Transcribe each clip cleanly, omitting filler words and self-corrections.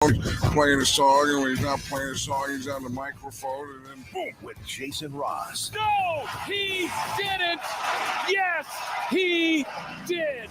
playing a song, and when he's not playing a song, he's on the microphone, and then boom. With Jason Ross. No, he didn't. Yes, he did.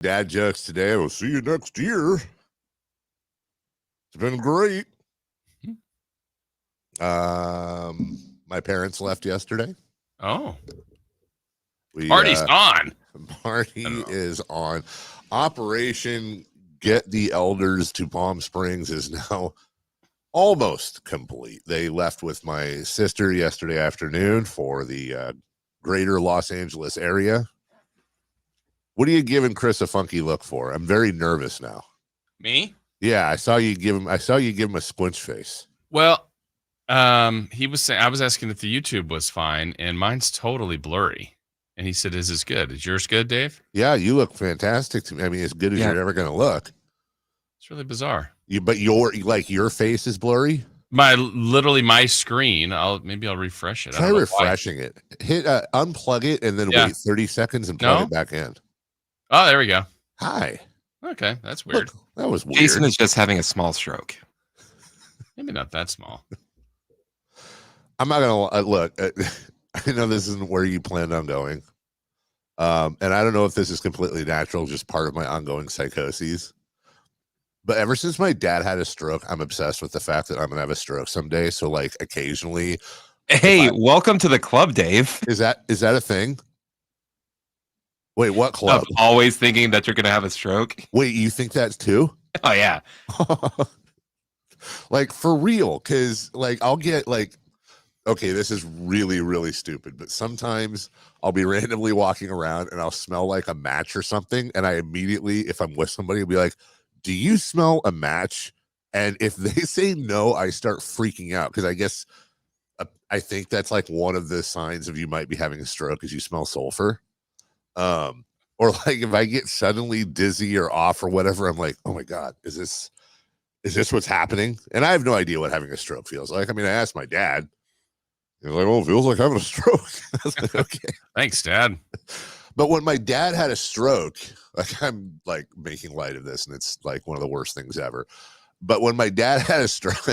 Dad jokes today. We'll see you next year. It's been great. My parents left yesterday. Oh, Party's on. Party is on. Operation Get the Elders to Palm Springs is now almost complete. They left with my sister yesterday afternoon for the greater Los Angeles area. What are you giving Chris a funky look for? I'm very nervous now. Me? Yeah, I saw you give him a squinch face. Well, he was saying, I was asking if the YouTube was fine, and mine's totally blurry. And he said, "Is this good? Is yours good, Dave?" Yeah, you look fantastic to me. I mean, as good as you're ever going to look. It's really bizarre. But your face is blurry. My screen. Maybe I'll refresh it. Try refreshing it. Hit unplug it and then wait 30 seconds and plug it back in. Oh, there we go. Hi. Okay, that's weird. Look, that was weird. Jason is just having a small stroke. Maybe not that small. I'm not gonna look. I know this isn't where you planned on going, and I don't know if this is completely natural, just part of my ongoing psychoses. But ever since my dad had a stroke, I'm obsessed with the fact that I'm gonna have a stroke someday. So, like, occasionally, hey, welcome to the club, Dave. Is that a thing? Wait, what club? Of always thinking that you're gonna have a stroke. Wait, you think that too? Oh yeah. Like, for real? Because like I'll get like, okay, this is really, really stupid, but sometimes I'll be randomly walking around and I'll smell like a match or something, and I immediately, if I'm with somebody, will be like, "Do you smell a match?" And if they say no, I start freaking out because I guess I think that's like one of the signs of you might be having a stroke is you smell sulfur. Or like if I get suddenly dizzy or off or whatever, I'm like, "Oh my God, is this what's happening?" And I have no idea what having a stroke feels like. I mean, I asked my dad. He's like, "Oh, it feels like having a stroke." I was like, "Okay." Thanks, Dad. But when my dad had a stroke, like, I'm like making light of this, and it's like one of the worst things ever. But when my dad had a stroke,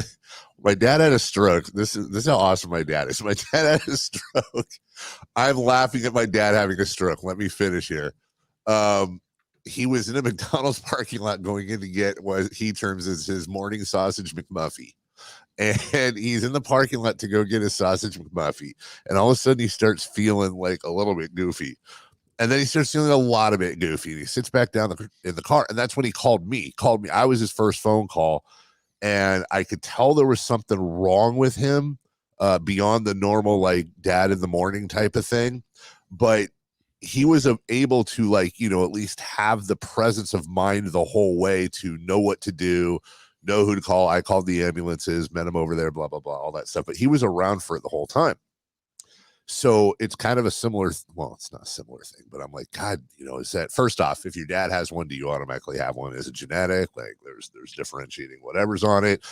This is how awesome my dad is. My dad had a stroke. I'm laughing at my dad having a stroke. Let me finish here. He was in a McDonald's parking lot going in to get what he terms as his morning sausage McMuffin. And he's in the parking lot to go get his sausage McMuffin. And all of a sudden he starts feeling like a little bit goofy. And then he starts feeling a lot of it goofy. And he sits back down in the car. And that's when he called me. I was his first phone call. And I could tell there was something wrong with him beyond the normal, like, dad in the morning type of thing. But he was able to, like, at least have the presence of mind the whole way to know what to do, know who to call. I called the ambulances, met him over there, blah, blah, blah, all that stuff. But he was around for it the whole time. So it's kind of a similar, well, it's not a similar thing, but I'm like, God, is that, first off, if your dad has one, do you automatically have one? Is it genetic? Like there's differentiating whatever's on it.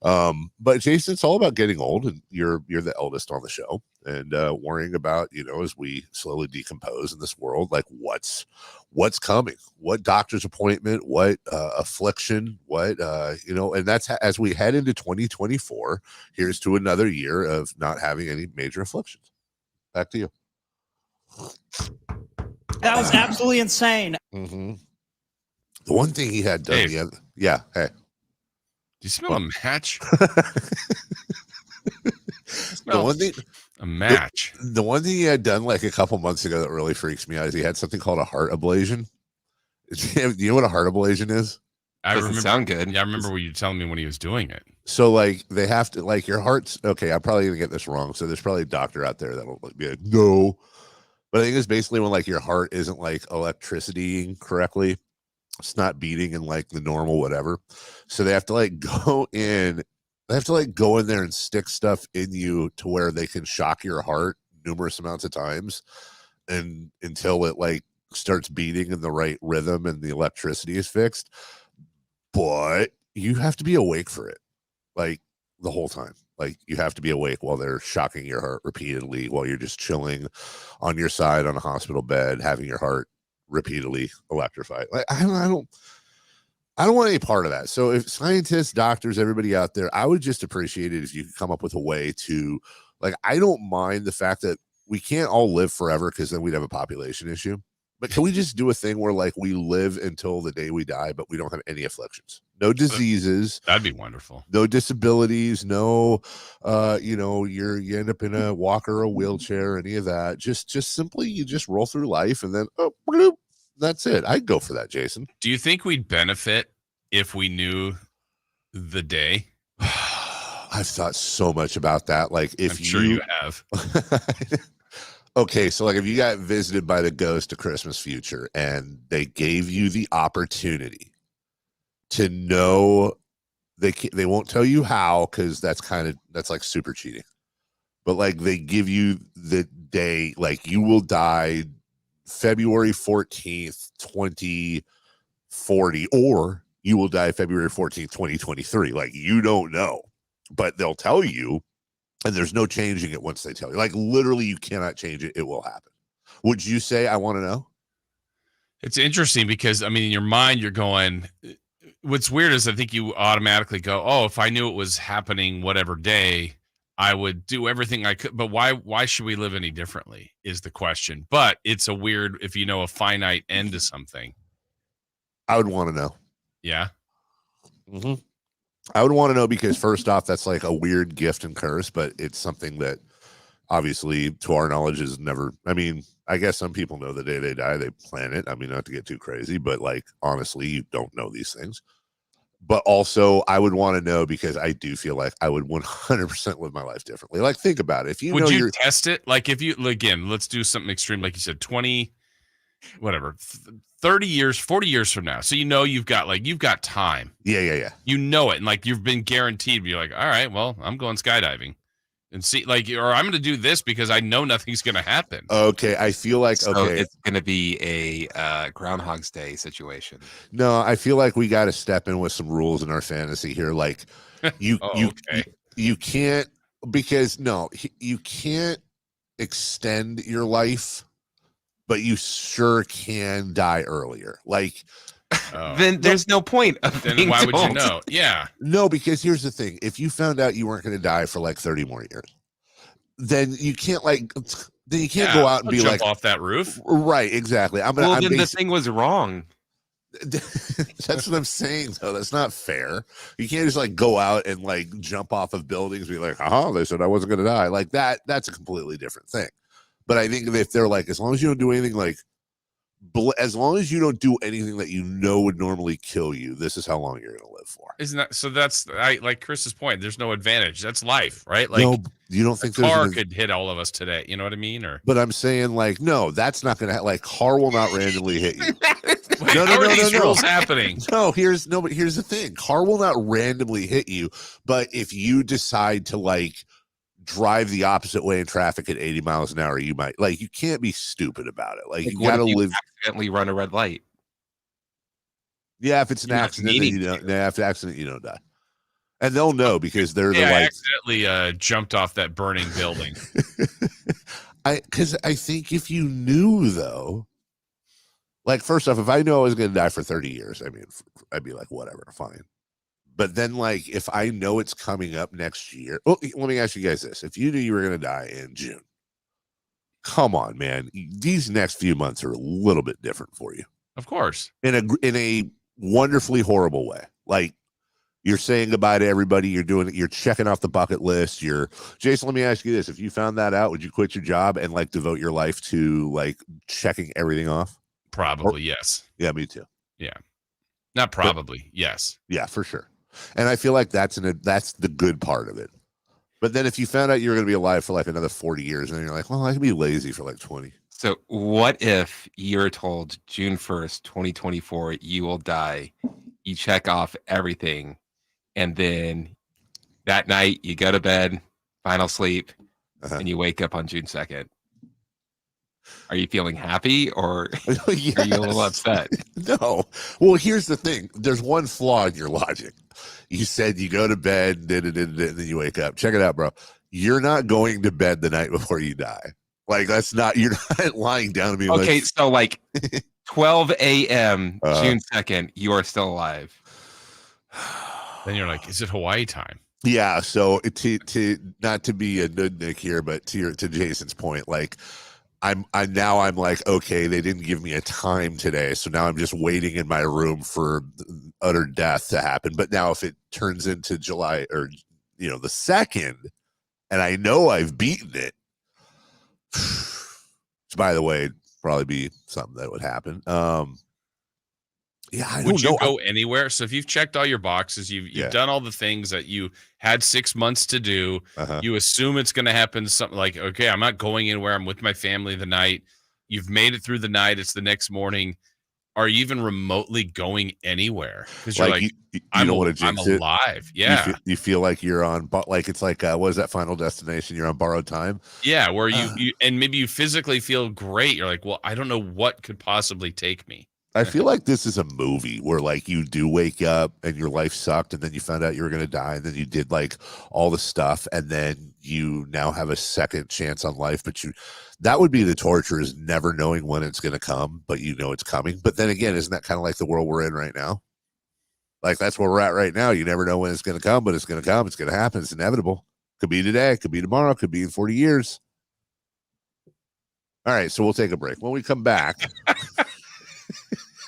But Jason, it's all about getting old, and you're the eldest on the show, and worrying about, as we slowly decompose in this world, like what's coming, what doctor's appointment, what affliction, what, and that's as we head into 2024, here's to another year of not having any major afflictions. Back to you. That was absolutely insane. Mm-hmm. The one thing he had done, Dave, yeah. Hey, do you smell a match? A match. The one thing he had done like a couple months ago that really freaks me out is he had something called a heart ablation. Do you know what a heart ablation is? Doesn't sound good. Yeah, I remember what you were telling me when he was doing it. So like they have to, like, your heart's okay. I'm probably gonna get this wrong. So there's probably a doctor out there that'll be like, no. But I think it's basically when like your heart isn't like electricitying correctly. It's not beating in like the normal whatever. So they have to like go in. They have to like go in there and stick stuff in you to where they can shock your heart numerous amounts of times, and until it like starts beating in the right rhythm and the electricity is fixed. But you have to be awake for it, like the whole time. Like you have to be awake while they're shocking your heart repeatedly, while you're just chilling on your side on a hospital bed, having your heart repeatedly electrified. Like I don't want any part of that. So if scientists, doctors, everybody out there, I would just appreciate it if you could come up with a way to, like, I don't mind the fact that we can't all live forever, because then we'd have a population issue. But can we just do a thing where like we live until the day we die, but we don't have any afflictions, no diseases? That'd be wonderful. No disabilities, no, you end up in a walker or a wheelchair, any of that. Just simply, you just roll through life, and then bloop, that's it. I'd go for that, Jason. Do you think we'd benefit if we knew the day? I've thought so much about that. Like, if I'm sure you have. Okay, so like if you got visited by the ghost of Christmas future and they gave you the opportunity to know, they won't tell you how, because that's like super cheating. But like they give you the day, like you will die February 14th, 2040, or you will die February 14th, 2023. Like you don't know, but they'll tell you. And there's no changing it once they tell you. Like literally, you cannot change it. It will happen. Would you say, I want to know? It's interesting because, I mean, in your mind, you're going, what's weird is I think you automatically go, oh, if I knew it was happening whatever day, I would do everything I could. But why should we live any differently is the question. But it's a weird, if you know a finite end to something. I would want to know. Yeah. Mm-hmm. I would want to know because first off, that's like a weird gift and curse, but it's something that obviously to our knowledge is never, I mean, I guess some people know the day they die, they plan it. I mean, not to get too crazy, but like, honestly, you don't know these things. But also I would want to know because I do feel like I would 100% live my life differently. Like, think about it. If you would know you test it? Like if you, again, let's do something extreme. Like you said, 20, whatever, 30 years, 40 years from now. So, you've got time. Yeah. You know it. And like, you've been guaranteed. You're like, all right, well, I'm going skydiving and see, like, or I'm going to do this because I know nothing's going to happen. Okay. I feel like, so it's going to be a Groundhog's Day situation. No, I feel like we got to step in with some rules in our fantasy here. Like you can't, because you can't extend your life, but you sure can die earlier. Like, then there's no point of then why would you know? Yeah. No, because here's the thing. If you found out you weren't going to die for like 30 more years, then you can't go out and be jump like off that roof. Right. Exactly. The thing was wrong. That's what I'm saying, though. That's not fair. You can't just like go out and like jump off of buildings and be like, they said I wasn't going to die. Like that's a completely different thing. But I think if they're like, as long as you don't do anything like, as long as you don't do anything that you know would normally kill you, this is how long you're going to live for. Isn't that so? That's like Chris's point. There's no advantage. That's life, right? Like, no, you don't think a car could hit all of us today? You know what I mean? Or, but I'm saying like, no, that's not going to like car will not randomly hit you. Wait, no. Rules happening. But here's the thing: car will not randomly hit you, but if you decide to like drive the opposite way in traffic at 80 miles an hour, you might you can't be stupid about it. Like you what gotta if you live. accidentally run a red light. Yeah, if it's an accident, then you don't. After accident, you don't die, and they'll know because they're the I accidentally jumped off that burning building. Because I think if you knew though, like first off, if I know I was going to die for 30 years, I mean, I'd be like, whatever, fine. But then, like, if I know it's coming up next year, well, let me ask you guys this: if you knew you were going to die in June, come on, man, these next few months are a little bit different for you. Of course, in a wonderfully horrible way. Like you're saying goodbye to everybody. You're checking off the bucket list. Jason, let me ask you this: if you found that out, would you quit your job and like devote your life to like checking everything off? Probably, yes. Yeah, me too. Yeah, not probably, yes. Yeah, for sure. And I feel like that's the good part of it. But then if you found out you were going to be alive for like another 40 years, and then you're like, well, I can be lazy for like 20. So what if you're told June 1st, 2024, you will die? You check off everything, and then that night you go to bed, final sleep, and you wake up on June 2nd. Are you feeling happy, or Yes. Are you a little upset? No. Well, here's the thing. There's one flaw in your logic. You said you go to bed, and then you wake up. Check it out, bro. You're not going to bed the night before you die. Like, you're not lying down to me. Okay, like, so like 12 a.m. June 2nd, you are still alive. Then you're like, is it Hawaii time? Yeah. So to not to be a nudnik here, but to Jason's point, like I'm like, okay, they didn't give me a time today, so now I'm just waiting in my room for utter death to happen. But now if it turns into July or the 2nd, and I know I've beaten it, which by the way, probably be something that would happen. Yeah, I don't know. Would you go anywhere? So if you've checked all your boxes, you've done all the things that you had 6 months to do, you assume it's going to happen. Something like, okay, I'm not going anywhere. I'm with my family the night. You've made it through the night. It's the next morning. Are you even remotely going anywhere? Because you're like you don't want to jinx I'm alive. It. Yeah. You feel like you're on, like it's like, what is that Final Destination? You're on borrowed time. Yeah, where you and maybe you physically feel great. You're like, well, I don't know what could possibly take me. I feel like this is a movie where like you do wake up and your life sucked, and then you found out you were going to die, and then you did like all the stuff, and then you now have a second chance on life. But that would be the torture, is never knowing when it's going to come, but you know it's coming. But then again, isn't that kind of like the world we're in right now? Like that's where we're at right now. You never know when it's going to come, but it's going to come. It's going to happen. It's inevitable. Could be today. Could be tomorrow. Could be in 40 years. All right, so we'll take a break. When we come back.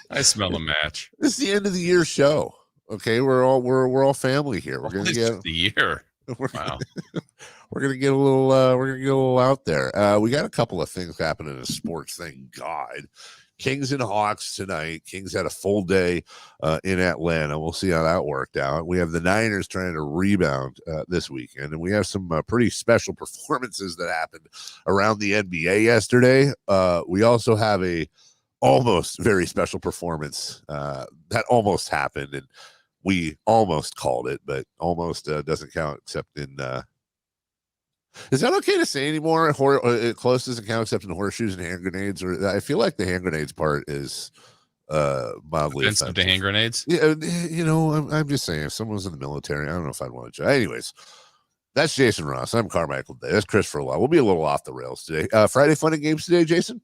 I smell a match. This is the end of the year show. Okay, we're all family here. We're gonna get the year. Wow. We're gonna get a little out there. We got a couple of things happening in sports. Thank God. Kings and Hawks tonight. Kings had a full day in Atlanta. We'll see how that worked out. We have the Niners trying to rebound this weekend, and we have some pretty special performances that happened around the NBA yesterday. We also have a almost very special performance that almost happened, and we almost called it, but almost doesn't count except in is that okay to say anymore? Close doesn't count except in horseshoes and hand grenades, or I feel like the hand grenades part is mildly offensive to hand grenades. Yeah, I'm just saying, if someone was in the military, I don't know if I'd want to try. Anyways, that's Jason Ross. I'm Carmichael Dave. That's Christopher Law. We'll be a little off the rails today. Friday fun and games today, Jason.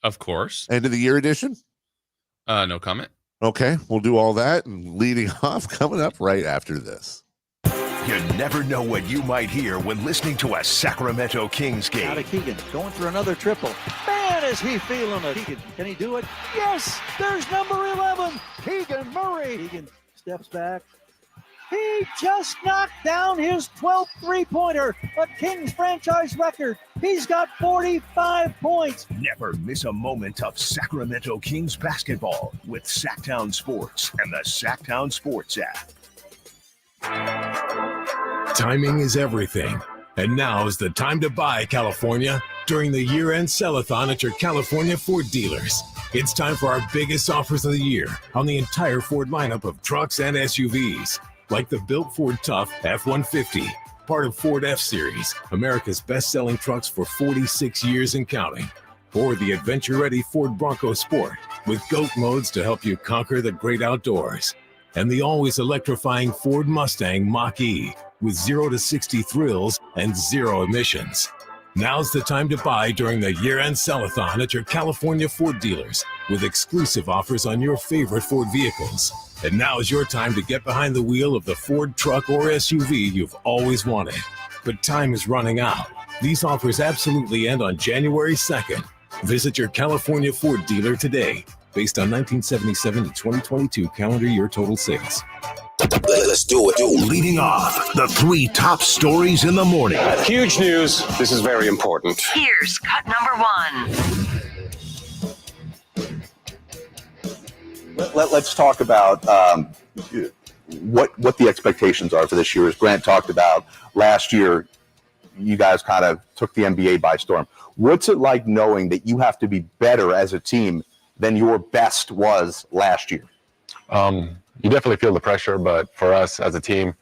Of course. End of the year edition? No comment. Okay, we'll do all that, and leading off coming up right after this. You never know what you might hear when listening to a Sacramento Kings game. Out of Keegan, going for another triple. Man, is he feeling it. Keegan, can he do it? Yes, there's number 11, Keegan Murray. Keegan steps back. He just knocked down his 12th three-pointer, a Kings franchise record. He's got 45 points. Never miss a moment of Sacramento Kings basketball with Sactown Sports and the Sactown Sports app. Timing is everything. And now is the time to buy, California, during the year-end sell-a-thon at your California Ford dealers. It's time for our biggest offers of the year on the entire Ford lineup of trucks and SUVs, like the built Ford Tough F-150, part of Ford F-Series, America's best-selling trucks for 46 years and counting. Or the adventure-ready Ford Bronco Sport with GOAT modes to help you conquer the great outdoors. And the always electrifying Ford Mustang Mach-E with 0 to 60 thrills and 0 emissions. Now's the time to buy during the year-end sell-a-thon at your California Ford dealers with exclusive offers on your favorite Ford vehicles. And now is your time to get behind the wheel of the Ford truck or SUV you've always wanted. But time is running out. These offers absolutely end on January 2nd. Visit your California Ford dealer today, based on 1977 to 2022 calendar year total sales. Let's do it. Leading off, the 3 top stories in the morning. Huge news. This is very important. Here's cut number 1. Let's talk about what the expectations are for this year. As Grant talked about last year, you guys kind of took the NBA by storm. What's it like knowing that you have to be better as a team than your best was last year? You definitely feel the pressure, but for us as a team,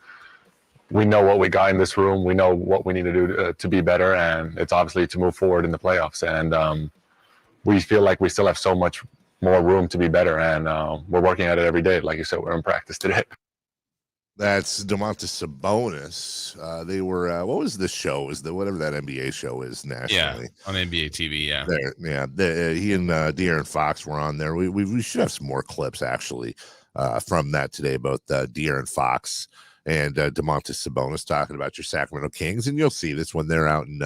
we know what we got in this room. We know what we need to do to be better, and it's obviously to move forward in the playoffs. And we feel like we still have so much more room to be better, and we're working at it every day. Like you said, we're in practice today. That's Domantas Sabonis. They were what was the show? Is the whatever that NBA show is nationally? Yeah, on NBA TV. Yeah, he and De'Aaron Fox were on there. We should have some more clips actually from that today. Both De'Aaron Fox and Domantas Sabonis talking about your Sacramento Kings, and you'll see this when they're out in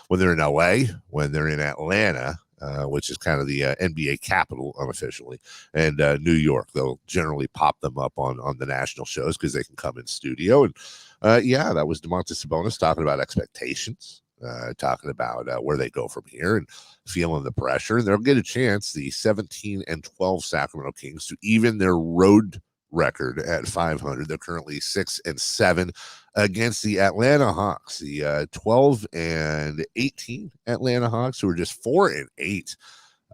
when they're in LA, when they're in Atlanta. Which is kind of the NBA capital unofficially, and New York. They'll generally pop them up on the national shows because they can come in studio. And that was Domantas Sabonis talking about expectations, talking about where they go from here and feeling the pressure. And they'll get a chance, the 17-12 Sacramento Kings, to even their road record at 500. They're currently 6-7 against the Atlanta Hawks, the 12-18 Atlanta Hawks, who are just 4-8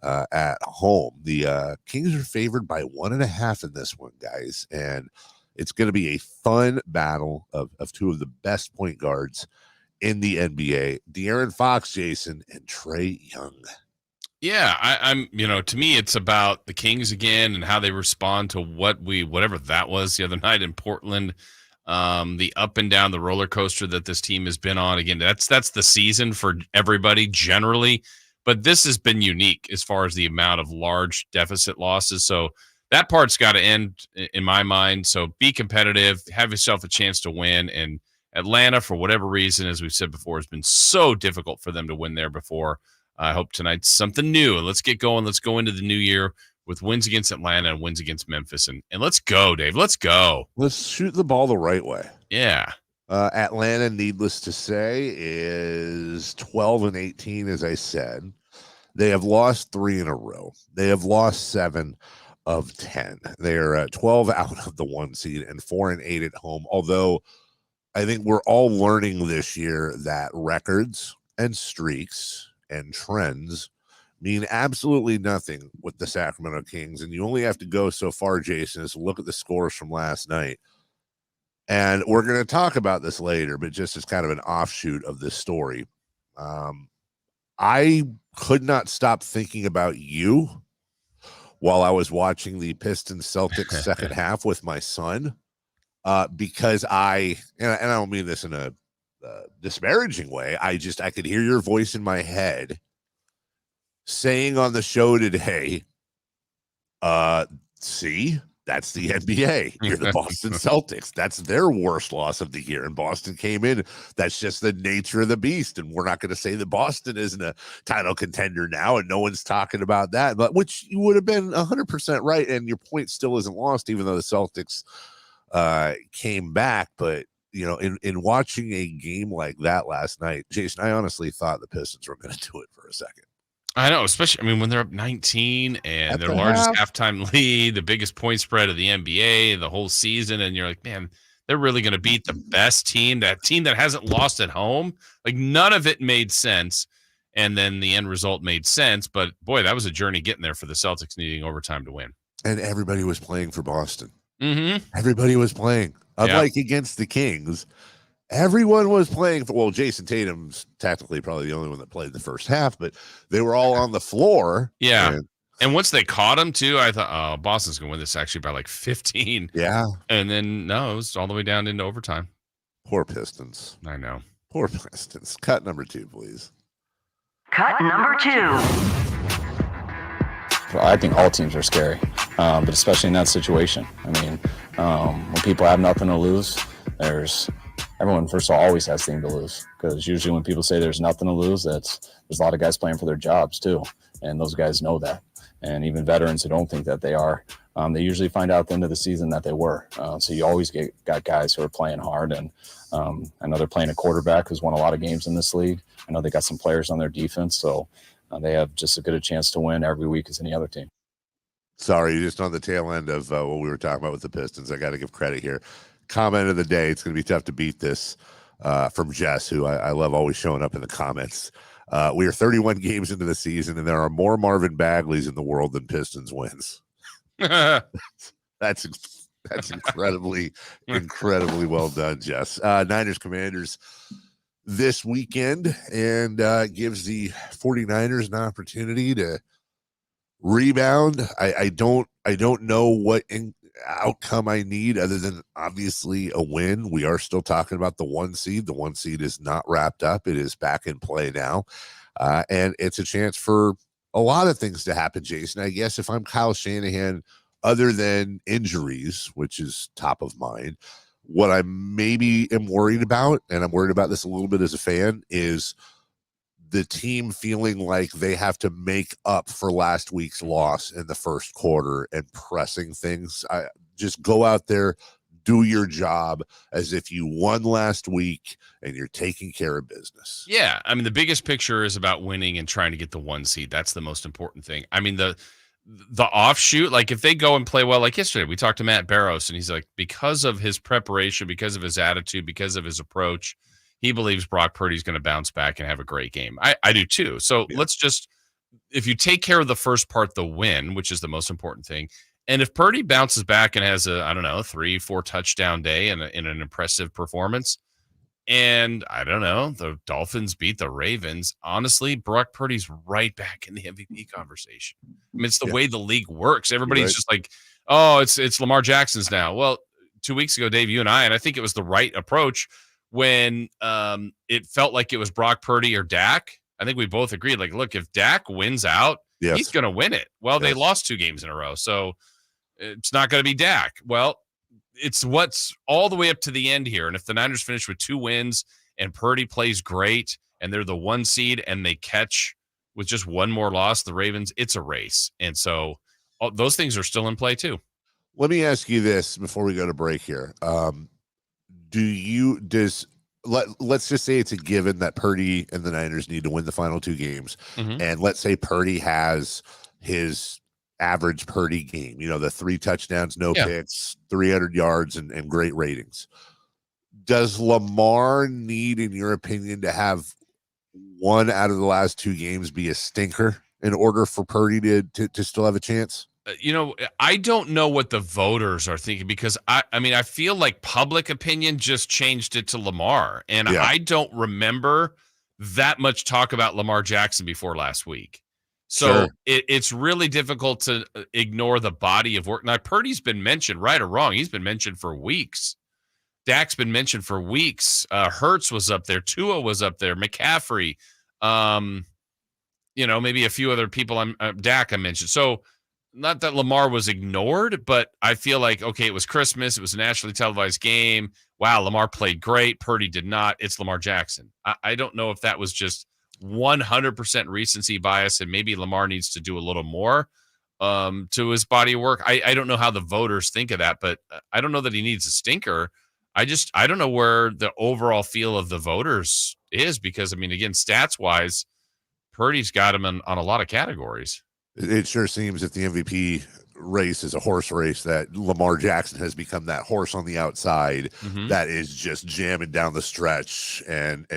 at home. The Kings are favored by 1.5 in this one, guys, and it's going to be a fun battle of 2 of the best point guards in the NBA, De'Aaron Fox, Jason, and Trae Young. Yeah, I'm, to me, it's about the Kings again and how they respond to whatever that was the other night in Portland. The up and down the roller coaster that this team has been on. Again, that's the season for everybody generally, but this has been unique as far as the amount of large deficit losses. So that part's got to end in my mind. So be competitive, have yourself a chance to win. And Atlanta, for whatever reason, as we've said before, has been so difficult for them to win there before. I hope tonight's something new. Let's get going. Let's go into the new year with wins against Atlanta and wins against Memphis. And let's go, Dave. Let's go. Let's shoot the ball the right way. Yeah. Atlanta, needless to say, is 12-18, as I said. They have lost 3 in a row. They have lost 7 of 10. They are 12 out of the 1 seed and 4-8 at home. Although I think we're all learning this year that records and streaks and trends mean absolutely nothing with the Sacramento Kings. And you only have to go so far, Jason, is look at the scores from last night. And we're going to talk about this later, but just as kind of an offshoot of this story. I could not stop thinking about you while I was watching the Pistons Celtics second half with my son, because and I don't mean this in a disparaging way. I could hear your voice in my head saying on the show today, see, that's the NBA. You're the Boston Celtics. That's their worst loss of the year. And Boston came in. That's just the nature of the beast. And we're not going to say that Boston isn't a title contender now, and no one's talking about that, but which you would have been 100% right. And your point still isn't lost, even though the Celtics came back. But in watching a game like that last night, Jason, I honestly thought the Pistons were going to do it for a second. I know, especially, when they're up 19 and their largest halftime lead, the biggest point spread of the NBA, the whole season, and you're like, man, they're really going to beat the best team, that team that hasn't lost at home. Like, none of it made sense, and then the end result made sense, but boy, that was a journey getting there for the Celtics, needing overtime to win. And everybody was playing for Boston. Mm-hmm. Everybody was playing. Unlike against the Kings, everyone was playing. Well, Jason Tatum's technically probably the only one that played the first half, but they were all on the floor. Yeah. And once they caught him too, I thought, oh, Boston's going to win this actually by like 15. Yeah. And then, no, it was all the way down into overtime. Poor Pistons. I know. Poor Pistons. Cut number 2, please. Cut number 2. I think all teams are scary, but especially in that situation. I mean, when people have nothing to lose, everyone, first of all, always has things to lose, because usually when people say there's nothing to lose, there's a lot of guys playing for their jobs too, and those guys know that. And even veterans who don't think that they are, they usually find out at the end of the season that they were. So you always got guys who are playing hard, and I know they're playing a quarterback who's won a lot of games in this league. I know they got some players on their defense, so they have just as good a chance to win every week as any other team. Sorry, just on the tail end of what we were talking about with the Pistons, I got to give credit here. Comment of the day, it's going to be tough to beat this, from Jess, who I love always showing up in the comments. We are 31 games into the season, and there are more Marvin Bagleys in the world than Pistons wins. That's incredibly well done, Jess. Niners Commanders this weekend, and gives the 49ers an opportunity to rebound. I don't know what outcome I need other than obviously a win. We are still talking about the 1 seed. The 1 seed is not wrapped up. It is back in play now. And it's a chance for a lot of things to happen, Jason. I guess if I'm Kyle Shanahan, other than injuries, which is top of mind, what I maybe am worried about, and I'm worried about this a little bit as a fan, is the team feeling like they have to make up for last week's loss in the first quarter and pressing things. Just go out there, do your job as if you won last week and you're taking care of business. Yeah. I mean, the biggest picture is about winning and trying to get the 1 seed. That's the most important thing. I mean, the offshoot, like if they go and play well, like yesterday, we talked to Matt Barrows, and he's like, because of his preparation, because of his attitude, because of his approach, he believes Brock Purdy's going to bounce back and have a great game. I do too. So let's just, if you take care of the first part, the win, which is the most important thing. And if Purdy bounces back and has a, 3-4 touchdown day in an impressive performance, and the Dolphins beat the Ravens, honestly, Brock Purdy's right back in the MVP conversation. I mean, it's the way the league works. Everybody's just like, oh, it's Lamar Jackson's now. Well, 2 weeks ago, Dave, you and I think it was the right approach when it felt like it was Brock Purdy or Dak. I think we both agreed, like, look, if Dak wins out, he's going to win it. Well, they lost 2 games in a row, so it's not going to be Dak. Well, it's what's all the way up to the end here. And if the Niners finish with 2 wins and Purdy plays great and they're the 1 seed and they catch with just 1 more loss, the Ravens, it's a race. And so those things are still in play too. Let me ask you this before we go to break here. Let's just say it's a given that Purdy and the Niners need to win the final 2 games. Mm-hmm. And let's say Purdy has his average Purdy game, the 3 touchdowns, no picks, 300 yards and great ratings. Does Lamar need, in your opinion, to have 1 out of the last 2 games be a stinker in order for Purdy to still have a chance? I don't know what the voters are thinking, because I feel like public opinion just changed it to Lamar. And I don't remember that much talk about Lamar Jackson before last week. So it's really difficult to ignore the body of work. Now, Purdy's been mentioned, right or wrong. He's been mentioned for weeks. Dak's been mentioned for weeks. Hurts was up there. Tua was up there. McCaffrey. Maybe a few other people. Dak I mentioned. So not that Lamar was ignored, but I feel like, okay, it was Christmas. It was a nationally televised game. Wow, Lamar played great. Purdy did not. It's Lamar Jackson. I don't know if that was just 100% recency bias, and maybe Lamar needs to do a little more to his body of work. I don't know how the voters think of that, but I don't know that he needs a stinker. I don't know where the overall feel of the voters is, because, again, stats wise, Purdy's got him on a lot of categories. It sure seems if the MVP race is a horse race, that Lamar Jackson has become that horse on the outside that is just jamming down the stretch and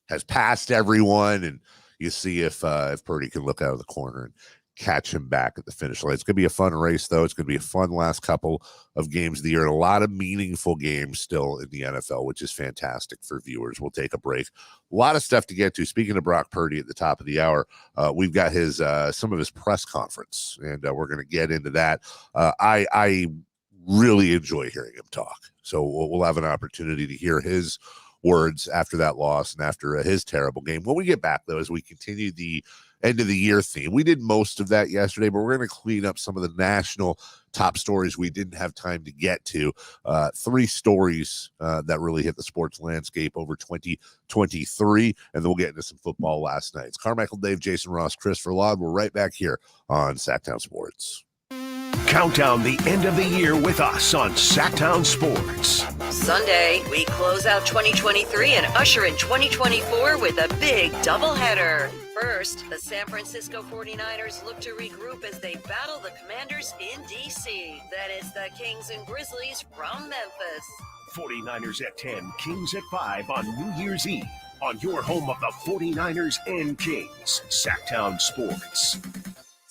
has passed everyone. And you see if Purdy can look out of the corner and catch him back at the finish line. It's going to be a fun race, though. It's going to be a fun last couple of games of the year, and a lot of meaningful games still in the NFL, which is fantastic for viewers. We'll take a break. A lot of stuff to get to. Speaking of Brock Purdy at the top of the hour, we've got his some of his press conference, and we're going to get into that. I really enjoy hearing him talk, so we'll have an opportunity to hear his words after that loss and after his terrible game. When we get back, though, as we continue the end of the year theme, we did most of that yesterday, but we're going to clean up some of the national top stories we didn't have time to get to. 3 stories that really hit the sports landscape over 2023, and then we'll get into some football last night. It's Carmichael Dave, Jason Ross, Christopher Laud. We're right back here on Sactown Sports. Count down the end of the year with us on Sactown Sports. Sunday, we close out 2023 and usher in 2024 with a big doubleheader. First, the San Francisco 49ers look to regroup as they battle the Commanders in D.C. Then it's the Kings and Grizzlies from Memphis. 49ers at 10, Kings at 5 on New Year's Eve. On your home of the 49ers and Kings, Sactown Sports.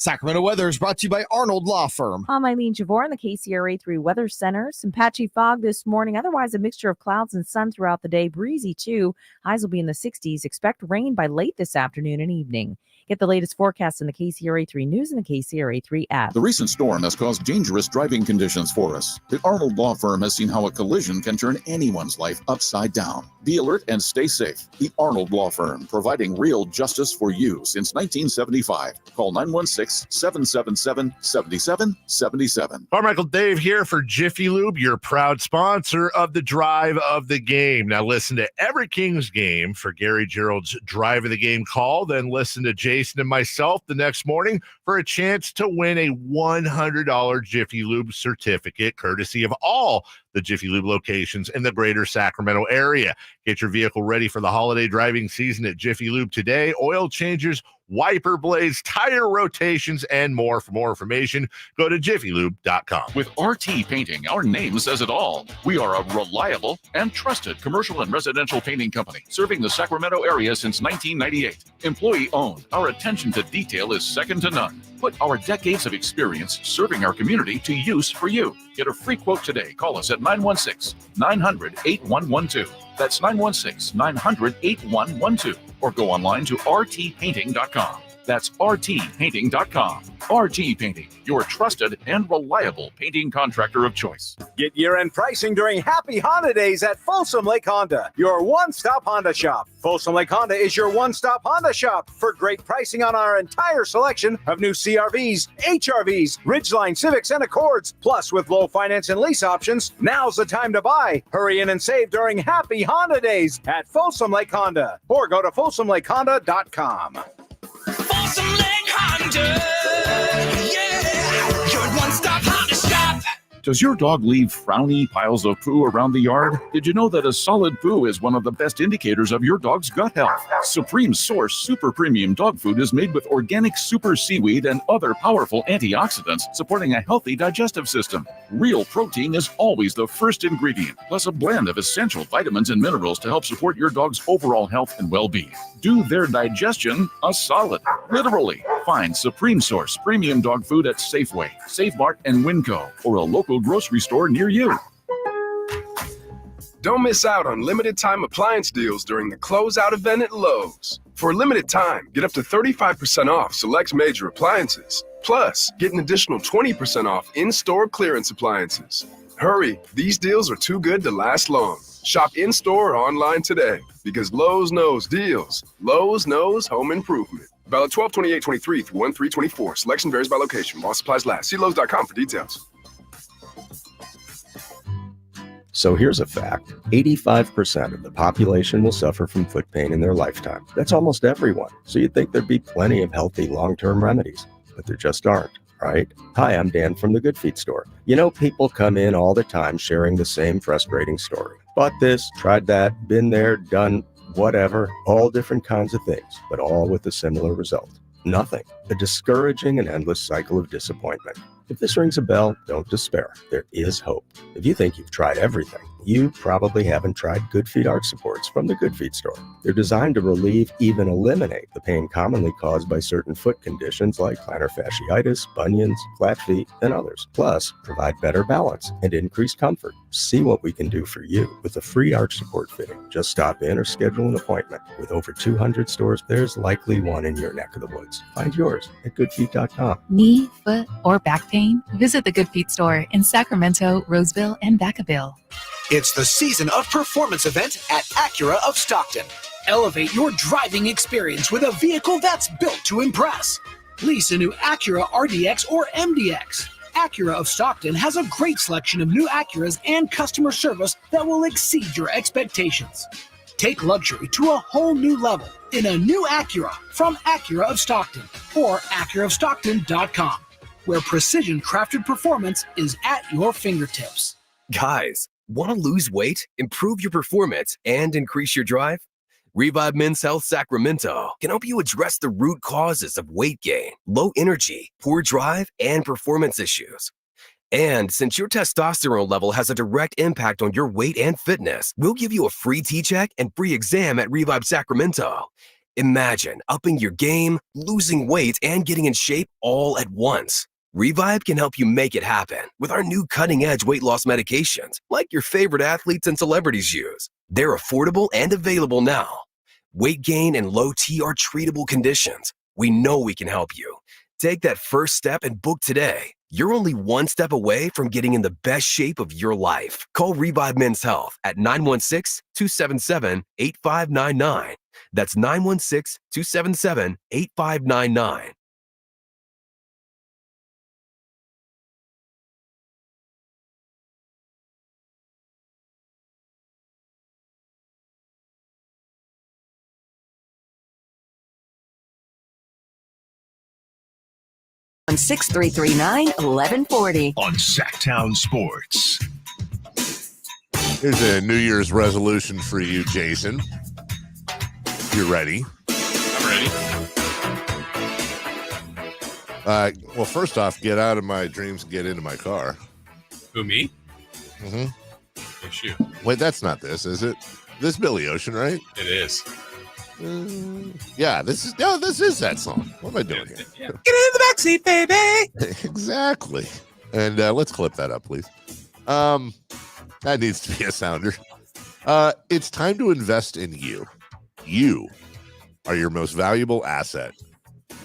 Sacramento weather is brought to you by Arnold Law Firm. I'm Eileen Javor in the KCRA3 Weather Center. Some patchy fog this morning. Otherwise, a mixture of clouds and sun throughout the day. Breezy, too. Highs will be in the 60s. Expect rain by late this afternoon and evening. Get the latest forecast in the KCRA3 News and the KCRA3 app. The recent storm has caused dangerous driving conditions for us. The Arnold Law Firm has seen how a collision can turn anyone's life upside down. Be alert and stay safe. The Arnold Law Firm, providing real justice for you since 1975. Call 916-777-7777. Carmichael Dave here for Jiffy Lube, your proud sponsor of the Drive of the Game. Now listen to every Kings game for Gary Gerald's Drive of the Game call, then listen to Jason and myself the next morning for a chance to win a $100 Jiffy Lube certificate, courtesy of all the Jiffy Lube locations in the greater Sacramento area. Get your vehicle ready for the holiday driving season at Jiffy Lube today. Oil changes, wiper blades, tire rotations, and more. For more information, go to jiffylube.com. With RT Painting, our name says it all. We are a reliable and trusted commercial and residential painting company serving the Sacramento area since 1998. Employee-owned, our attention to detail is second to none. Put our decades of experience serving our community to use for you. Get a free quote today. Call us at 916-900-8112. That's 916-900-8112. Or go online to rtpainting.com. That's rtpainting.com. RT Painting, your trusted and reliable painting contractor of choice. Get year-end pricing during Happy Honda Days at Folsom Lake Honda, your one-stop Honda shop. Folsom Lake Honda is your one-stop Honda shop for great pricing on our entire selection of new CRVs, HRVs, Ridgeline Civics, and Accords. Plus, with low finance and lease options, now's the time to buy. Hurry in and save during Happy Honda Days at Folsom Lake Honda, or go to folsomlakeHonda.com. Folsom Lake Honda, yeah, your one-stop Honda shop. Does your dog leave frowny piles of poo around the yard? Did you know that a solid poo is one of the best indicators of your dog's gut health? Supreme Source Super Premium Dog Food is made with organic super seaweed and other powerful antioxidants, supporting a healthy digestive system. Real protein is always the first ingredient, plus a blend of essential vitamins and minerals to help support your dog's overall health and well-being. Do their digestion a solid, literally. Find Supreme Source Premium Dog Food at Safeway, Safe Mart, and Winco, or a local grocery store near you. Don't miss out on limited time appliance deals during the closeout event at Lowe's. For a limited time, get up to 35% off select major appliances. Plus, get an additional 20% off in-store clearance appliances. Hurry, these deals are too good to last long. Shop in-store or online today, because Lowe's knows deals. Lowe's knows home improvement. Valid 12/28/23 through 1/3/24. Selection varies by location. While supplies last. See Lowe's.com for details. So here's a fact. 85% of the population will suffer from foot pain in their lifetime. That's almost everyone. So you'd think there'd be plenty of healthy long-term remedies, but there just aren't, right? Hi, I'm Dan from the Good Feet store. You know, people come in all the time sharing the same frustrating story. Bought this, tried that, been there, done whatever, all different kinds of things, but all with a similar result. Nothing. A discouraging and endless cycle of disappointment. If this rings a bell, don't despair. There is hope. If you think you've tried everything, You probably haven't tried Good Feet arch supports from the Good Feet store. They're designed to relieve, even eliminate, the pain commonly caused by certain foot conditions like plantar fasciitis, bunions, flat feet, and others. Plus, provide better balance and increased comfort. See what we can do for you with a free arch support fitting. Just stop in or schedule an appointment. With over 200 stores, there's likely one in your neck of the woods. Find yours at goodfeet.com. Knee, foot, or back pain? Visit the Good Feet store in Sacramento, Roseville, and Vacaville. It's the season of performance event at Acura of Stockton. Elevate your driving experience with a vehicle that's built to impress. Lease a new Acura RDX or MDX. Acura of Stockton has a great selection of new Acuras and customer service that will exceed your expectations. Take luxury to a whole new level in a new Acura from Acura of Stockton or AcuraofStockton.com, where precision-crafted performance is at your fingertips. Guys, want to lose weight, improve your performance, and increase your drive? Revive Men's Health Sacramento can help you address the root causes of weight gain, low energy, poor drive, and performance issues. And since your testosterone level has a direct impact on your weight and fitness, we'll give you a free T-check and free exam at Revive Sacramento. Imagine upping your game, losing weight, and getting in shape all at once. Revive can help you make it happen with our new cutting-edge weight loss medications, like your favorite athletes and celebrities use. They're affordable and available now. Weight gain and low T are treatable conditions. We know we can help you. Take that first step and book today. You're only one step away from getting in the best shape of your life. Call Revive Men's Health at 916-277-8599. That's 916-277-8599. On 6339-1140. On Sactown Sports. Here's a New Year's resolution for you, Jason. You ready? I'm ready. Well, first off, get out of my dreams and get into my car. Who, me? Mm-hmm. Hey, shoot. Wait, that's not this, is it? This Billy Ocean, right? It is. Yeah, this is that song. What am I doing here? Get in the backseat, baby. Exactly. And let's clip that up, please. That needs to be a sounder. It's time to invest in you. You are your most valuable asset.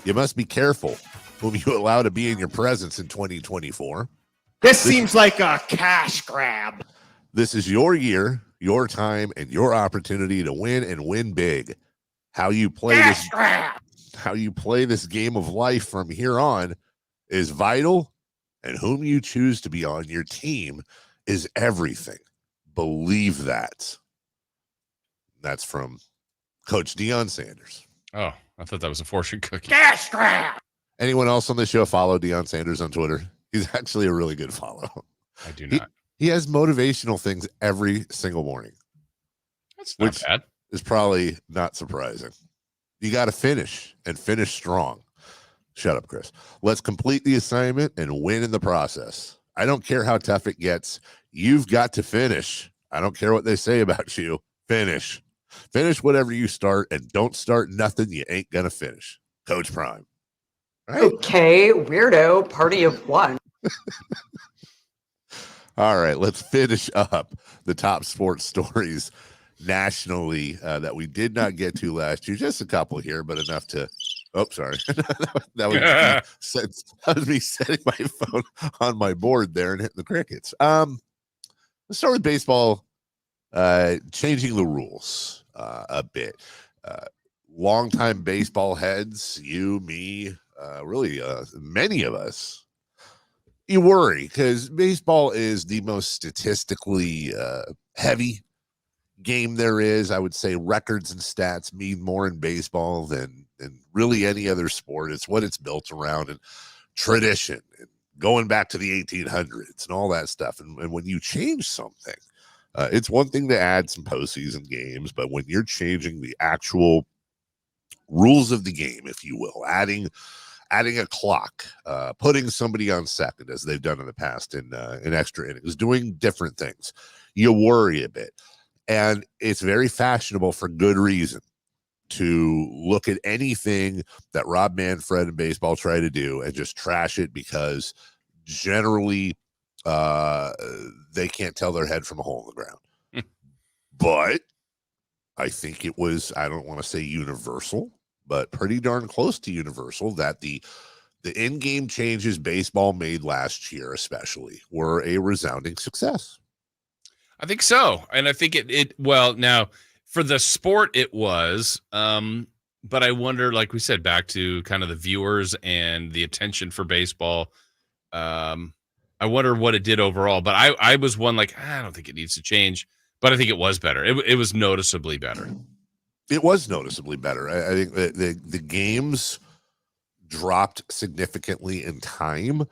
You must be careful whom you allow to be in your presence in 2024. This seems like a cash grab. This is your year, your time, and your opportunity to win and win big. How you play this game of life from here on is vital, and whom you choose to be on your team is everything. Believe that. That's from Coach Deion Sanders. Oh, I thought that was a fortune cookie. Cash grab. Anyone else on the show follow Deion Sanders on Twitter? He's actually a really good follow. I do not. He has motivational things every single morning. That's not bad. Is probably not surprising. You got to finish and finish strong. Shut up, Chris. Let's complete the assignment and win in the process. I don't care how tough it gets. You've got to finish. I don't care what they say about you. Finish. Finish whatever you start, and don't start nothing you ain't going to finish. Coach Prime. Right? Okay, weirdo. Party of one. All right, let's finish up the top sports stories nationally that we did not get to last year. Just a couple here, but enough to. Oh, sorry. that was me setting my phone on my board there and hitting the crickets. Let's start with baseball. Changing the rules a bit. Longtime baseball heads, you, me, really many of us, you worry because baseball is the most statistically heavy game there is. I would say records and stats mean more in baseball than really any other sport. It's what it's built around, and tradition and going back to the 1800s and all that stuff. And when you change something, it's one thing to add some postseason games, but when you're changing the actual rules of the game, if you will, adding adding a clock, putting somebody on second as they've done in the past in extra innings, doing different things. You worry a bit. And it's very fashionable for good reason to look at anything that Rob Manfred and baseball try to do and just trash it because generally they can't tell their head from a hole in the ground. But I think it was, I don't want to say universal, but pretty darn close to universal that the in-game changes baseball made last year especially were a resounding success. I think so. And I think it well, now for the sport it was, but I wonder, like we said, back to kind of the viewers and the attention for baseball. I wonder what it did overall, but I was one like, I don't think it needs to change, but I think it was better. It was noticeably better. It was noticeably better. I think that the games dropped significantly in time.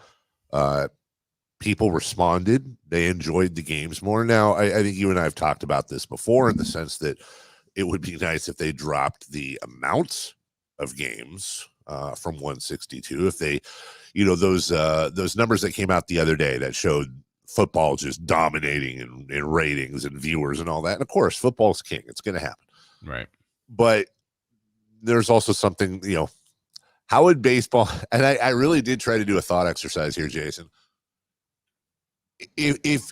People responded. They enjoyed the games more. Now, I think you and I have talked about this before in the sense that it would be nice if they dropped the amounts of games from 162. If they, those numbers that came out the other day that showed football just dominating in ratings and viewers and all that. And of course, football's king. It's going to happen. Right. But there's also something, how would baseball, and I really did try to do a thought exercise here, Jason. If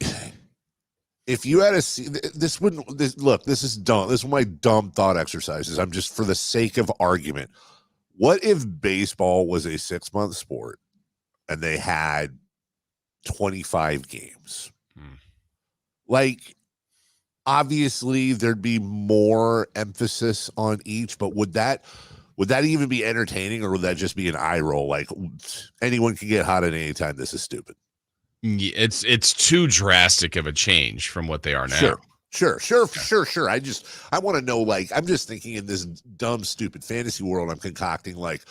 you had this is dumb. This is my dumb thought exercises. I'm just for the sake of argument. What if baseball was a 6-month sport and they had 25 games? Like, obviously there'd be more emphasis on each, but would that even be entertaining, or would that just be an eye roll? Like, anyone can get hot at any time. This is stupid. Yeah, it's too drastic of a change from what they are now. Sure. I want to know, like, I'm just thinking in this dumb, stupid fantasy world I'm concocting, like,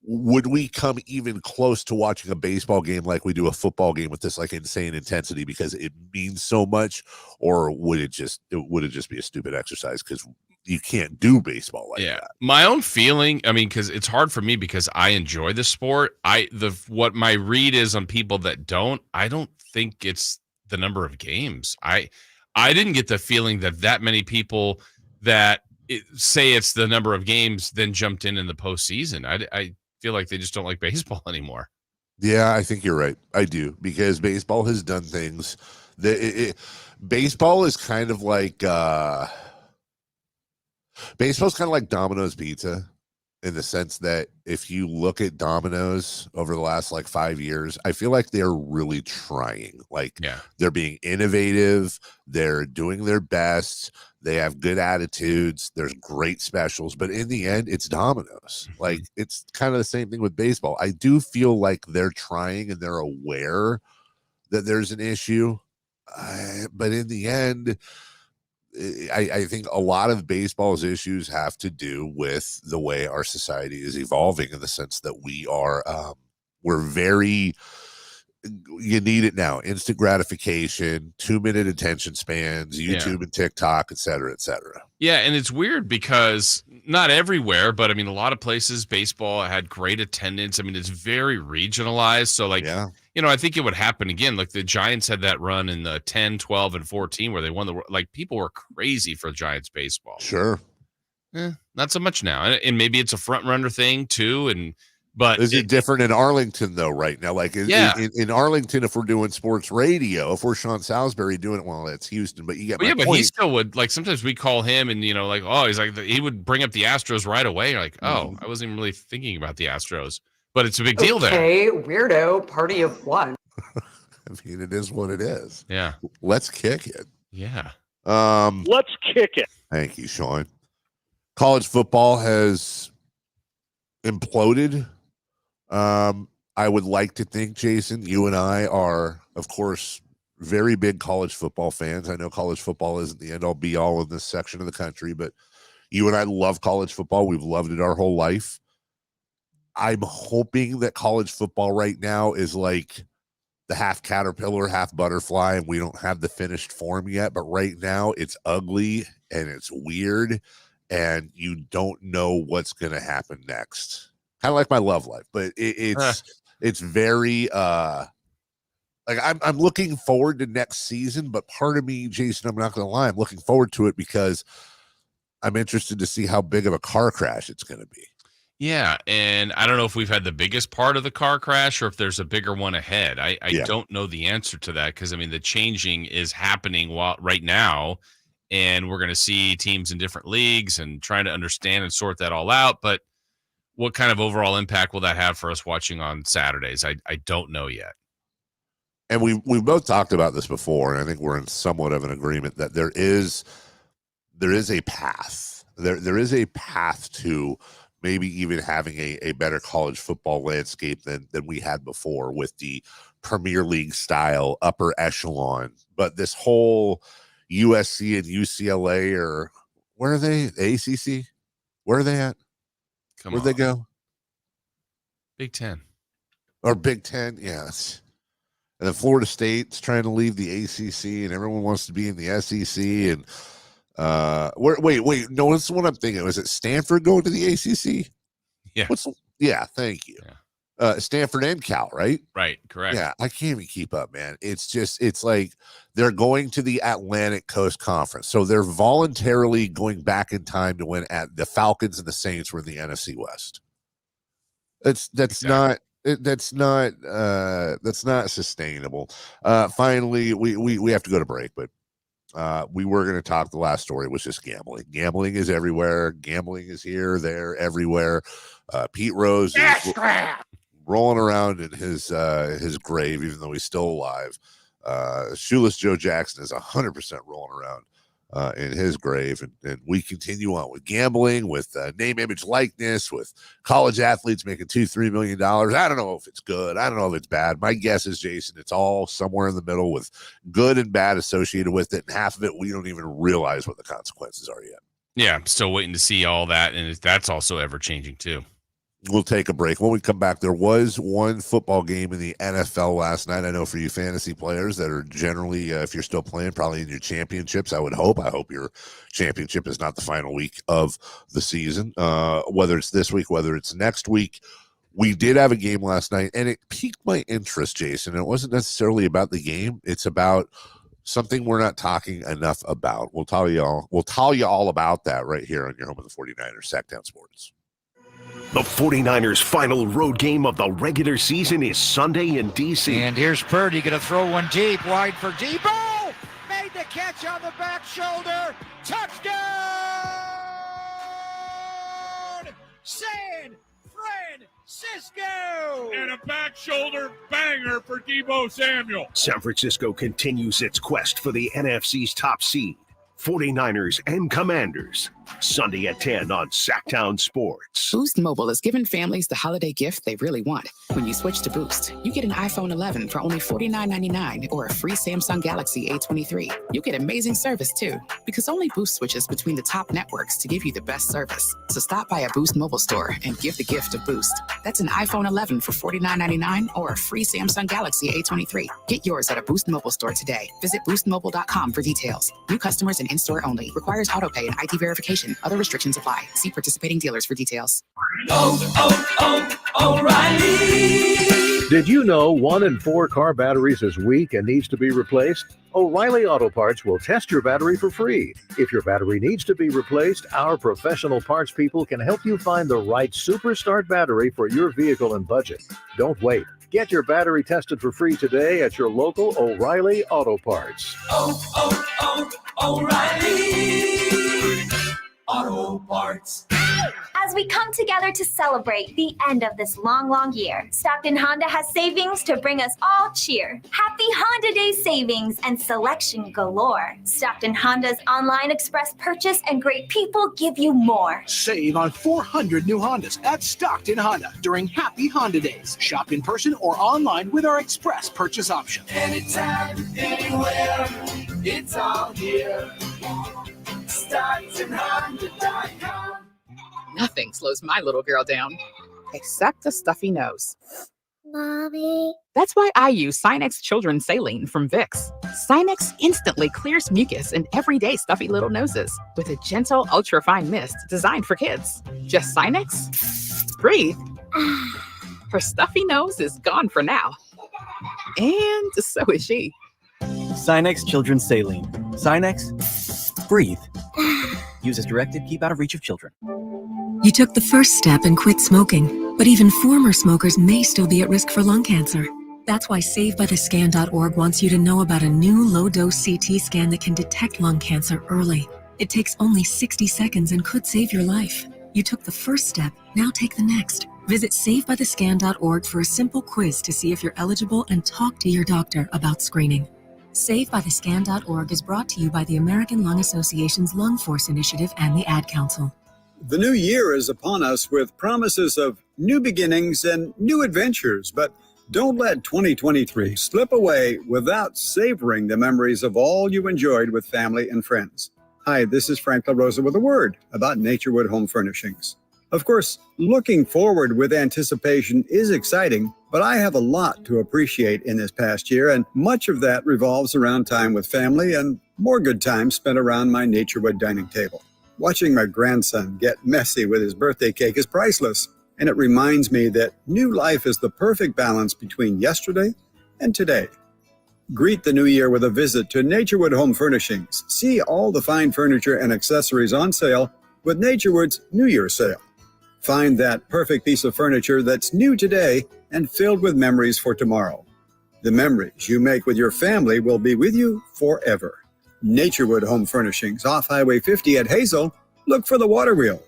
would we come even close to watching a baseball game like we do a football game with this like insane intensity because it means so much, or would it just be a stupid exercise because you can't do baseball like that? My own feeling, I mean, because it's hard for me because I enjoy the sport. What my read is on people that don't, I don't think it's the number of games. I didn't get the feeling that many people that say it's the number of games then jumped in the postseason. I feel like they just don't like baseball anymore. Yeah, I think you're right. I do, because baseball has done things that baseball is kind of like baseball's kind of like Domino's Pizza in the sense that if you look at Domino's over the last like 5 years, I feel like they're really trying. Like, they're being innovative, they're doing their best, they have good attitudes, there's great specials, but in the end, it's Domino's. Like, it's kind of the same thing with baseball. I do feel like they're trying and they're aware that there's an issue, but in the end, I think a lot of baseball's issues have to do with the way our society is evolving, in the sense that we're very, you need it now, instant gratification, 2-minute attention spans, YouTube and TikTok, et cetera, et cetera. Yeah, and it's weird because not everywhere, but I mean, a lot of places baseball had great attendance. I mean, it's very regionalized. So, like, I think it would happen again. Like, the Giants had that run in the 10, 12, and 14 where they won like, people were crazy for Giants baseball. Sure. Not so much now. And maybe it's a front runner thing too. But is it different in Arlington though right now? Like, in Arlington, if we're doing sports radio, if we're Sean Salisbury doing it, well, that's Houston, but you get my point. But he still would, like, sometimes we call him and, like, oh, he's like, he would bring up the Astros right away. You're like, oh, I wasn't even really thinking about the Astros, but it's a big deal there. Okay, weirdo, party of one. I mean, it is what it is. Yeah. Let's kick it. Yeah. Let's kick it. Thank you, Sean. College football has imploded. I would like to think, Jason, you and I are, of course, very big college football fans. I know college football isn't the end-all be-all in this section of the country, but you and I love college football. We've loved it our whole life. I'm hoping that college football right now is like the half caterpillar, half butterfly, and we don't have the finished form yet. But right now, it's ugly and it's weird, and you don't know what's going to happen next. Kind of like my love life, but it's very like I'm looking forward to next season, but part of me, Jason, I'm not going to lie, I'm looking forward to it because I'm interested to see how big of a car crash it's going to be. Yeah, and I don't know if we've had the biggest part of the car crash or if there's a bigger one ahead. I don't know the answer to that because, I mean, the changing is happening right now, and we're going to see teams in different leagues and trying to understand and sort that all out. But what kind of overall impact will that have for us watching on Saturdays? I don't know yet. And we've both talked about this before, and I think we're in somewhat of an agreement that there is a path. There is a path to maybe even having a better college football landscape than we had before with the Premier League style upper echelon. But this whole USC and UCLA, or where are they? The ACC? Where are they at? Where'd they go? Big Ten. Or Big Ten, yes. And then Florida State's trying to leave the ACC, and everyone wants to be in the SEC. And wait, no, that's what I'm thinking. Was it Stanford going to the ACC? Yeah. Thank you. Yeah. Stanford and Cal, right? Right, correct. Yeah, I can't even keep up, man. It's like they're going to the Atlantic Coast Conference. So they're voluntarily going back in time to when the Falcons and the Saints were in the NFC West. That's not sustainable. Finally, we have to go to break, but we were going to talk. The last story was just gambling. Gambling is everywhere. Gambling is here, there, everywhere. Pete Rose is rolling around in his grave, even though he's still alive. Shoeless Joe Jackson is 100% rolling around in his grave, and we continue on with gambling, with name, image, likeness, with college athletes making $2-3 million. I don't know if it's good. I don't know if it's bad. My guess is, Jason, it's all somewhere in the middle with good and bad associated with it, and half of it we don't even realize what the consequences are yet. Yeah, I'm still waiting to see all that, and that's also ever changing too. We'll take a break. When we come back, there was one football game in the NFL last night. I know for you fantasy players that are generally, if you're still playing, probably in your championships, I hope your championship is not the final week of the season, whether it's this week, whether it's next week. We did have a game last night, and it piqued my interest, Jason. It wasn't necessarily about the game. It's about something we're not talking enough about. We'll tell you all about that right here on your home of the 49ers, Sactown Sports. The 49ers' final road game of the regular season is Sunday in D.C. And here's Purdy going to throw one deep, wide for Debo. Made the catch on the back shoulder. Touchdown! San Francisco! And a back shoulder banger for Debo Samuel. San Francisco continues its quest for the NFC's top seed. 49ers and Commanders, Sunday at 10 on Sactown Sports. Boost Mobile is giving families the holiday gift they really want. When you switch to Boost, you get an iPhone 11 for only $49.99 or a free Samsung Galaxy A23. You get amazing service too, because only Boost switches between the top networks to give you the best service. So stop by a Boost Mobile store and give the gift of Boost. That's an iPhone 11 for $49.99 or a free Samsung Galaxy A23. Get yours at a Boost Mobile store today. Visit boostmobile.com for details. New customers and in-store only. Requires auto pay and ID verification. Other restrictions apply. See participating dealers for details. O'Reilly. Did you know 1 in 4 car batteries is weak and needs to be replaced? O'Reilly Auto Parts will test your battery for free. If your battery needs to be replaced, our professional parts people can help you find the right Super Start battery for your vehicle and budget. Don't wait. Get your battery tested for free today at your local O'Reilly Auto Parts. O'Reilly Auto Parts. As we come together to celebrate the end of this long year, Stockton Honda has savings to bring us all cheer. Happy Honda Day savings and selection galore. Stockton Honda's online express purchase and great people give you more. Save on 400 new Hondas at Stockton Honda during Happy Honda Days. Shop in person or online with our express purchase option. Anytime, anywhere, it's all here. StocktonHonda.com. Nothing slows my little girl down, except a stuffy nose. Mommy. That's why I use Sinex Children's Saline from Vicks. Sinex instantly clears mucus in everyday stuffy little noses with a gentle, ultra-fine mist designed for kids. Just Sinex? Breathe. Her stuffy nose is gone for now. And so is she. Sinex Children's Saline. Sinex, breathe. Use as directed, keep out of reach of children. You took the first step and quit smoking, but even former smokers may still be at risk for lung cancer. That's why SaveByTheScan.org wants you to know about a new low-dose CT scan that can detect lung cancer early. It takes only 60 seconds and could save your life. You took the first step, now take the next. Visit SaveByTheScan.org for a simple quiz to see if you're eligible and talk to your doctor about screening. SaveByTheScan.org is brought to you by the American Lung Association's Lung Force Initiative and the Ad Council. The new year is upon us with promises of new beginnings and new adventures, but don't let 2023 slip away without savoring the memories of all you enjoyed with family and friends. Hi, this is Frank LaRosa with a word about Naturewood Home Furnishings. Of course, looking forward with anticipation is exciting, but I have a lot to appreciate in this past year, and much of that revolves around time with family and more good time spent around my Naturewood dining table. Watching my grandson get messy with his birthday cake is priceless, and it reminds me that new life is the perfect balance between yesterday and today. Greet the new year with a visit to Naturewood Home Furnishings. See all the fine furniture and accessories on sale with Naturewood's New Year sale. Find that perfect piece of furniture that's new today and filled with memories for tomorrow. The memories you make with your family will be with you forever. Naturewood Home Furnishings, off Highway 50 at Hazel. Look for the water wheel.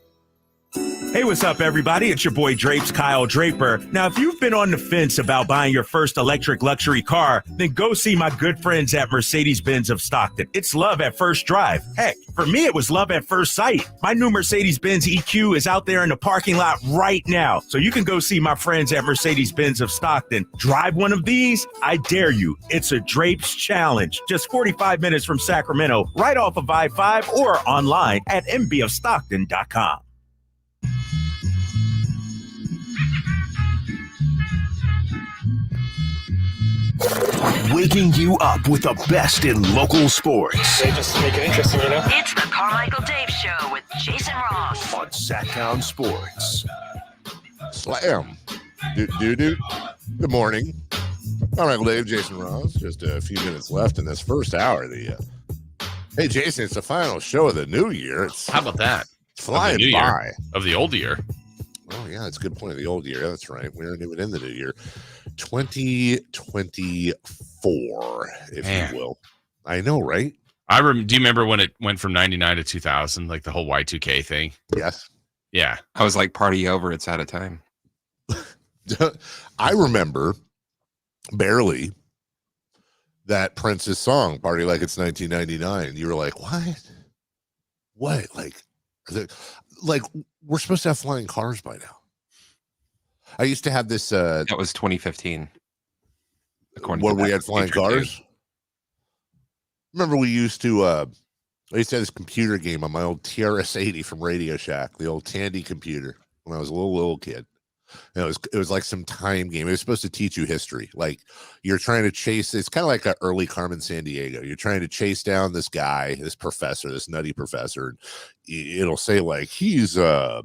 Hey, what's up, everybody? It's your boy Drapes, Kyle Draper. Now, if you've been on the fence about buying your first electric luxury car, then go see my good friends at Mercedes-Benz of Stockton. It's love at first drive. Heck, for me, it was love at first sight. My new Mercedes-Benz EQ is out there in the parking lot right now. So you can go see my friends at Mercedes-Benz of Stockton. Drive one of these? I dare you. It's a Drapes challenge. Just 45 minutes from Sacramento, right off of I-5 or online at mbofstockton.com. Waking you up with the best in local sports. They just make it interesting, you know? It's the Carmichael Dave Show with Jason Ross on Sactown Sports. Slam. Do. Good morning. Carmichael Dave, Jason Ross. Just a few minutes left in this first hour. Hey, Jason, it's the final show of the new year. How about that? It's flying by. Year, of the old year. Oh, yeah, that's a good point. Of the old year. That's right. We aren't even in the new year. 2024, if you will. I know, right? Do you remember when it went from 99 to 2000, like the whole Y2K thing? Yes. Yeah. I was like, party over. It's out of time. I remember barely that Prince's song, Party Like It's 1999. You were like, what? Like, we're supposed to have flying cars by now. I used to have this. That was 2015. Where we had flying cars. Remember, we used to. I used to have this computer game on my old TRS-80 from Radio Shack, the old Tandy computer, when I was a little kid. And it was like some time game. It was supposed to teach you history. Like you're trying to chase. It's kind of like an early Carmen Sandiego. You're trying to chase down this guy, this professor, this nutty professor. And it'll say like he's in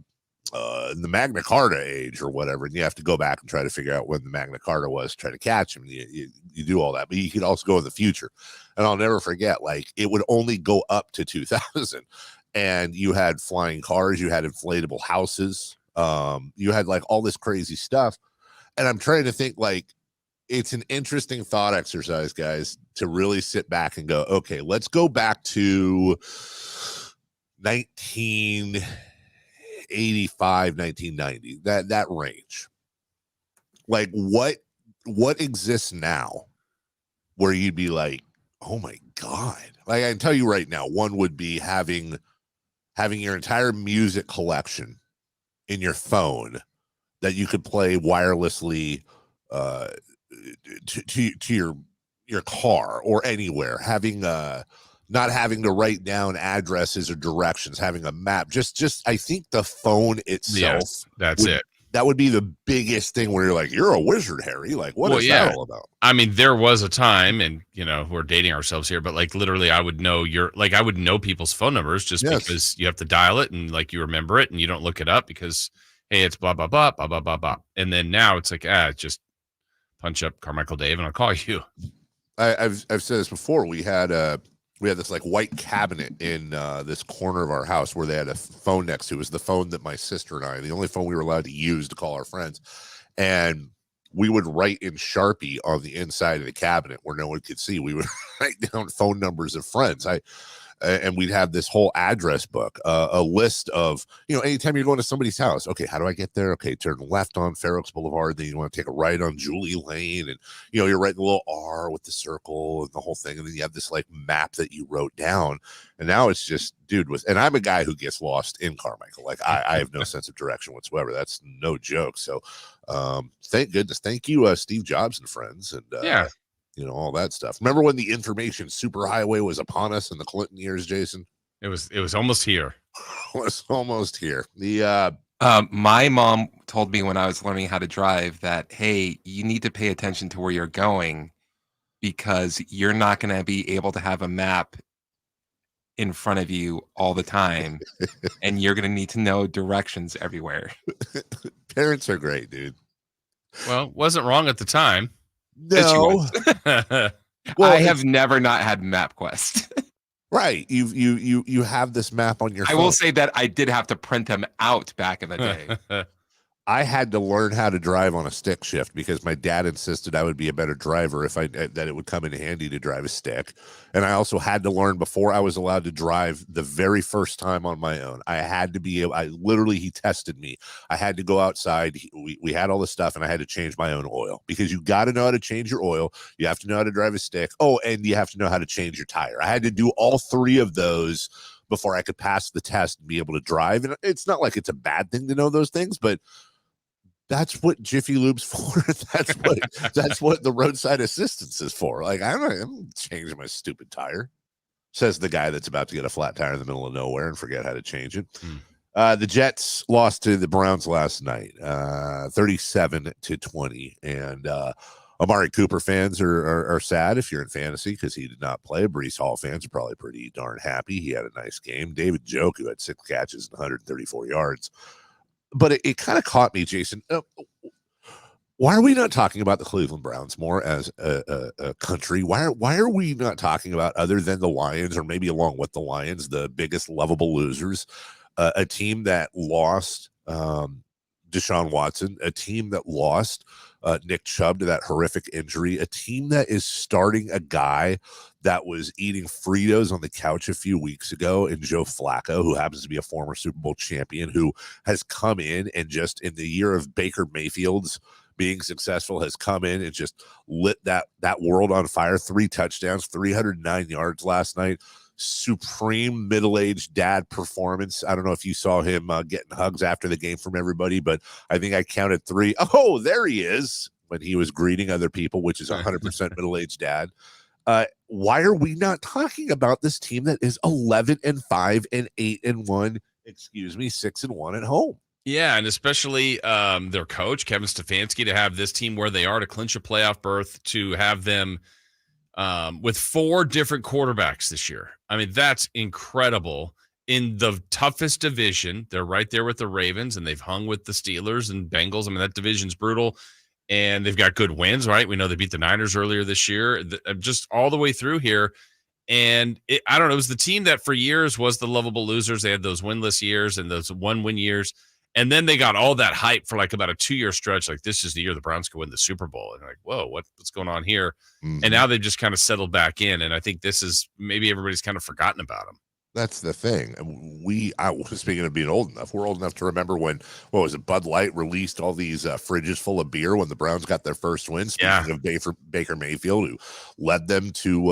the Magna Carta age or whatever, and you have to go back and try to figure out when the Magna Carta was, try to catch him. You do all that, but you could also go in the future. And I'll never forget, like it would only go up to 2000, and you had flying cars, you had inflatable houses. You had like all this crazy stuff, and I'm trying to think, like, it's an interesting thought exercise, guys, to really sit back and go, okay, let's go back to 1985, 1990, that range. Like what exists now where you'd be like, oh my God. Like I can tell you right now, one would be having your entire music collection in your phone that you could play wirelessly to your car or anywhere, having not having to write down addresses or directions, having a map. Just I think the phone itself, that's it. That would be the biggest thing where you're like, you're a wizard, Harry. Like, what is that all about? I mean, there was a time, and we're dating ourselves here, but like literally I would know I would know people's phone numbers just because you have to dial it and like you remember it and you don't look it up because hey, it's blah, blah, blah, blah, blah, blah, blah. And then now it's like, just punch up Carmichael Dave and I'll call you. I've said this before. We had this like white cabinet in this corner of our house where they had a phone next to it. It was the phone that my sister and I, the only phone we were allowed to use to call our friends. And we would write in Sharpie on the inside of the cabinet where no one could see. We would write down phone numbers of friends. And we'd have this whole address book, a list of, anytime you're going to somebody's house, okay, how do I get there? Okay, turn left on Fair Oaks Boulevard. Then you want to take a right on Julie Lane. And, you're writing the little R with the circle and the whole thing. And then you have this like map that you wrote down. And now it's just, and I'm a guy who gets lost in Carmichael. Like I have no sense of direction whatsoever. That's no joke. So thank goodness. Thank you, Steve Jobs and friends. And yeah. All that stuff. Remember when the information superhighway was upon us in the Clinton years, Jason? It was almost here. It was almost here. The my mom told me when I was learning how to drive that, hey, you need to pay attention to where you're going because you're not going to be able to have a map in front of you all the time and you're going to need to know directions everywhere. Parents are great, dude. Well, wasn't wrong at the time. No. Well, I have never not had MapQuest. Right. You have this map on your phone. I will say that I did have to print them out back in the day. I had to learn how to drive on a stick shift because my dad insisted I would be a better driver that it would come in handy to drive a stick. And I also had to learn before I was allowed to drive the very first time on my own. I had to be he tested me. I had to go outside. We had all this stuff and I had to change my own oil because you got to know how to change your oil. You have to know how to drive a stick. Oh, and you have to know how to change your tire. I had to do all three of those before I could pass the test and be able to drive. And it's not like it's a bad thing to know those things, but that's what Jiffy Lube's for. That's what the roadside assistance is for. Like, I'm changing my stupid tire, says the guy that's about to get a flat tire in the middle of nowhere and forget how to change it. The Jets lost to the Browns last night, 37-20. And Amari Cooper fans are sad if you're in fantasy because he did not play. Breece Hall fans are probably pretty darn happy. He had a nice game. David Njoku had 6 catches and 134 yards. But it kind of caught me, Jason. Why are we not talking about the Cleveland Browns more as a country? Why are we not talking about, other than the Lions, or maybe along with the Lions, the biggest lovable losers, a team that lost Deshaun Watson, a team that lost Nick Chubb to that horrific injury, a team that is starting a guy that was eating Fritos on the couch a few weeks ago in Joe Flacco, who happens to be a former Super Bowl champion, who has come in and just in the year of Baker Mayfield's being successful has come in and just lit that world on fire. 3 touchdowns, 309 yards last night. Supreme middle-aged dad performance. I don't know if you saw him getting hugs after the game from everybody, but I think I counted 3. Oh, there he is, when he was greeting other people, which is 100% middle-aged dad. Why are we not talking about this team that is 11-5 and 8-1? 6-1 at home? Yeah, and especially their coach Kevin Stefanski to have this team where they are to clinch a playoff berth, to have them with 4 different quarterbacks this year. I mean, that's incredible. In the toughest division, they're right there with the Ravens, and they've hung with the Steelers and Bengals. I mean, that division's brutal, and they've got good wins, right? We know they beat the Niners earlier this year, just all the way through here. And I don't know, it was the team that for years was the lovable losers. They had those winless years and those 1-win years. And then they got all that hype for like about a 2-year stretch. Like, this is the year the Browns could win the Super Bowl. And like, whoa, what's going on here? Mm-hmm. And now they've just kind of settled back in. And I think this is maybe everybody's kind of forgotten about them. That's the thing. Speaking of being old enough, we're old enough to remember when, Bud Light released all these fridges full of beer when the Browns got their first win. Speaking of Baker Mayfield, who led them to,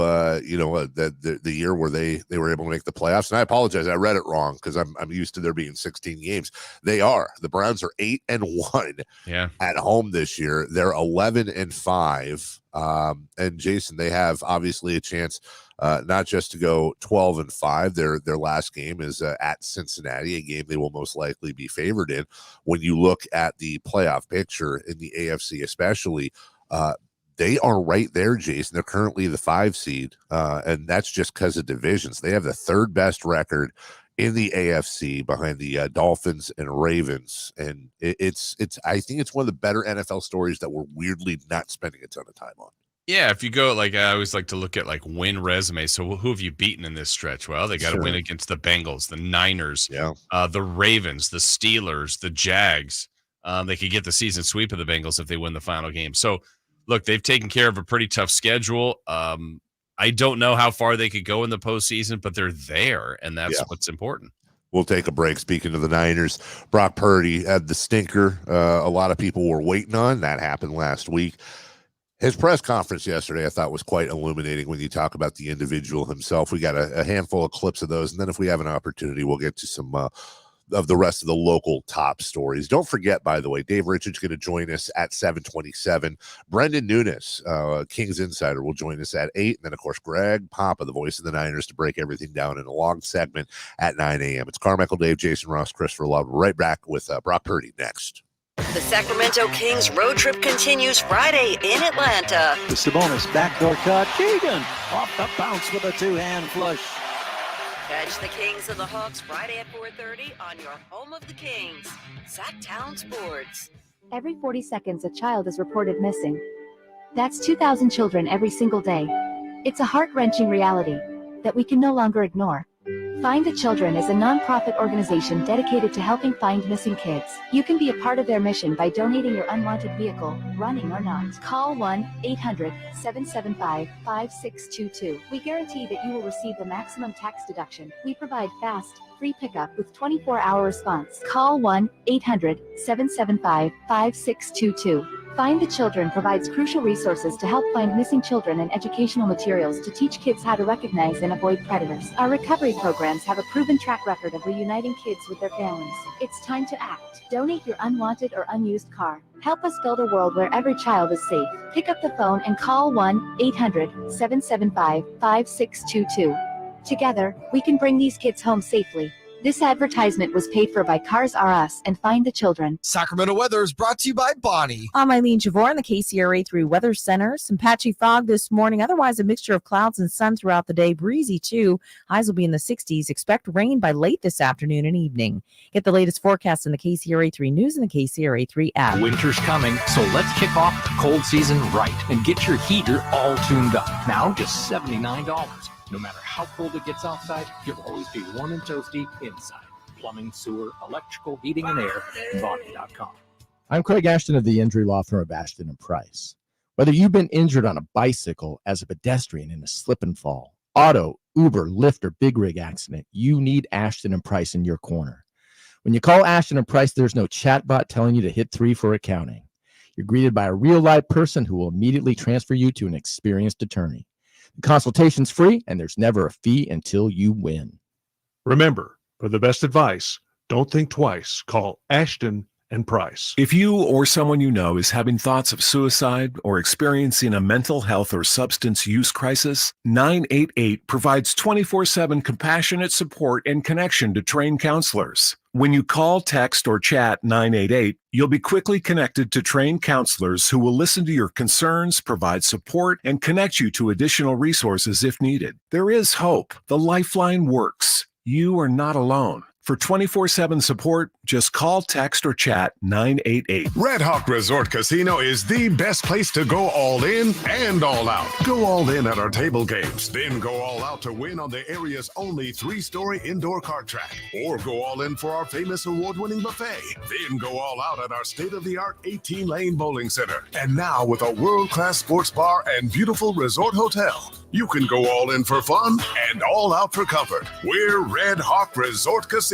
the year where they were able to make the playoffs. And I apologize, I read it wrong because I'm used to there being 16 games. The Browns are 8-1 at home this year. They're 11-5. And Jason, they have obviously a chance not just to go 12-5. Their last game is at Cincinnati, a game they will most likely be favored in. When you look at the playoff picture in the AFC, especially, they are right there, Jason. They're currently the 5 seed, and that's just because of divisions. They have the 3rd best record in the AFC behind the Dolphins and Ravens. And it's I think it's one of the better NFL stories that we're weirdly not spending a ton of time on. Yeah, if you go, like, I always like to look at, like, win resume. So who have you beaten in this stretch? Well, they got to win against the Bengals, the Niners, the Ravens, the Steelers, the Jags. They could get the season sweep of the Bengals if they win the final game. So, look, they've taken care of a pretty tough schedule. I don't know how far they could go in the postseason, but they're there, and that's what's important. We'll take a break. Speaking of the Niners, Brock Purdy had the stinker a lot of people were waiting on. That happened last week. His press conference yesterday, I thought, was quite illuminating when you talk about the individual himself. We got a handful of clips of those, and then if we have an opportunity, we'll get to some of the rest of the local top stories. Don't forget, by the way, Dave Richards going to join us at 7:27. Brendan Nunes, Kings Insider, will join us at 8. And then, of course, Greg Papa, the voice of the Niners, to break everything down in a long segment at 9 a.m. It's Carmichael Dave, Jason Ross, Christopher Love. Right back with Brock Purdy next. The Sacramento Kings road trip continues Friday in Atlanta. The Sabonis backdoor cut. Keegan off the bounce with a two-hand flush. Catch the Kings and the Hawks Friday at 4:30 on your home of the Kings, Sactown Sports. Every 40 seconds, a child is reported missing. That's 2,000 children every single day. It's a heart-wrenching reality that we can no longer ignore. Find the Children is a non-profit organization dedicated to helping find missing kids. You can be a part of their mission by donating your unwanted vehicle, running or not. Call 1-800-775-5622. We guarantee that you will receive the maximum tax deduction. We provide fast, free pickup with 24-hour response. Call 1-800-775-5622. Find the Children provides crucial resources to help find missing children and educational materials to teach kids how to recognize and avoid predators. Our recovery programs have a proven track record of reuniting kids with their families. It's time to act. Donate your unwanted or unused car. Help us build a world where every child is safe. Pick up the phone and call 1-800-775-5622. Together, we can bring these kids home safely. This advertisement was paid for by Cars R Us and Find the Children. Sacramento weather is brought to you by Bonnie. I'm Eileen Javor in the KCRA 3 Weather Center. Some patchy fog this morning. Otherwise, a mixture of clouds and sun throughout the day. Breezy, too. Highs will be in the 60s. Expect rain by late this afternoon and evening. Get the latest forecast in the KCRA 3 News and the KCRA 3 app. Winter's coming, so let's kick off the cold season right and get your heater all tuned up. Now, just $79. No matter how cold it gets outside, you'll always be warm and toasty inside. Plumbing, sewer, electrical, heating, and air. Bonnie.com. I'm Craig Ashton of the injury law firm of Ashton and Price. Whether you've been injured on a bicycle, as a pedestrian in a slip and fall, auto, Uber, Lyft, or big rig accident, you need Ashton and Price in your corner. When you call Ashton and Price, there's no chatbot telling you to hit 3 for accounting. You're greeted by a real live person who will immediately transfer you to an experienced attorney. The consultation's free, and there's never a fee until you win. Remember, for the best advice, don't think twice. Call Ashton and Price. If you or someone you know is having thoughts of suicide or experiencing a mental health or substance use crisis, 988 provides 24/7 compassionate support and connection to trained counselors. When you call, text, or chat 988, you'll be quickly connected to trained counselors who will listen to your concerns, provide support, and connect you to additional resources if needed. There is hope. The Lifeline works. You are not alone. For 24/7 support, just call, text, or chat 988. Red Hawk Resort Casino is the best place to go all in and all out. Go all in at our table games, then go all out to win on the area's only 3-story indoor kart track. Or go all in for our famous award-winning buffet. Then go all out at our state-of-the-art 18-lane bowling center. And now with a world-class sports bar and beautiful resort hotel, you can go all in for fun and all out for comfort. We're Red Hawk Resort Casino,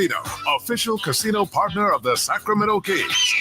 official casino partner of the Sacramento Kings.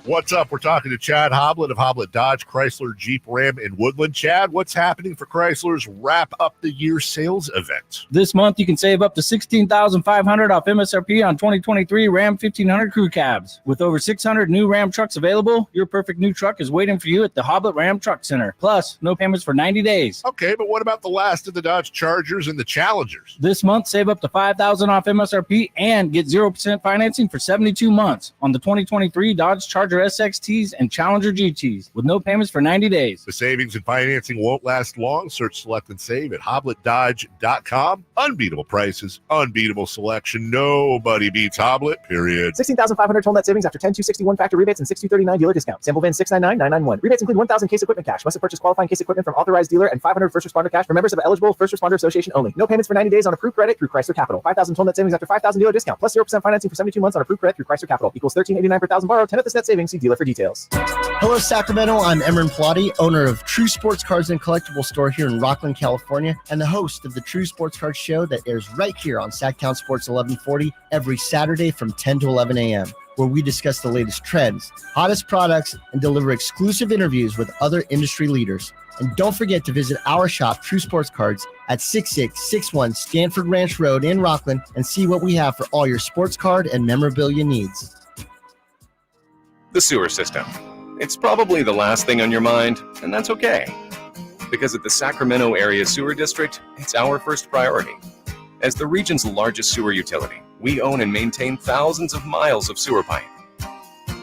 What's up? We're talking to Chad Hoblet of Hoblet Dodge, Chrysler, Jeep, Ram, and Woodland. Chad, what's happening for Chrysler's Wrap Up the Year sales event? This month, you can save up to $16,500 off MSRP on 2023 Ram 1500 crew cabs. With over 600 new Ram trucks available, your perfect new truck is waiting for you at the Hoblet Ram Truck Center. Plus, no payments for 90 days. Okay, but what about the last of the Dodge Chargers and the Challengers? This month, save up to $5,000 off MSRP and get 0% financing for 72 months on the 2023 Dodge Charger Challenger SXTs and Challenger GTs with no payments for 90 days. The savings and financing won't last long. Search, select, and save at HobletDodge.com. Unbeatable prices, unbeatable selection. Nobody beats Hoblet, period. 16,500 total net savings after 10,261 factor rebates and 6,239 dealer discount. Sample VIN 699991. Rebates include 1,000 case equipment cash. Must have purchased qualifying case equipment from authorized dealer and 500 first responder cash for members of eligible First Responder Association only. No payments for 90 days on approved credit through Chrysler Capital. 5,000 total net savings after 5,000 dealer discount. Plus 0% financing for 72 months on approved credit through Chrysler Capital. Equals $13.89 per thousand borrowed. 10 of this net savings. See dealer for details. Hello, Sacramento. I'm Emran Plati, owner of True Sports Cards and Collectible Store here in Rockland, California, and the host of the True Sports Cards Show that airs right here on Sactown Sports 1140 every Saturday from 10 to 11 a.m., where we discuss the latest trends, hottest products, and deliver exclusive interviews with other industry leaders. And don't forget to visit our shop, True Sports Cards, at 6661 Stanford Ranch Road in Rockland and see what we have for all your sports card and memorabilia needs. The sewer system. It's probably the last thing on your mind, and that's okay. Because at the Sacramento Area Sewer District, it's our first priority. As the region's largest sewer utility, we own and maintain thousands of miles of sewer pipe.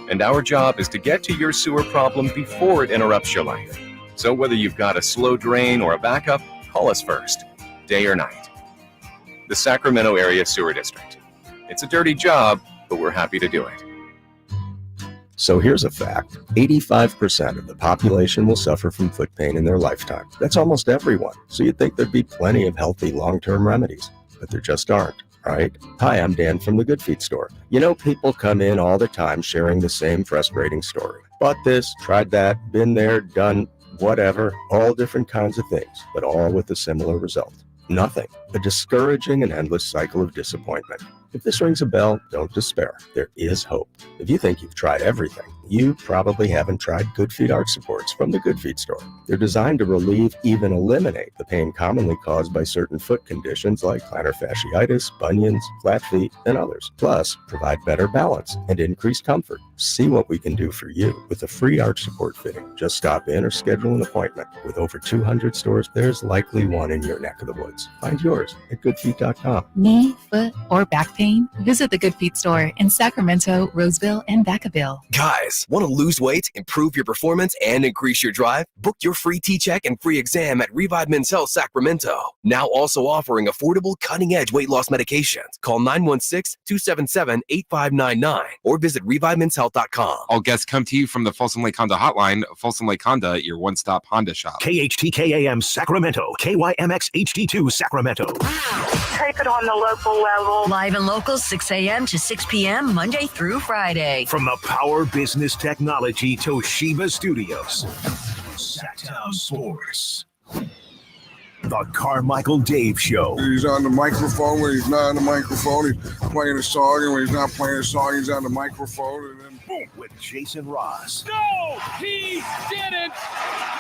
And our job is to get to your sewer problem before it interrupts your life. So whether you've got a slow drain or a backup, call us first, day or night. The Sacramento Area Sewer District. It's a dirty job, but we're happy to do it. So here's a fact. 85% of the population will suffer from foot pain in their lifetime. That's almost everyone. So you'd think there'd be plenty of healthy long-term remedies, but there just aren't, right? Hi, I'm Dan from the Good Feet store. You know, people come in all the time sharing the same frustrating story. Bought this, tried that, been there, done whatever, all different kinds of things, but all with a similar result. Nothing. A discouraging and endless cycle of disappointment. If this rings a bell, don't despair. There is hope. If you think you've tried everything, you probably haven't tried Good Feet Arch Supports from the Good Feet store. They're designed to relieve, even eliminate, the pain commonly caused by certain foot conditions like plantar fasciitis, bunions, flat feet, and others. Plus, provide better balance and increased comfort. See what we can do for you with a free arch support fitting. Just stop in or schedule an appointment. With over 200 stores, there's likely one in your neck of the woods. Find yours at goodfeet.com. Knee, foot, or back pain? Visit the Good Feet store in Sacramento, Roseville, and Vacaville. Guys, want to lose weight, improve your performance, and increase your drive? Book your free T-check and free exam at Revive Men's Health Sacramento. Now also offering affordable, cutting-edge weight loss medications. Call 916-277-8599 or visit ReviveMen'sHealth.com. All guests come to you from the Folsom Lake Honda hotline. Folsom Lake Honda, your one-stop Honda shop. KHTKAM Sacramento, KYMX HD2 Sacramento. Take it on the local level. Live and local, 6 a.m. to 6 p.m. Monday through Friday. From the Power Business Technology Toshiba Studios, Sactown Sports. The Carmichael Dave Show. He's on the microphone when he's not on the microphone. He's playing a song, and when he's not playing a song, he's on the microphone. And then boom, with Jason Ross. No, he didn't.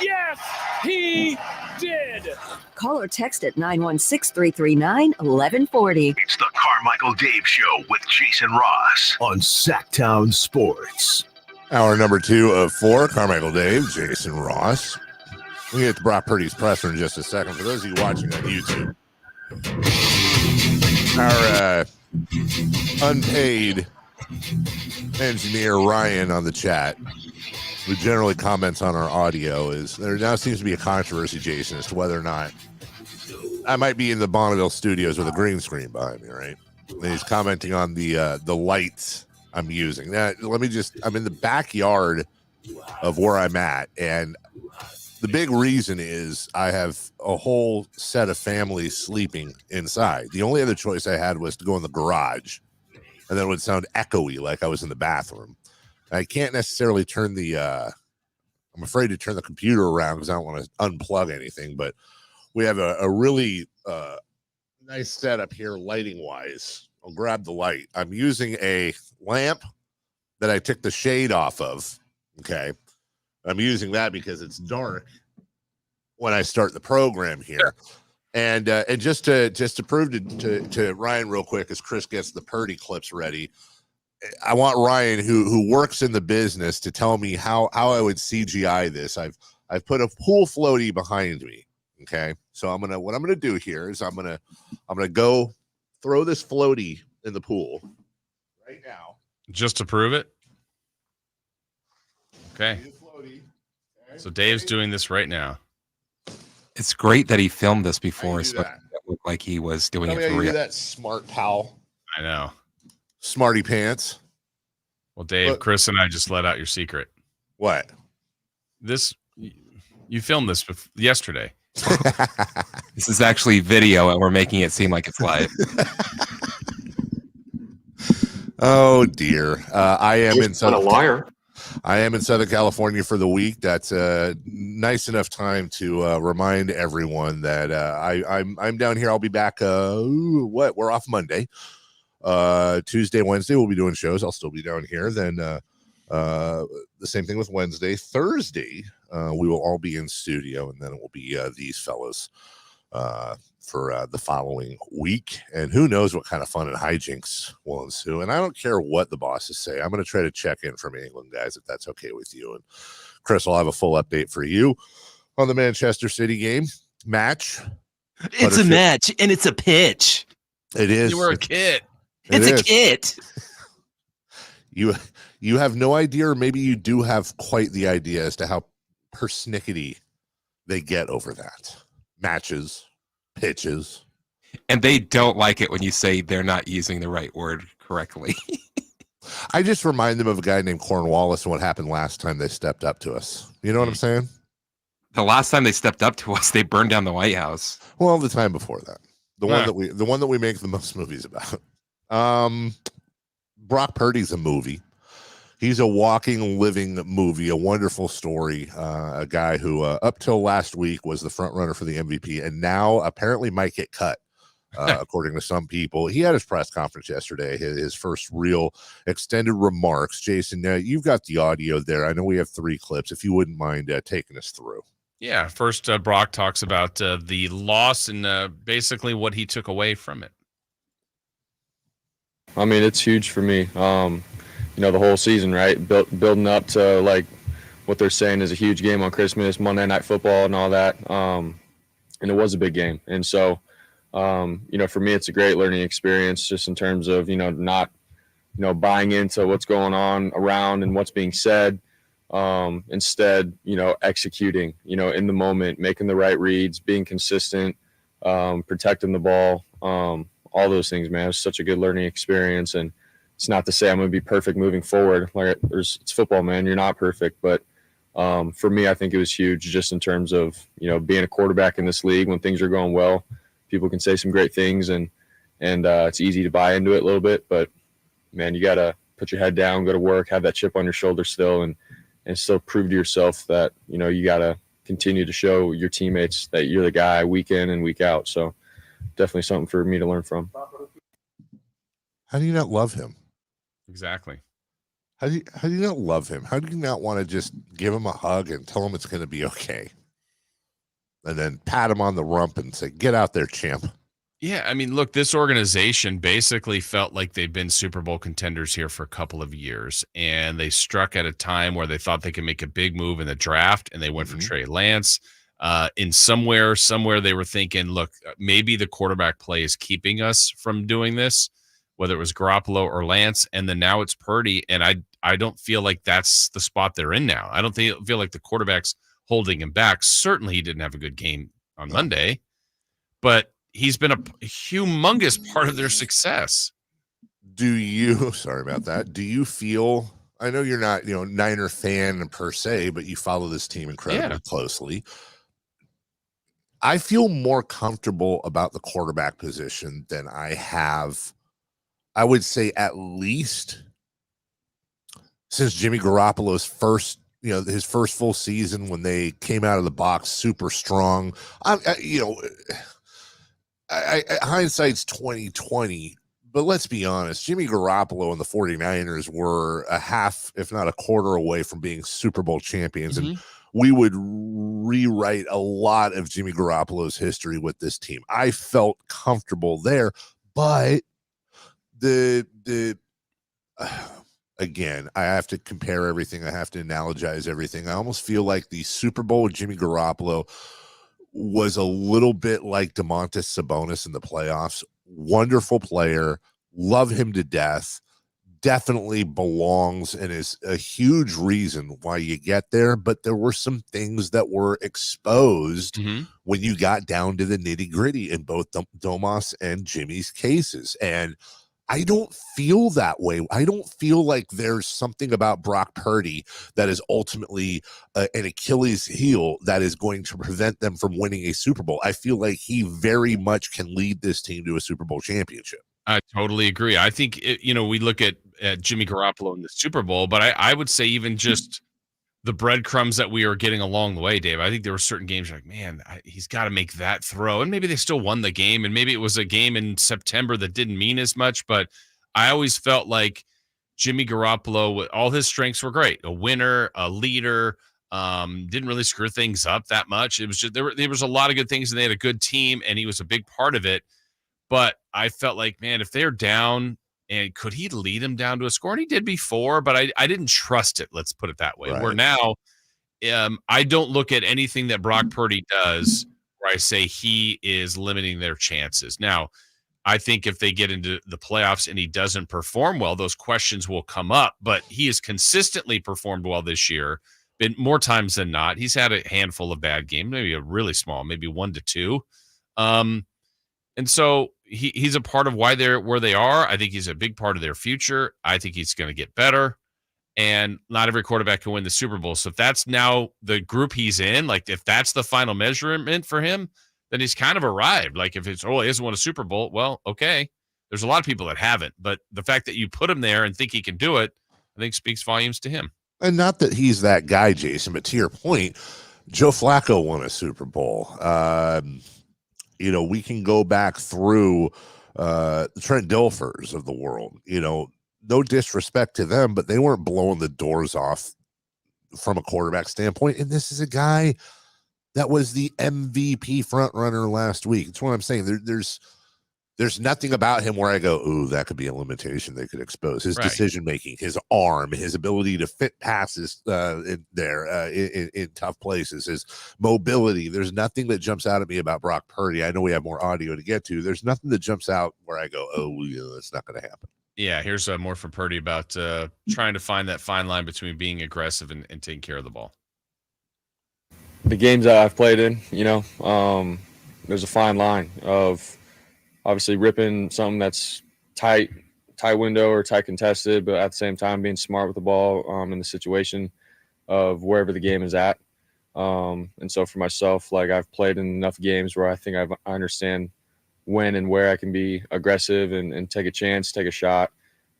Yes, he did. Call or text at 916-339-1140. It's the Carmichael Dave Show with Jason Ross on Sactown Sports. Hour number 2 of 4, Carmichael Dave, Jason Ross. We'll get to Brock Purdy's presser in just a second. For those of you watching on YouTube, our unpaid engineer Ryan on the chat, who generally comments on our audio, is there now seems to be a controversy, Jason, as to whether or not I might be in the Bonneville studios with a green screen behind me, right? And he's commenting on the lights I'm using. Now, I'm in the backyard of where I'm at, and the big reason is I have a whole set of families sleeping inside. The only other choice I had was to go in the garage, and then it would sound echoey like I was in the bathroom. I can't necessarily turn I'm afraid to turn the computer around because I don't want to unplug anything, but we have a really nice setup here lighting-wise. I'll grab the light. I'm using a lamp that I took the shade off of, okay? I'm using that because it's dark when I start the program here. And just to prove to Ryan real quick as Chris gets the Purdy clips ready, I want Ryan, who works in the business, to tell me how I would CGI this. I've put a pool floaty behind me. Okay. So what I'm gonna do here is I'm gonna go throw this floaty in the pool right now. Just to prove it? Okay. So Dave's doing this right now. It's great that he filmed this before, so it looked like he was doing Tell me it how for you do real. that, smart pal. I know. Smarty pants. Well, Dave, But- Chris, and I just let out your secret. What? You filmed this yesterday. This is actually video, and we're making it seem like it's live. Oh dear. I am in a liar. I am in Southern California for the week. That's nice enough time to remind everyone that I'm down here. I'll be back. We're off Monday. Tuesday, Wednesday, we'll be doing shows. I'll still be down here. Then the same thing with Wednesday. Thursday, we will all be in studio, and then it will be these fellows for the following week. And who knows what kind of fun and hijinks will ensue. And I don't care what the bosses say. I'm going to try to check in from England, guys, if that's okay with you. And Chris will have a full update for you on the Manchester City game match. It's a match, and it's a pitch. It is. You were a kid. It's a kit. You have no idea, or maybe you do have quite the idea as to how persnickety they get over that. Matches, pitches. And they don't like it when you say they're not using the right word correctly. I just remind them of a guy named Cornwallis and what happened last time they stepped up to us. You know what I'm saying? The last time they stepped up to us, they burned down the White House. Well, the time before that. The one that we make the most movies about. Brock Purdy's a movie. He's a walking, living movie, a wonderful story. A guy who, up till last week, was the front runner for the MVP, and now apparently might get cut, according to some people. He had his press conference yesterday, his first real extended remarks. Jason, now you've got the audio there. I know we have 3 clips. If you wouldn't mind taking us through. Yeah. First, Brock talks about the loss and basically what he took away from it. I mean, it's huge for me. The whole season, right? Building up to like what they're saying is a huge game on Christmas, Monday Night Football, and all that. And it was a big game. And so, for me, it's a great learning experience, just in terms of not buying into what's going on around and what's being said. Instead, executing, in the moment, making the right reads, being consistent, protecting the ball. All those things, man. It's such a good learning experience, and it's not to say I'm going to be perfect moving forward. Like it's football, man. You're not perfect, but for me, I think it was huge, just in terms of being a quarterback in this league. When things are going well, people can say some great things, and it's easy to buy into it a little bit. But man, you got to put your head down, go to work, have that chip on your shoulder still, and still prove to yourself that you got to continue to show your teammates that you're the guy week in and week out. So definitely something for me to learn from. How do you not love him? Exactly. How do you not love him? How do you not want to just give him a hug and tell him it's going to be okay? And then pat him on the rump and say, "Get out there, champ." Yeah, I mean, look, this organization basically felt like they've been Super Bowl contenders here for a couple of years, and they struck at a time where they thought they could make a big move in the draft, and they went for Trey Lance. In somewhere they were thinking, look, maybe the quarterback play is keeping us from doing this, whether it was Garoppolo or Lance, and then now it's Purdy, and I don't feel like that's the spot they're in now. I don't feel like the quarterback's holding him back. Certainly he didn't have a good game on Monday, but he's been a humongous part of their success. Sorry about that. Do you feel, I know you're not, Niner fan per se, but you follow this team incredibly closely. I feel more comfortable about the quarterback position than I have, I would say, at least since Jimmy Garoppolo's his first full season, when they came out of the box super strong. Hindsight's 2020, but let's be honest, Jimmy Garoppolo and the 49ers were a half, if not a quarter, away from being Super Bowl champions. And we would rewrite a lot of Jimmy Garoppolo's history with this team. I felt comfortable there, but again, I have to compare everything. I have to analogize everything. I almost feel like the Super Bowl with Jimmy Garoppolo was a little bit like Domantas Sabonis in the playoffs. Wonderful player. Love him to death. definitely belongs and is a huge reason why you get there. But there were some things that were exposed when you got down to the nitty gritty in both Domas and Jimmy's cases. And I don't feel that way. I don't feel like there's something about Brock Purdy that is ultimately an Achilles heel that is going to prevent them from winning a Super Bowl. I feel like he very much can lead this team to a Super Bowl championship. I totally agree. I think, we look at Jimmy Garoppolo in the Super Bowl, but I would say even just the breadcrumbs that we are getting along the way, Dave. I think there were certain games you're like, man, he's got to make that throw. And maybe they still won the game. And maybe it was a game in September that didn't mean as much. But I always felt like Jimmy Garoppolo, all his strengths were great. A winner, a leader, didn't really screw things up that much. It was just there was a lot of good things, and they had a good team, and he was a big part of it. But I felt like, man, if they're down, and could he lead them down to a score? And he did before, but I didn't trust it. Let's put it that way. Right. Where now, I don't look at anything that Brock Purdy does where I say he is limiting their chances. Now, I think if they get into the playoffs and he doesn't perform well, those questions will come up. But he has consistently performed well this year, been more times than not. He's had a handful of bad games, maybe a really small, maybe 1 to 2. And so he's a part of why they're where they are. I think he's a big part of their future. I think he's going to get better. And not every quarterback can win the Super Bowl. So if that's now the group he's in, like if that's the final measurement for him, then he's kind of arrived. Like if it's, he hasn't won a Super Bowl, well, okay. There's a lot of people that haven't. But the fact that you put him there and think he can do it, I think speaks volumes to him. And not that he's that guy, Jason, but to your point, Joe Flacco won a Super Bowl. We can go back through Trent Dilfers of the world. No disrespect to them, but they weren't blowing the doors off from a quarterback standpoint. And this is a guy that was the MVP front runner last week. That's what I'm saying. There's nothing about him where I go, ooh, that could be a limitation they could expose. His decision-making, his arm, his ability to fit passes in tough plales, his mobility. There's nothing that jumps out at me about Brock Purdy. I know we have more audio to get to. There's nothing that jumps out where I go, oh, that's not going to happen. Yeah, here's more from Purdy about trying to find that fine line between being aggressive and taking care of the ball. The games that I've played in, there's a fine line of obviously ripping something that's tight window or tight contested, but at the same time being smart with the ball in the situation of wherever the game is at. And so for myself, like I've played in enough games where I think I understand when and where I can be aggressive and take a chance, take a shot,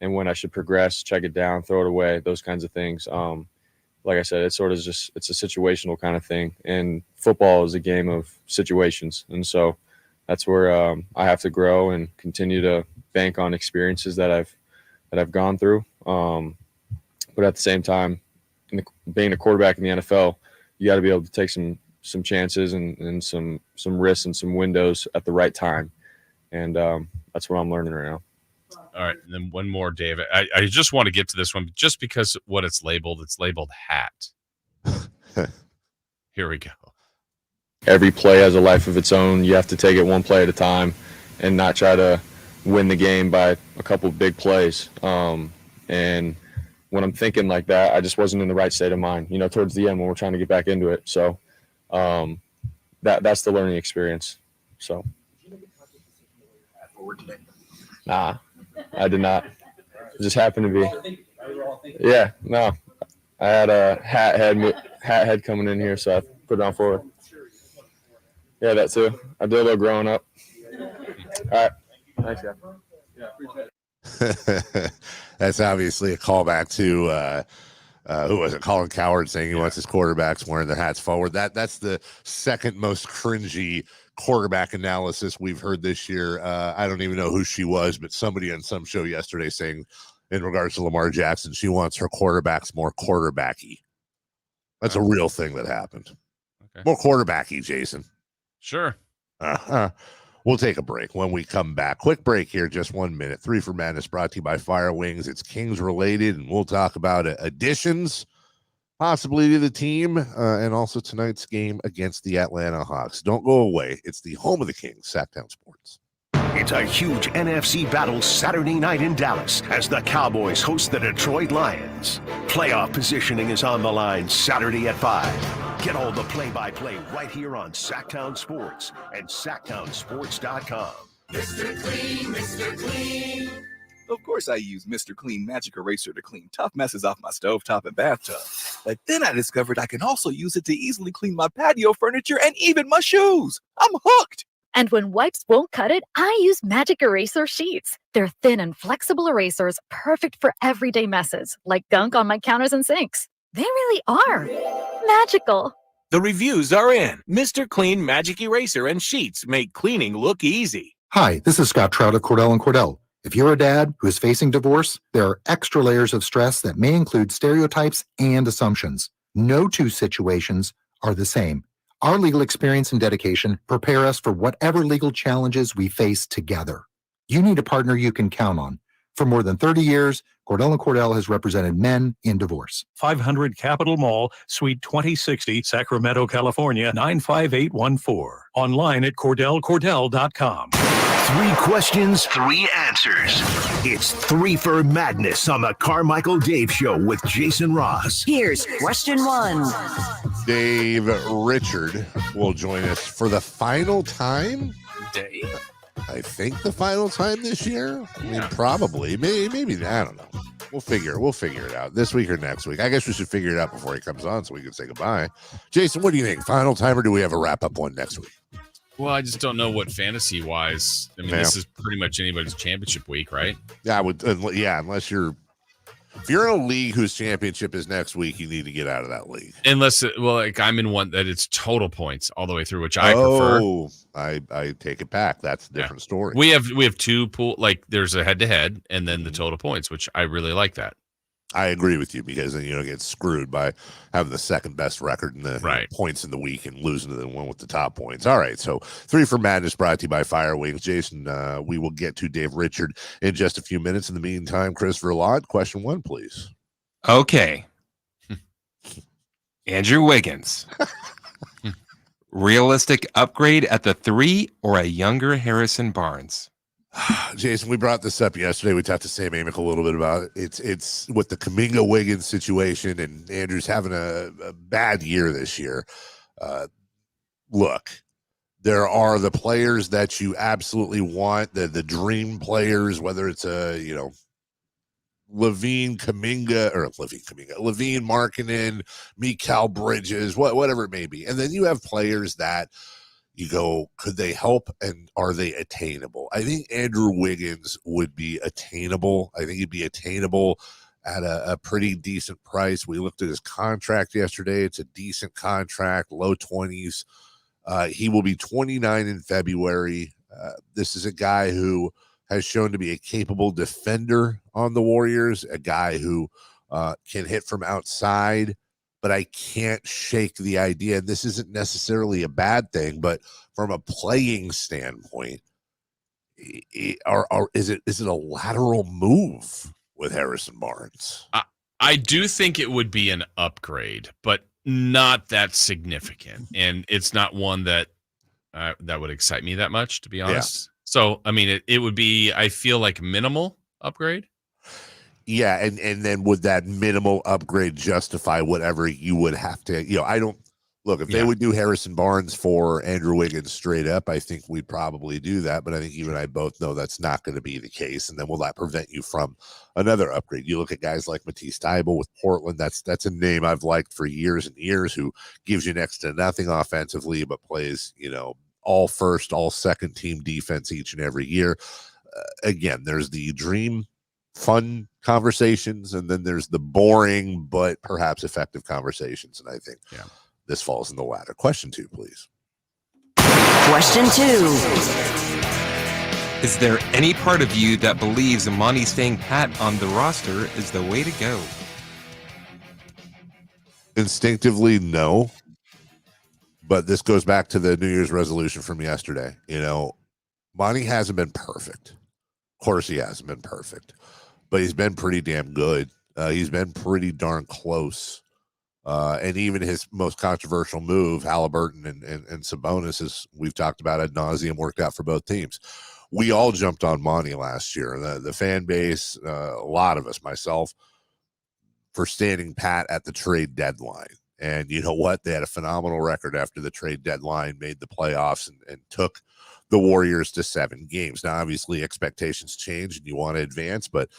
and when I should progress, check it down, throw it away, those kinds of things. Like I said, it's sort of just, it's a situational kind of thing. And football is a game of situations. And so that's where I have to grow and continue to bank on experiences that I've gone through. But at the same time, being a quarterback in the NFL, you got to be able to take some chances and some risks and some windows at the right time. And that's what I'm learning right now. All right. And then one more, Dave. I just want to get to this one just because what it's labeled hat. Here we go. Every play has a life of its own. You have to take it one play at a time and not try to win the game by a couple of big plays. And when I'm thinking like that, I just wasn't in the right state of mind, towards the end when we're trying to get back into it. So that's the learning experience. So. Nah, I did not. It just happened to be. Yeah, no. I had a hat head coming in here, so I put it on forward. Yeah, that too. I did a little growing up. All right. Thanks, guys. That's obviously a callback to who was it? Colin Cowherd saying he wants his quarterbacks wearing their hats forward. That's the second most cringy quarterback analysis we've heard this year. I don't even know who she was, but somebody on some show yesterday saying in regards to Lamar Jackson, she wants her quarterbacks more quarterbacky. That's a real thing that happened. Okay. More quarterbacky, Jason. Sure. We'll take a break. When we come back, quick break here, just 1 minute. 3 for Madness brought to you by Fire Wings. It's Kings related, and we'll talk about additions possibly to the team and also tonight's game against the Atlanta Hawks. Don't go away. It's the home of the Kings, Sactown Sports. It's a huge NFC battle Saturday night in Dallas as the Cowboys host the Detroit Lions. Playoff positioning is on the line Saturday at 5. Get all the play-by-play right here on Sactown Sports and SactownSports.com. Mr. Clean, Mr. Clean. Of course I use Mr. Clean Magic Eraser to clean tough messes off my stovetop and bathtub. But then I discovered I can also use it to easily clean my patio furniture and even my shoes. I'm hooked. And when wipes won't cut it, I use Magic Eraser Sheets. They're thin and flexible erasers, perfect for everyday messes, like gunk on my counters and sinks. They really are magical. The reviews are in. Mr. Clean Magic Eraser and Sheets make cleaning look easy. Hi, this is Scott Trout of Cordell & Cordell. If you're a dad who is facing divorce, there are extra layers of stress that may include stereotypes and assumptions. No two situations are the same. Our legal experience and dedication prepare us for whatever legal challenges we face together. You need a partner you can count on. For more than 30 years, Cordell & Cordell has represented men in divorce. 500 Capitol Mall, Suite 2060, Sacramento, California, 95814. Online at CordellCordell.com. 3 questions, 3 answers. It's 3 for Madness on the Carmichael Dave Show with Jason Ross. Here's question 1. Dave Richard will join us for the final time. Dave? I think the final time this year. I mean, probably. Maybe. I don't know. We'll figure it out this week or next week. I guess we should figure it out before he comes on so we can say goodbye. Jason, what do you think? Final time, or do we have a wrap-up one next week? Well, I just don't know what fantasy-wise. I mean, This is pretty much anybody's championship week, right? Yeah, unless if you're in a league whose championship is next week, you need to get out of that league. Unless, I'm in one that it's total points all the way through, which I prefer. Oh, I take it back. That's a different story. We have 2 pool, there's a head-to-head and then the total points, which I really like that. I agree with you because then you don't get screwed by having the second best record in the points in the week and losing to the one with the top points. All right, so 3 for Madness brought to you by Fire Wings. Jason, we will get to Dave Richard in just a few minutes. In the meantime, Christopher Lott, question 1, please. Okay. Andrew Wiggins. Realistic upgrade at the 3 or a younger Harrison Barnes? Jason, we brought this up yesterday. We talked to Sam Amick a little bit about it. It's with the Kuminga Wiggins situation, and Andrew's having a bad year this year. Look, there are the players that you absolutely want, the dream players, whether it's Levine Markkanen, Mikal Bridges, whatever it may be. And then you have players that you go, could they help, and are they attainable? I think Andrew Wiggins would be attainable. I think he'd be attainable at a pretty decent price. We looked at his contract yesterday. It's a decent contract, low 20s. He will be 29 in February. This is a guy who has shown to be a capable defender on the Warriors, a guy who can hit from outside. But I can't shake the idea, and this isn't necessarily a bad thing, but from a playing standpoint, is it a lateral move with Harrison Barnes? I do think it would be an upgrade, but not that significant, and it's not one that would excite me that much, to be honest. Yeah. So, I mean, it would be, I feel like, minimal upgrade. Yeah, and then would that minimal upgrade justify whatever you would have to, I don't, look, if they would do Harrison Barnes for Andrew Wiggins straight up, I think we'd probably do that, but I think you and I both know that's not going to be the case, and then will that prevent you from another upgrade? You look at guys like Matisse Thybulle with Portland, that's a name I've liked for years and years, who gives you next to nothing offensively, but plays, all first, all second team defense each and every year. Again, there's the dream fun conversations, and then there's the boring but perhaps effective conversations, and I think this falls in the latter. Question 2, please. Question 2. Is there any part of you that believes Amani staying pat on the roster is the way to go? Instinctively, no. But this goes back to the New Year's resolution from yesterday. Monty hasn't been perfect. Of course he hasn't been perfect. But he's been pretty damn good. He's been pretty darn close. And even his most controversial move, Halliburton and Sabonis, as we've talked about ad nauseum, worked out for both teams. we all jumped on Monty last year. The fan base, a lot of us, myself, for standing pat at the trade deadline. And you know what? They had a phenomenal record after the trade deadline, made the playoffs, and took the Warriors to 7 games. Now, obviously, expectations change and you want to advance, but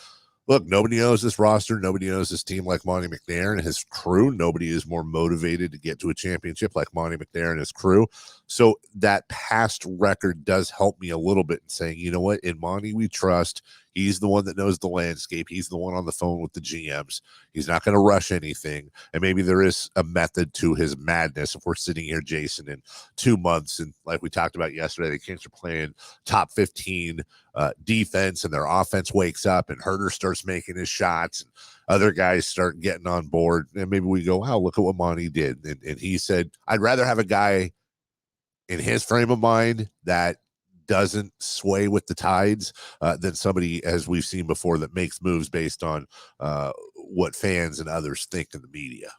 look, nobody knows this roster. Nobody knows this team like Monty McNair and his crew. Nobody is more motivated to get to a championship like Monty McNair and his crew. So that past record does help me a little bit in saying, you know what, in Monty we trust. He's the one that knows the landscape. He's the one on the phone with the GMs. He's not going to rush anything. And maybe there is a method to his madness. If we're sitting here, Jason, in 2 months, and like we talked about yesterday, the Kings are playing top 15 defense, and their offense wakes up, and Herter starts making his shots, and other guys start getting on board. And maybe we go, wow, look at what Monty did. And he said, I'd rather have a guy in his frame of mind that doesn't sway with the tides than somebody, as we've seen before, that makes moves based on what fans and others think in the media.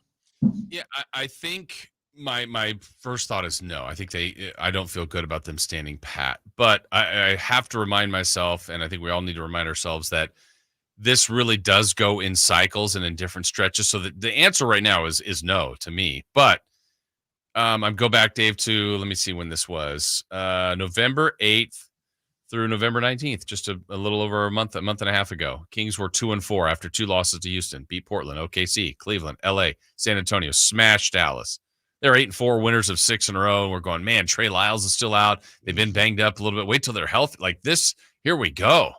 Yeah, I think my first thought is no. I think I don't feel good about them standing pat, but I have to remind myself, and I think we all need to remind ourselves, that this really does go in cycles and in different stretches. So the answer right now is no to me. But I'm go back, Dave, to, let me see when this was, November 8th through November 19th, just a little over a month and a half ago. Kings were 2-4 after 2 losses to Houston, beat Portland, OKC, Cleveland, LA, San Antonio, smashed Dallas. They're 8-4 winners of 6 in a row. And we're going, man, Trey Lyles is still out. They've been banged up a little bit. Wait till they're healthy. Like this, here we go.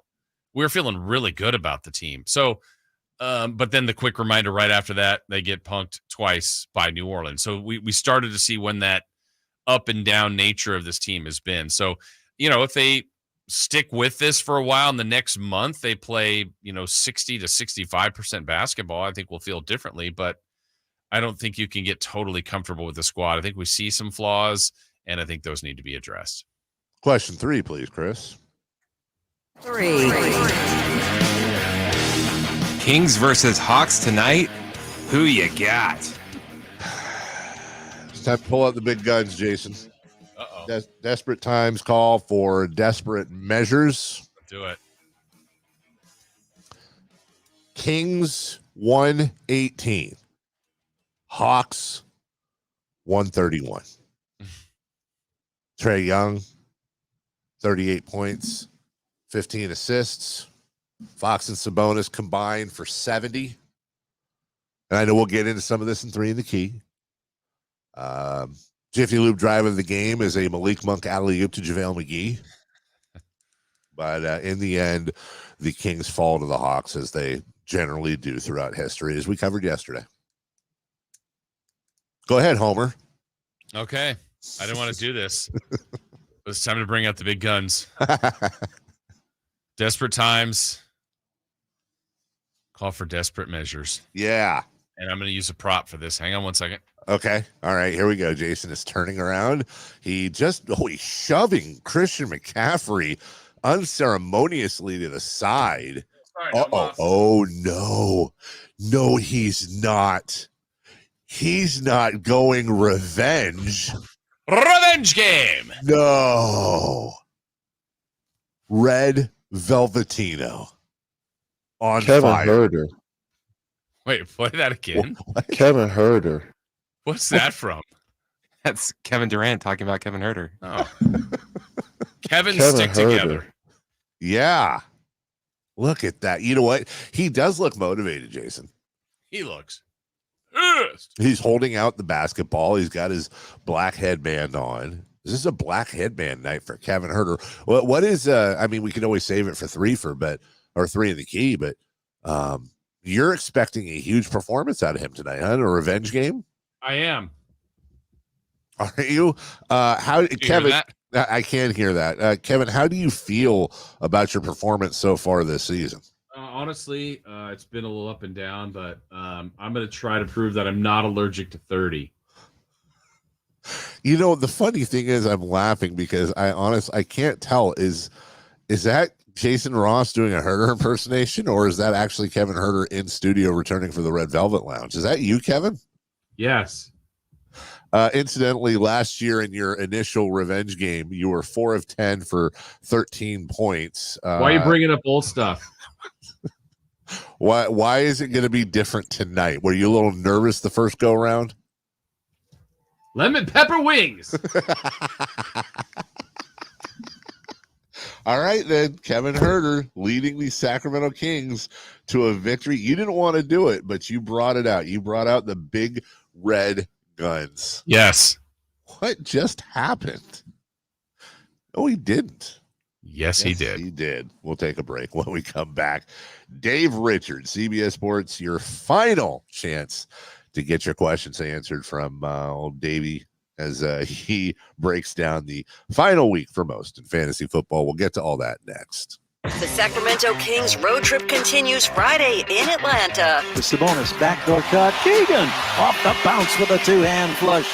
We're feeling really good about the team. So, but then the quick reminder right after that, they get punked twice by New Orleans. So we started to see when that up and down nature of this team has been. So, if they stick with this for a while, and the next month they play, 60 to 65% basketball, I think we'll feel differently. But I don't think you can get totally comfortable with the squad. I think we see some flaws, and I think those need to be addressed. Question 3, please, Chris. 3. Kings versus Hawks tonight. Who you got? It's time to pull out the big guns, Jason. Uh-oh. Desperate times call for desperate measures. Do it. Kings 118. Hawks 131. Trae Young, 38 points, 15 assists. Fox and Sabonis combined for 70. And I know we'll get into some of this in 3 in the key. Jiffy Lube drive of the game is a Malik Monk alley-oop to JaVale McGee. But in the end, the Kings fall to the Hawks, as they generally do throughout history, as we covered yesterday. Go ahead, Homer. Okay. I didn't want to do this. It's time to bring out the big guns. Desperate times call for desperate measures. Yeah. And I'm going to use a prop for this. Hang on one second. Okay. All right. Here we go. Jason is turning around. He's shoving Christian McCaffrey unceremoniously to the side. Uh-oh. Oh, no. No, he's not. He's not going revenge. Revenge game. No. Red Velvetino on Kevin fire. Herter. Wait, play that again. Kevin Herter. What's that from? That's Kevin Durant talking about Kevin Herter. Oh. Kevin stick Herter. together. Yeah. Look at that. You know what? He does look motivated, Jason. He looks. He's holding out the basketball. He's got his black headband on. This is a black headband night for Kevin Herter. What is we can always save it for 3 in the key, but you're expecting a huge performance out of him tonight, huh? A revenge game? I am. Are you? Kevin? Hear that? I can hear that. Kevin, how do you feel about your performance so far this season? Honestly, it's been a little up and down, but I'm going to try to prove that I'm not allergic to 30. The funny thing is, I'm laughing because I can't tell. Is that Jason Ross doing a Herter impersonation, or is that actually Kevin Herter in studio returning for the Red Velvet Lounge? Is that you, Kevin? Yes. Incidentally, last year in your initial revenge game, you were 4 of 10 for 13 points. Why are you bringing up old stuff? Why is it going to be different tonight? Were you a little nervous the first go around? Lemon pepper wings. All right, then. Kevin Herter leading the Sacramento Kings to a victory. You didn't want to do it, but you brought it out. You brought out the big red guns. Yes. What just happened? No, he didn't. Yes, he did. He did. We'll take a break. When we come back, Dave Richards, CBS Sports, your final chance to get your questions answered from old Davey as he breaks down the final week for most in fantasy football. We'll get to all that next. The Sacramento Kings road trip continues Friday in Atlanta. The Sabonis backdoor cut. Keegan off the bounce with a two-hand flush.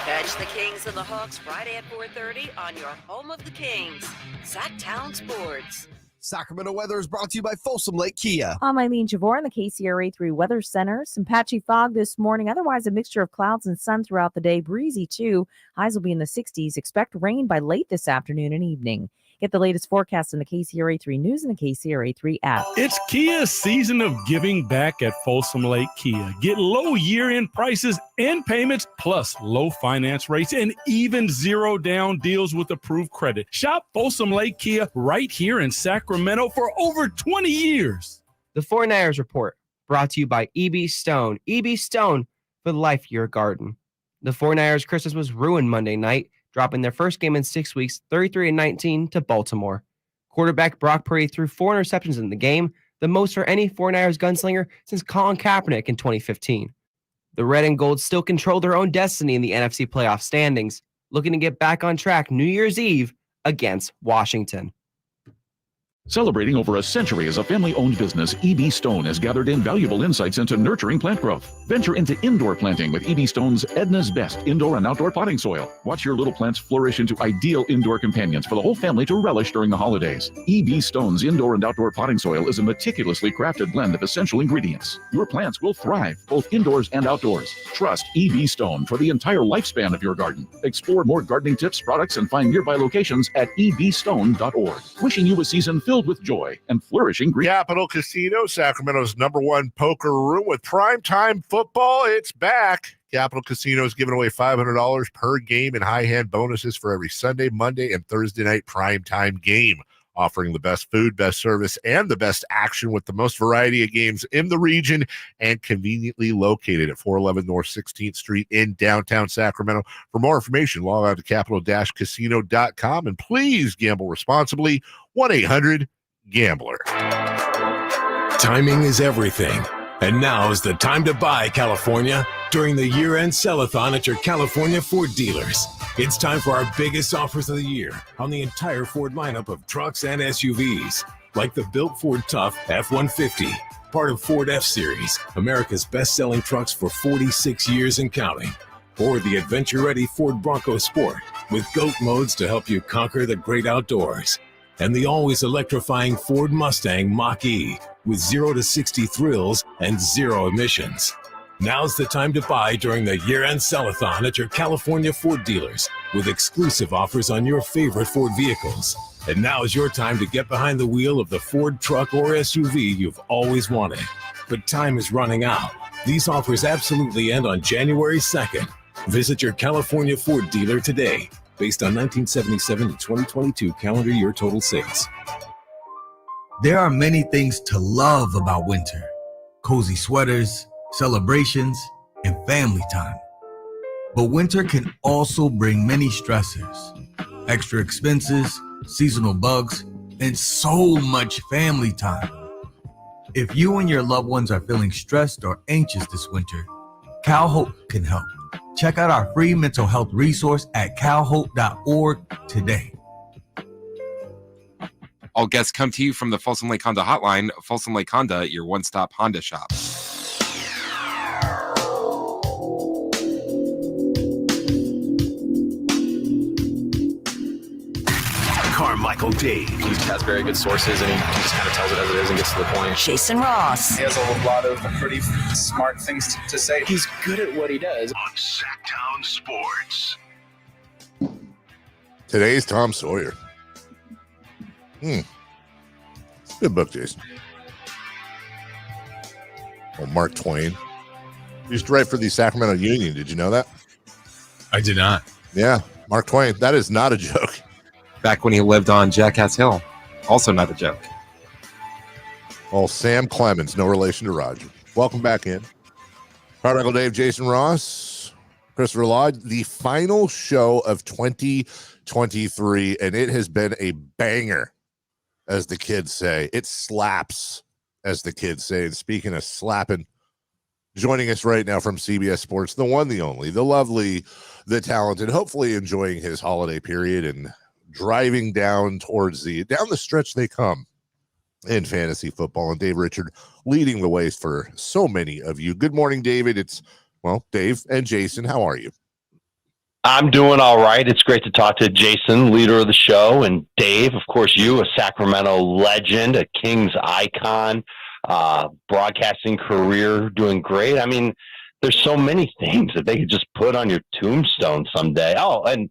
Catch the Kings and the Hawks Friday at 4:30 on your home of the Kings, Sactown Sports. Sacramento weather is brought to you by Folsom Lake Kia. I'm Eileen Javor in the KCRA3 Weather Center. Some patchy fog this morning. Otherwise, a mixture of clouds and sun throughout the day. Breezy, too. Highs will be in the 60s. Expect rain by late this afternoon and evening. Get the latest forecast in the KCRA3 News and the KCRA3 app. It's Kia's season of giving back at Folsom Lake Kia. Get low year-end prices and payments, plus low finance rates and even zero down deals with approved credit. Shop Folsom Lake Kia right here in Sacramento for over 20 years. The 49ers Report, brought to you by E.B. Stone. E.B. Stone for the life of your garden. The 49ers Christmas was ruined Monday night, dropping their first game in 6 weeks, 33-19 to Baltimore. Quarterback Brock Purdy threw 4 interceptions in the game, the most for any 49ers gunslinger since Colin Kaepernick in 2015. The Red and Gold still control their own destiny in the NFC playoff standings, looking to get back on track New Year's Eve against Washington. Celebrating over a century as a family-owned business, E.B. Stone has gathered invaluable insights into nurturing plant growth. Venture into indoor planting with E.B. Stone's Edna's Best indoor and outdoor potting soil. Watch your little plants flourish into ideal indoor companions for the whole family to relish during the holidays. E.B. Stone's indoor and outdoor potting soil is a meticulously crafted blend of essential ingredients. Your plants will thrive both indoors and outdoors. Trust E.B. Stone for the entire lifespan of your garden. Explore more gardening tips, products, and find nearby locations at ebstone.org. Wishing you a season filled with joy and flourishing green. Capital Casino, Sacramento's #1 poker room with primetime football. It's back. Capital Casino is giving away $500 per game in high hand bonuses for every Sunday, Monday, and Thursday night primetime game. Offering the best food, best service, and the best action with the most variety of games in the region and conveniently located at 411 North 16th Street in downtown Sacramento. For more information, log on to capital-casino.com and please gamble responsibly. 1-800-GAMBLER. Timing is everything. And now is the time to buy, California, during the year-end sell-a-thon at your California Ford dealers. It's time for our biggest offers of the year on the entire Ford lineup of trucks and SUVs, like the built Ford Tough F-150, part of Ford F-Series, America's best-selling trucks for 46 years and counting, or the adventure-ready Ford Bronco Sport with GOAT modes to help you conquer the great outdoors, and the always electrifying Ford Mustang Mach-E with 0 to 60 thrills and 0 emissions. Now's the time to buy during the year-end sell-a-thon at your California Ford dealers with exclusive offers on your favorite Ford vehicles. And now is your time to get behind the wheel of the Ford truck or SUV you've always wanted. But time is running out. These offers absolutely end on January 2nd. Visit your California Ford dealer today, based on 1977 to 2022 calendar year total sales. There are many things to love about winter. Cozy sweaters, celebrations, and family time. But winter can also bring many stressors, extra expenses, seasonal bugs, and so much family time. If you and your loved ones are feeling stressed or anxious this winter, CalHope can help. Check out our free mental health resource at calhope.org today. All guests come to you from the Folsom Lake Honda hotline. Folsom Lake Honda, your one-stop Honda shop. Carmichael Dave. He has very good sources, and he just kind of tells it as it is and gets to the point. Jason Ross. He has a lot of pretty smart things to say. He's good at what he does. On Sactown Sports. Today's Tom Sawyer. It's a good book, Jason. Well, Mark Twain. He used to write for the Sacramento Union. Did you know that? I did not. Yeah, Mark Twain. That is not a joke. Back when he lived on Jackass Hill. Also not a joke. Well, Sam Clemens, no relation to Roger. Welcome back in. Carmichael Dave, Jason Ross, Christopher Law. The final show of 2023, and it has been a banger, as the kids say. It slaps, as the kids say. And speaking of slapping, joining us right now from CBS Sports, the one, the only, the lovely, the talented, hopefully enjoying his holiday period and driving down the stretch they come in fantasy football. And Dave Richard leading the way for so many of you. Good morning, David. It's, Dave and Jason. How are you? I'm doing all right. It's great to talk to Jason, leader of the show, and Dave, of course, you, a Sacramento legend, a Kings icon, broadcasting career, doing great. I mean, there's so many things that they could just put on your tombstone someday. Oh, and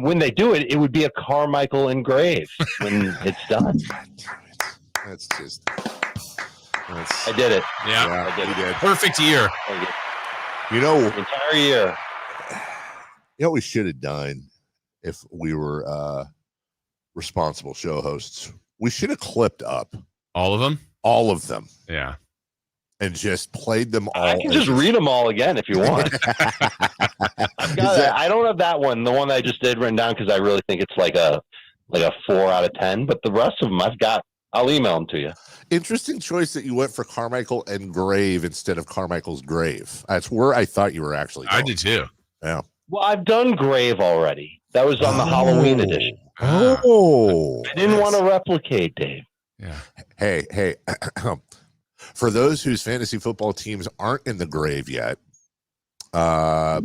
when they do it, it would be a Carmichael engraved when it's done. That's just... I did it. Yeah, I did it. Perfect year. The entire year. You know what we should have done if we were responsible show hosts? We should have clipped up all of them. All of them. Yeah. And just played them all. I can just read them all again if you want. I don't have that one, the one that I just did written down, because I really think it's like a 4 out of 10. But the rest of them I'll email them to you. Interesting choice that you went for Carmichael and Grave instead of Carmichael's Grave. That's where I thought you were actually going. I did too. Yeah. Well, I've done Grave already. That was on the Halloween edition. Oh. I didn't want to replicate, Dave. Yeah. Hey. For those whose fantasy football teams aren't in the grave yet, are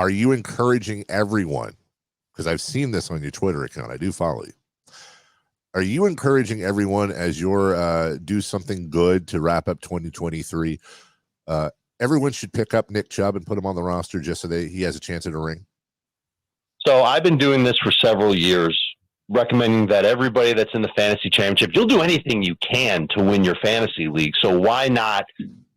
you encouraging everyone? Because I've seen this on your Twitter account. I do follow you. Are you encouraging everyone as you're do something good to wrap up 2023? Everyone should pick up Nick Chubb and put him on the roster just so he has a chance at a ring. So I've been doing this for several years, recommending that everybody that's in the fantasy championship, you'll do anything you can to win your fantasy league. So why not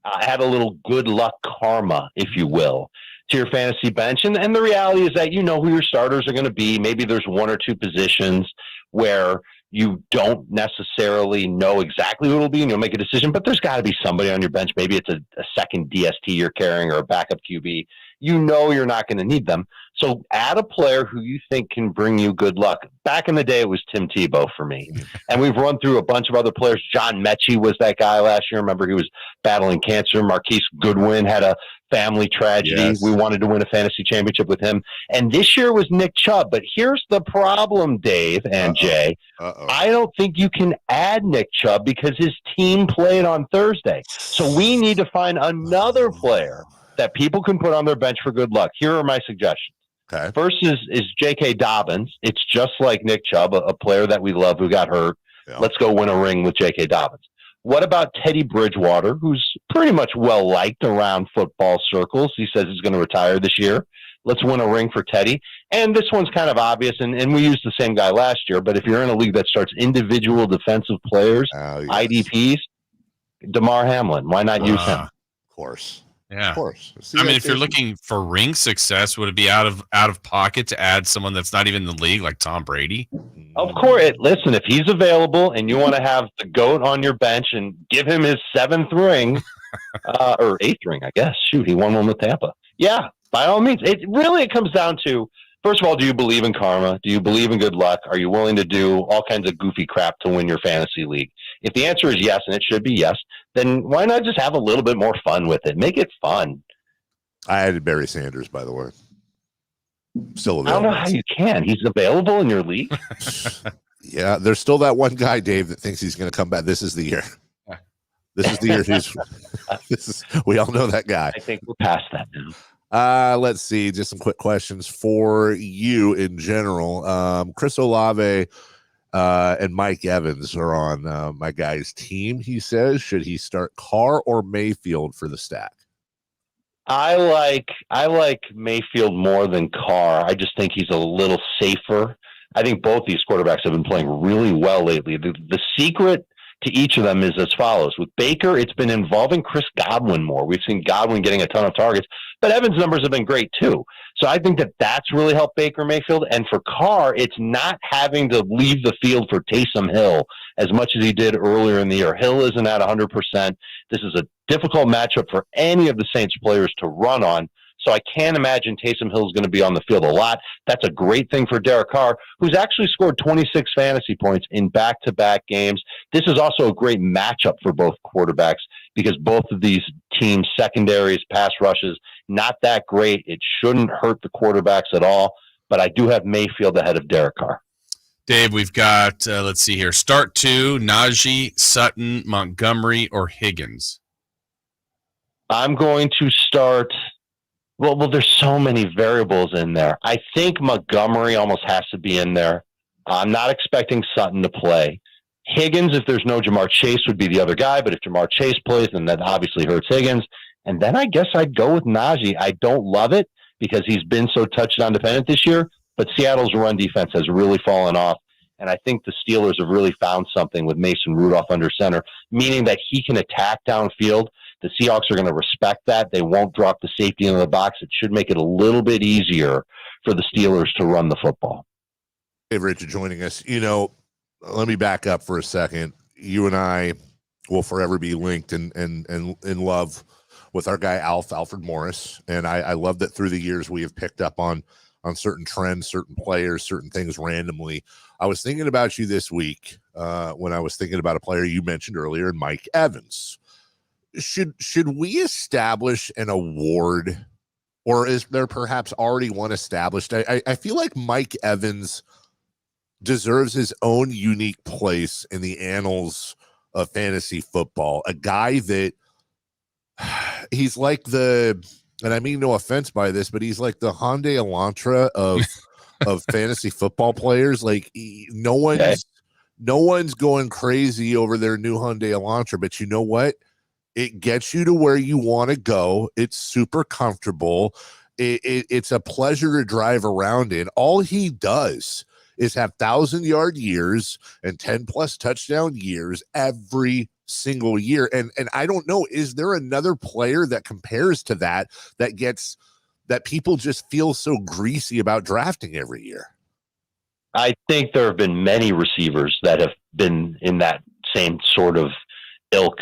add a little good luck karma, if you will, to your fantasy bench? And the reality is that you know who your starters are going to be. Maybe there's one or two positions where you don't necessarily know exactly who it'll be, and you'll make a decision, but there's got to be somebody on your bench. Maybe it's a second DST you're carrying or a backup QB. You know you're not going to need them. So add a player who you think can bring you good luck. Back in the day, it was Tim Tebow for me. And we've run through a bunch of other players. John Mechie was that guy last year. Remember, he was battling cancer. Marquise Goodwin had a family tragedy. Yes. We wanted to win a fantasy championship with him. And this year was Nick Chubb. But here's the problem, Dave and Jay. I don't think you can add Nick Chubb because his team played on Thursday. So we need to find another player that people can put on their bench for good luck. Here are my suggestions. Okay. First is J.K. Dobbins. It's just like Nick Chubb, a player that we love who got hurt. Yeah. Let's go win a ring with J.K. Dobbins. What about Teddy Bridgewater, who's pretty much well-liked around football circles? He says he's going to retire this year. Let's win a ring for Teddy. And this one's kind of obvious, and we used the same guy last year, but if you're in a league that starts individual defensive players, IDPs, DeMar Hamlin, why not use him? Of course. Yeah, of course. See, I mean, if you're looking for ring success, would it be out of pocket to add someone that's not even in the league, like Tom Brady? Of course. Listen, if he's available and you want to have the GOAT on your bench and give him his 7th ring, or 8th ring, I guess. Shoot, he won one with Tampa. Yeah, by all means. It comes down to, first of all, do you believe in karma? Do you believe in good luck? Are you willing to do all kinds of goofy crap to win your fantasy league? If the answer is yes, and it should be yes, then why not just have a little bit more fun with it? Make it fun. I added Barry Sanders, by the way. Still available. I don't know how you can. He's available in your league. Yeah, there's still that one guy, Dave, that thinks he's going to come back. This is the year. This is the year. We all know that guy. I think we're past that now. Let's see. Just some quick questions for you in general. Chris Olave and Mike Evans are on my guy's team. He says, should he start Carr or Mayfield for the stack? I like Mayfield more than Carr. I just think he's a little safer. I think both these quarterbacks have been playing really well lately. The secret to each of them is as follows. With Baker, it's been involving Chris Godwin more. We've seen Godwin getting a ton of targets, but Evans' numbers have been great too. So I think that's really helped Baker Mayfield. And for Carr, it's not having to leave the field for Taysom Hill as much as he did earlier in the year. Hill isn't at 100%. This is a difficult matchup for any of the Saints players to run on. So I can't imagine Taysom Hill is going to be on the field a lot. That's a great thing for Derek Carr, who's actually scored 26 fantasy points in back-to-back games. This is also a great matchup for both quarterbacks because both of these teams' secondaries, pass rushes, not that great. It shouldn't hurt the quarterbacks at all, but I do have Mayfield ahead of Derek Carr. Dave, we've got, let's see here, start 2, Najee, Sutton, Montgomery, or Higgins? I'm going to start... Well, there's so many variables in there. I think Montgomery almost has to be in there. I'm not expecting Sutton to play. Higgins, if there's no Jamar Chase, would be the other guy. But if Jamar Chase plays, then that obviously hurts Higgins. And then I guess I'd go with Najee. I don't love it because he's been so touchdown dependent this year. But Seattle's run defense has really fallen off. And I think the Steelers have really found something with Mason Rudolph under center, meaning that he can attack downfield. The Seahawks are going to respect that. They won't drop the safety into the box. It should make it a little bit easier for the Steelers to run the football. Hey, Richard, joining us. Let me back up for a second. You and I will forever be linked and in love with our guy Alfred Morris. And I love that through the years we have picked up on certain trends, certain players, certain things randomly. I was thinking about you this week when I was thinking about a player you mentioned earlier, Mike Evans. Should we establish an award, or is there perhaps already one established? I feel like Mike Evans deserves his own unique place in the annals of fantasy football. A guy that he's like and I mean no offense by this, but he's like the Hyundai Elantra of fantasy football players. Like no one's going crazy over their new Hyundai Elantra, but you know what? It gets you to where you want to go. It's super comfortable. It's a pleasure to drive around in. All he does is have 1,000-yard years and 10-plus touchdown years every single year. And I don't know, is there another player that compares to that gets that people just feel so greasy about drafting every year? I think there have been many receivers that have been in that same sort of ilk.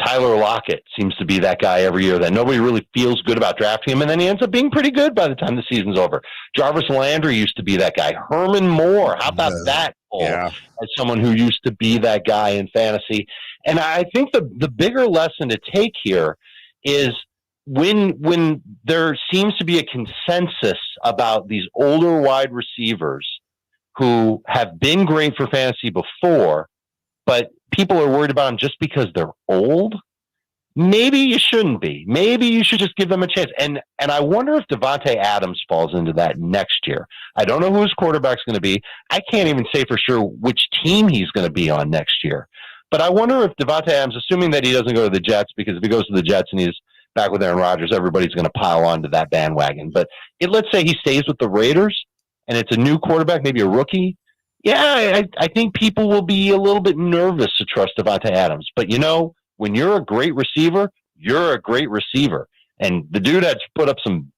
Tyler Lockett seems to be that guy every year that nobody really feels good about drafting him, and then he ends up being pretty good by the time the season's over. Jarvis Landry used to be that guy. Herman Moore, how about that? As someone who used to be that guy in fantasy. And I think the bigger lesson to take here is when there seems to be a consensus about these older wide receivers who have been great for fantasy before, but people are worried about them just because they're old. Maybe you shouldn't be. Maybe you should just give them a chance. And I wonder if Devontae Adams falls into that next year. I don't know who his quarterback's going to be. I can't even say for sure which team he's going to be on next year. But I wonder if Devontae Adams, assuming that he doesn't go to the Jets, because if he goes to the Jets and he's back with Aaron Rodgers, everybody's going to pile onto that bandwagon. But let's say he stays with the Raiders and it's a new quarterback, maybe a rookie. Yeah, I think people will be a little bit nervous to trust Devontae Adams. But, when you're a great receiver, you're a great receiver. And the dude has put up some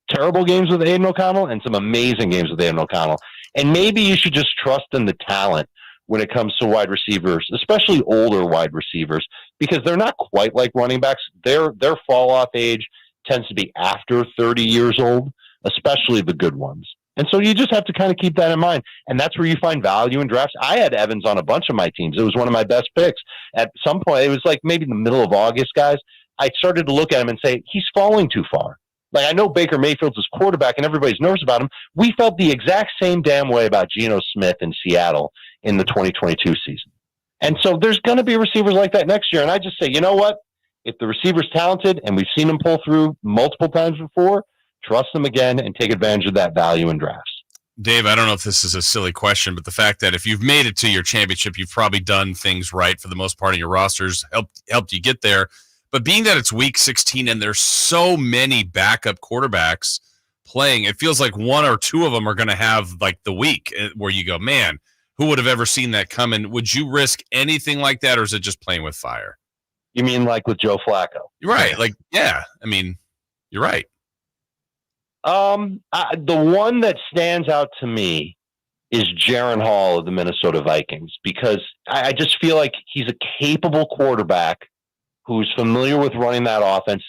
terrible games with Aiden O'Connell and some amazing games with Aiden O'Connell. And maybe you should just trust in the talent when it comes to wide receivers, especially older wide receivers, because they're not quite like running backs. Their fall-off age tends to be after 30 years old, especially the good ones. And so you just have to kind of keep that in mind. And that's where you find value in drafts. I had Evans on a bunch of my teams. It was one of my best picks. At some point, it was like maybe in the middle of August, guys, I started to look at him and say, he's falling too far. Like, I know Baker Mayfield's his quarterback and everybody's nervous about him. We felt the exact same damn way about Geno Smith in Seattle in the 2022 season. And so there's going to be receivers like that next year. And I just say, you know what? If the receiver's talented and we've seen him pull through multiple times before, trust them again, and take advantage of that value in drafts. Dave, I don't know if this is a silly question, but the fact that if you've made it to your championship, you've probably done things right for the most part of your rosters, helped you get there. But being that it's week 16 and there's so many backup quarterbacks playing, it feels like one or two of them are going to have like the week where you go, man, who would have ever seen that coming? Would you risk anything like that, or is it just playing with fire? You mean like with Joe Flacco? You're right. Like, yeah, I mean, you're right. The one that stands out to me is Jaron Hall of the Minnesota Vikings, because I just feel like he's a capable quarterback who's familiar with running that offense,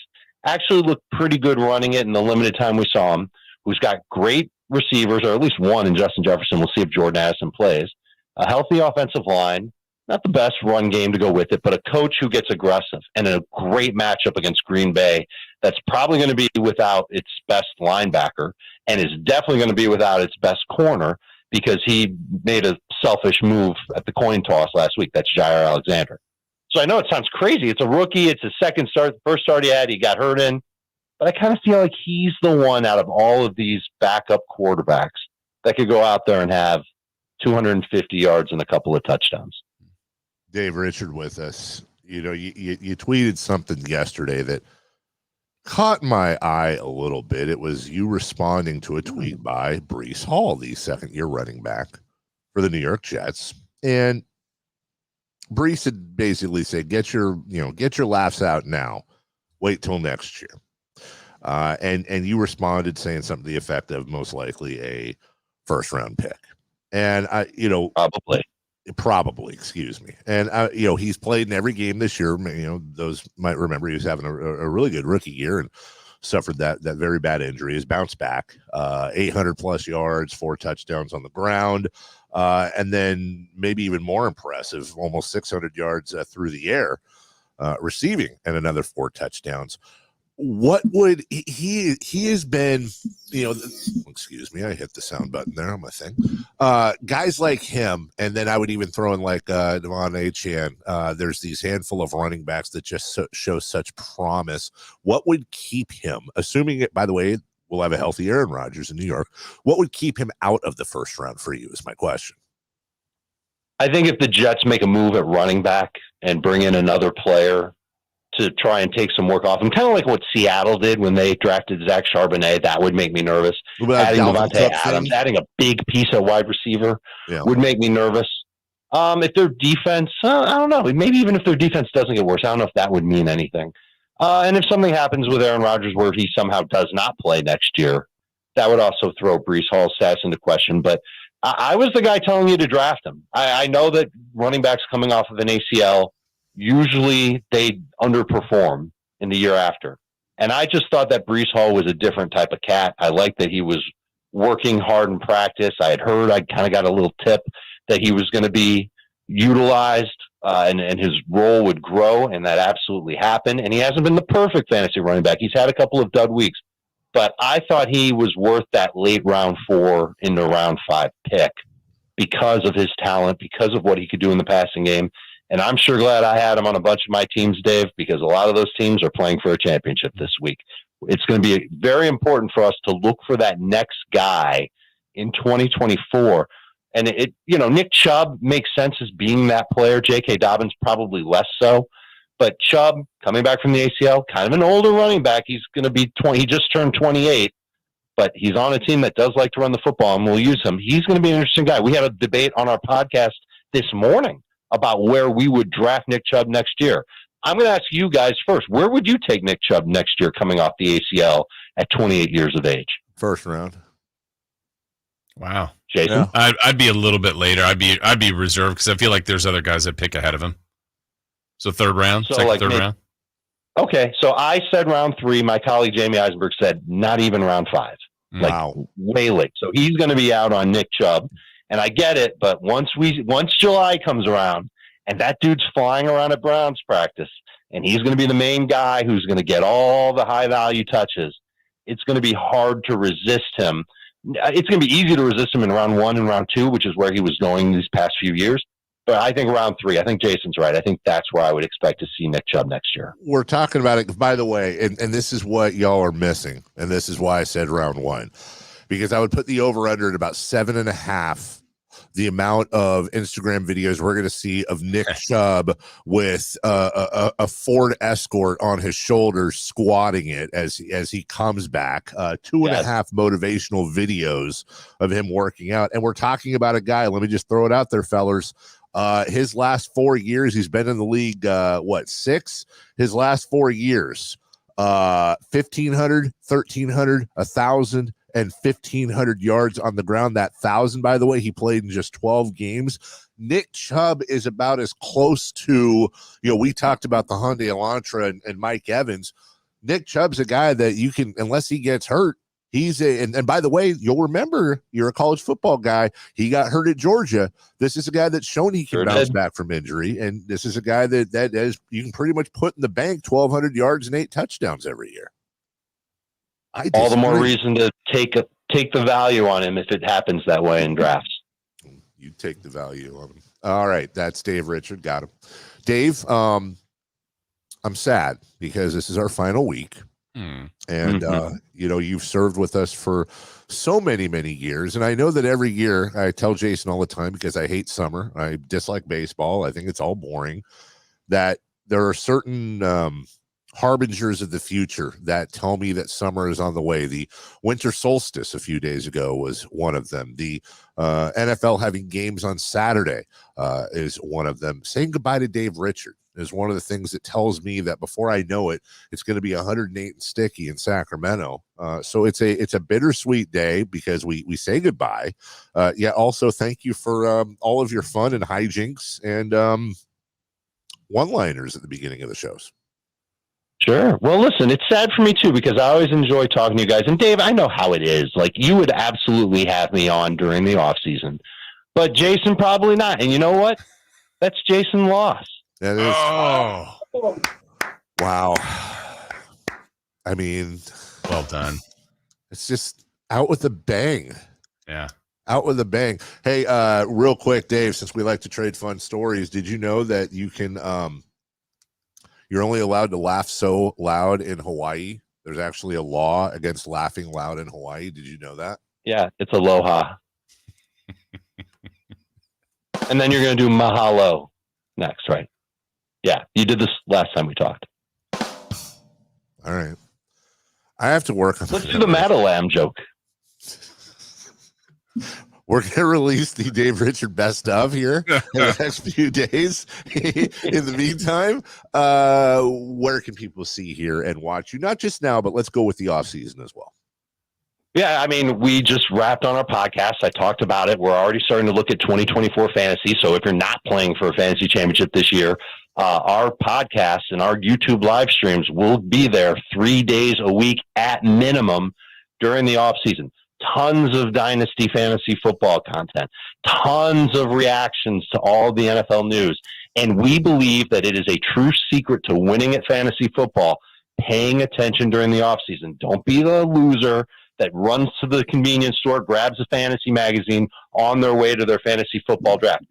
actually looked pretty good running it in the limited time we saw him, who's got great receivers, or at least one in Justin Jefferson. We'll see if Jordan Addison plays. A healthy offensive line, not the best run game to go with it, but a coach who gets aggressive, and a great matchup against Green Bay that's probably going to be without its best linebacker, and is definitely going to be without its best corner, because he made a selfish move at the coin toss last week. That's Jair Alexander. So I know it sounds crazy. It's a rookie. It's his second start. The first start he had, he got hurt in. But I kind of feel like he's the one out of all of these backup quarterbacks that could go out there and have 250 yards and a couple of touchdowns. Dave Richard with us. You know, you tweeted something yesterday that caught my eye a little bit. It was you responding to a tweet by Breece Hall, the second-year running back for the New York Jets. And Breece had basically said, get your laughs out now. Wait till next year. And you responded saying something to the effect of most likely a first-round pick. And probably, excuse me. And he's played in every game this year. Those might remember he was having a really good rookie year and suffered that very bad injury. He's bounced back, 800 plus yards, 4 touchdowns on the ground, and then maybe even more impressive, almost 600 yards through the air, receiving, and another 4 touchdowns. What would he has been, excuse me, I hit the sound button there on my thing. Guys like him, and then I would even throw in like Devon Achane. There's these handful of running backs that just show such promise. What would keep him, assuming it, by the way, we'll have a healthy Aaron Rodgers in New York, what would keep him out of the first round for you is my question. I think if the Jets make a move at running back and bring in another player to try and take some work off him, kind of like what Seattle did when they drafted Zach Charbonnet, that would make me nervous. Adding Devontae Adams, adding a big piece at wide receiver would make me nervous. If their defense, I don't know, maybe even if their defense doesn't get worse, I don't know if that would mean anything. And if something happens with Aaron Rodgers where he somehow does not play next year, that would also throw Breece Hall's status into question. But I was the guy telling you to draft him. I know that running backs coming off of an ACL, usually they underperform in the year after. And I just thought that Breece Hall was a different type of cat. I liked that he was working hard in practice. I kind of got a little tip that he was going to be utilized and his role would grow, and that absolutely happened. And he hasn't been the perfect fantasy running back. He's had a couple of dud weeks. But I thought he was worth that late round 4 into round 5 pick because of his talent, because of what he could do in the passing game. And I'm sure glad I had him on a bunch of my teams, Dave, because a lot of those teams are playing for a championship this week. It's going to be very important for us to look for that next guy in 2024. And Nick Chubb makes sense as being that player. J.K. Dobbins probably less so. But Chubb, coming back from the ACL, kind of an older running back. He's going to be 20. He just turned 28, but he's on a team that does like to run the football, and we'll use him. He's going to be an interesting guy. We had a debate on our podcast this morning about where we would draft Nick Chubb next year. I'm going to ask you guys first. Where would you take Nick Chubb next year coming off the ACL at 28 years of age? First round. Wow. Jason? Yeah. I'd be a little bit later. I'd be reserved because I feel like there's other guys that pick ahead of him. So third round, third round. Okay, so I said round 3. My colleague Jamie Eisenberg said not even round 5. Wow. Way late. So he's going to be out on Nick Chubb. And I get it, but once July comes around and that dude's flying around at Browns practice and he's going to be the main guy who's going to get all the high value touches, it's going to be hard to resist him. It's going to be easy to resist him in round 1 and round 2, which is where he was going these past few years. But I think round 3. I think Jason's right. I think that's where I would expect to see Nick Chubb next year. We're talking about it, by the way, and this is what y'all are missing, and this is why I said round 1, because I would put the over-under at about 7.5. The amount of Instagram videos we're going to see of Nick Chubb with a Ford Escort on his shoulders, squatting it as he comes back. 2.5 motivational videos of him working out, and we're talking about a guy. Let me just throw it out there, fellers. His last 4 years, he's been in the league. 6? His last 4 years, 1,500, 1,300, 1,000. And 1,500 yards on the ground. That 1,000, by the way, he played in just 12 games. Nick Chubb is about as close to, we talked about the Hyundai Elantra and Mike Evans. Nick Chubb's a guy that you can, unless he gets hurt, and by the way, you'll remember, you're a college football guy. He got hurt at Georgia. This is a guy that's shown he can bounce back from injury. And this is a guy that is, you can pretty much put in the bank 1,200 yards and 8 touchdowns every year. All the more reason to take the value on him if it happens that way in drafts. You take the value on him. All right, that's Dave Richard. Got him. Dave, I'm sad because this is our final week. And, you've served with us for so many, many years. And I know that every year I tell Jason all the time, because I hate summer. I dislike baseball. I think it's all boring, that there are certain harbingers of the future that tell me that summer is on the way. The winter solstice a few days ago was one of them. The NFL having games on Saturday is one of them. Saying goodbye to Dave Richard is one of the things that tells me that before I know it, it's going to be 108 and sticky in Sacramento. So it's a bittersweet day because we say goodbye. Also thank you for all of your fun and hijinks and one-liners at the beginning of the shows. Sure. Well, listen, it's sad for me too, because I always enjoy talking to you guys. And Dave, I know how it is. Like, you would absolutely have me on during the off season, but Jason probably not. And you know what? That's Jason loss. That is. Oh, wow. I mean, well done. It's just out with a bang. Yeah. Out with a bang. Hey, real quick, Dave, since we like to trade fun stories, did you know that you can, you're only allowed to laugh so loud in Hawaii? There's actually a law against laughing loud in Hawaii. Did you know that? Yeah, it's aloha. And then you're going to do mahalo next, right? Yeah, you did this last time we talked. All right. I have to work on Let's do the Madalam joke. We're going to release the Dave Richard best of here in the next few days. In the meantime, where can people see here and watch you? Not just now, but let's go with the off season as well. Yeah, I mean, we just wrapped on our podcast. I talked about it. We're already starting to look at 2024 fantasy. So if you're not playing for a fantasy championship this year, our podcast and our YouTube live streams will be there 3 days a week at minimum during the off season. Tons of dynasty fantasy football content, tons of reactions to all the NFL news. And we believe that it is a true secret to winning at fantasy football, paying attention during the offseason. Don't be the loser that runs to the convenience store, grabs a fantasy magazine on their way to their fantasy football draft.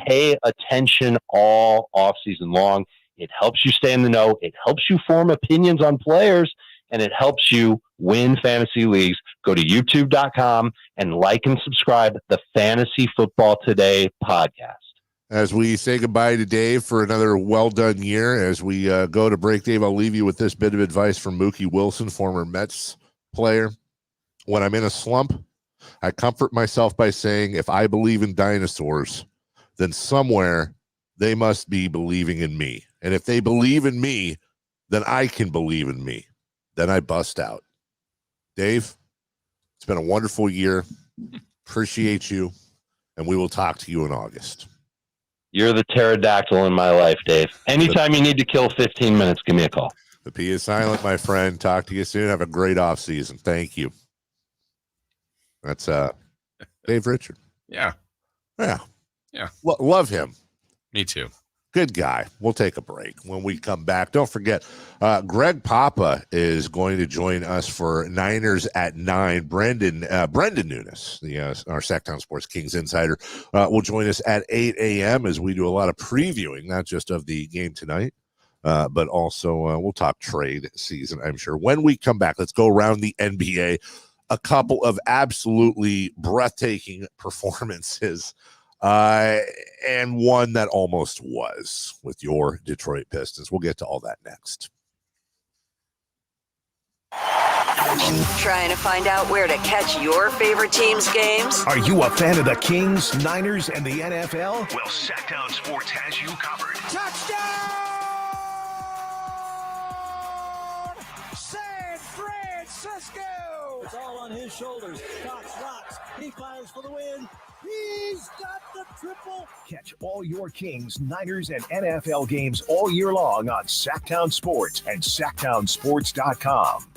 Pay attention all offseason long. It helps you stay in the know. It helps you form opinions on players, and it helps you win fantasy leagues. Go to youtube.com and like and subscribe the Fantasy Football Today podcast. As we say goodbye to Dave for another well-done year, as we go to break, Dave, I'll leave you with this bit of advice from Mookie Wilson, former Mets player. When I'm in a slump, I comfort myself by saying, if I believe in dinosaurs, then somewhere they must be believing in me. And if they believe in me, then I can believe in me. Then I bust out. Dave, it's been a wonderful year. Appreciate you. And we will talk to you in August. You're the pterodactyl in my life, Dave. Anytime you need to kill 15 minutes, give me a call. The P is silent, my friend. Talk to you soon. Have a great off season. Thank you. That's Dave Richard. Yeah. Yeah. Yeah. Love him. Me too. Good guy. We'll take a break. When we come back, don't forget, Greg Papa is going to join us for Niners at 9. Brendan Nunes, our Sactown Sports Kings insider, will join us at 8 a.m. as we do a lot of previewing, not just of the game tonight, but also we'll talk trade season, I'm sure. When we come back, let's go around the NBA. A couple of absolutely breathtaking performances. And one that almost was with your Detroit Pistons. We'll get to all that next. Trying to find out where to catch your favorite team's games? Are you a fan of the Kings, Niners, and the NFL? Well, Sactown Sports has you covered. Touchdown! San Francisco! It's all on his shoulders. Cox rocks. He fires for the win. He's got the triple. Catch all your Kings, Niners, and NFL games all year long on Sactown Sports and SactownSports.com.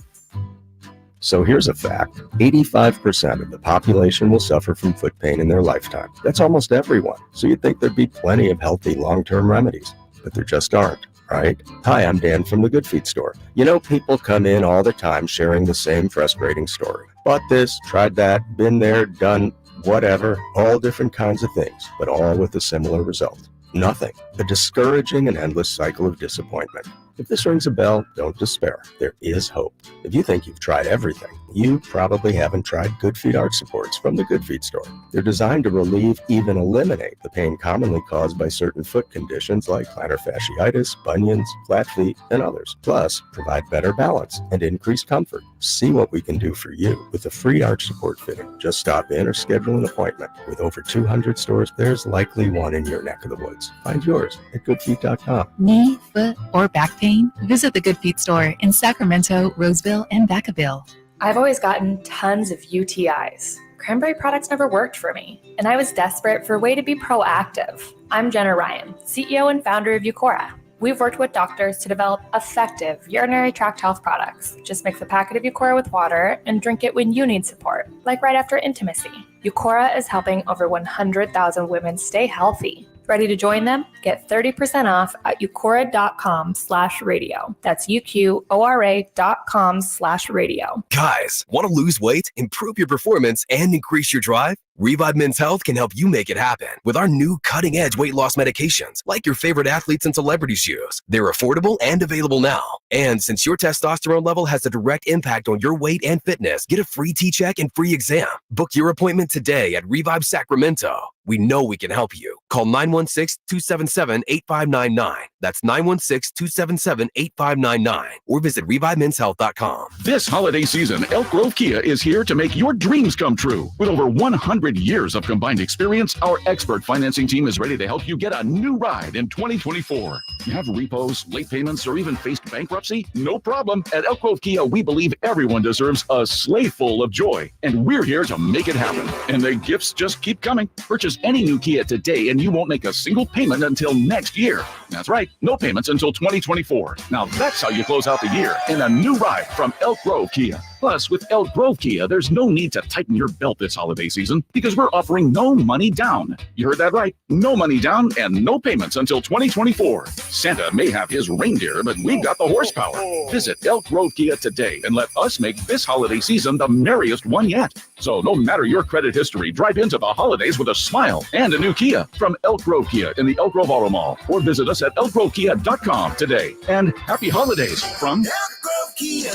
So here's a fact. 85% of the population will suffer from foot pain in their lifetime. That's almost everyone. So you'd think there'd be plenty of healthy long-term remedies, but there just aren't, right? Hi, I'm Dan from the Good Feet store. You know, people come in all the time sharing the same frustrating story. Bought this, tried that, been there, done whatever, all different kinds of things, but all with a similar result. Nothing. A discouraging and endless cycle of disappointment. If this rings a bell, don't despair. There is hope. If you think you've tried everything, you probably haven't tried Good Feet arch supports from the Good Feet store. They're designed to relieve, even eliminate, the pain commonly caused by certain foot conditions like plantar fasciitis, bunions, flat feet, and others. Plus, provide better balance and increased comfort. See what we can do for you with a free arch support fitting. Just stop in or schedule an appointment. With over 200 stores, there's likely one in your neck of the woods. Find yours at goodfeet.com. Knee, foot, or back pain? Visit the Good Feet store in Sacramento, Roseville, and Vacaville. I've always gotten tons of UTIs. Cranberry products never worked for me, and I was desperate for a way to be proactive. I'm Jenna Ryan, CEO and founder of Eucora. We've worked with doctors to develop effective urinary tract health products. Just mix a packet of Eucora with water and drink it when you need support, like right after intimacy. Eucora is helping over 100,000 women stay healthy. Ready to join them? Get 30% off at eucora.com/radio. That's UQORA.com/radio. Guys, want to lose weight, improve your performance, and increase your drive? Revive Men's Health can help you make it happen with our new cutting-edge weight loss medications like your favorite athletes and celebrities use. They're affordable and available now. And since your testosterone level has a direct impact on your weight and fitness, get a free T-check and free exam. Book your appointment today at Revive Sacramento. We know we can help you. Call 916-277-8599. That's 916-277-8599. Or visit ReviveMen'sHealth.com. This holiday season, Elk Grove Kia is here to make your dreams come true. With over 100 years of combined experience, our expert financing team is ready to help you get a new ride in 2024. You have repos, late payments, or even faced bankruptcy? No problem. At Elk Grove Kia, we believe everyone deserves a sleigh full of joy, and we're here to make it happen. And the gifts just keep coming. Purchase any new Kia today, and you won't make a single payment until next year. That's right, no payments until 2024. Now that's how you close out the year in a new ride from Elk Grove Kia. Plus, with Elk Grove Kia, there's no need to tighten your belt this holiday season because we're offering no money down. You heard that right. No money down and no payments until 2024. Santa may have his reindeer, but we've got the horsepower. Visit Elk Grove Kia today and let us make this holiday season the merriest one yet. So no matter your credit history, drive into the holidays with a smile and a new Kia from Elk Grove Kia in the Elk Grove Auto Mall. Or visit us at elkgrovekia.com today. And happy holidays from Elk Grove Kia.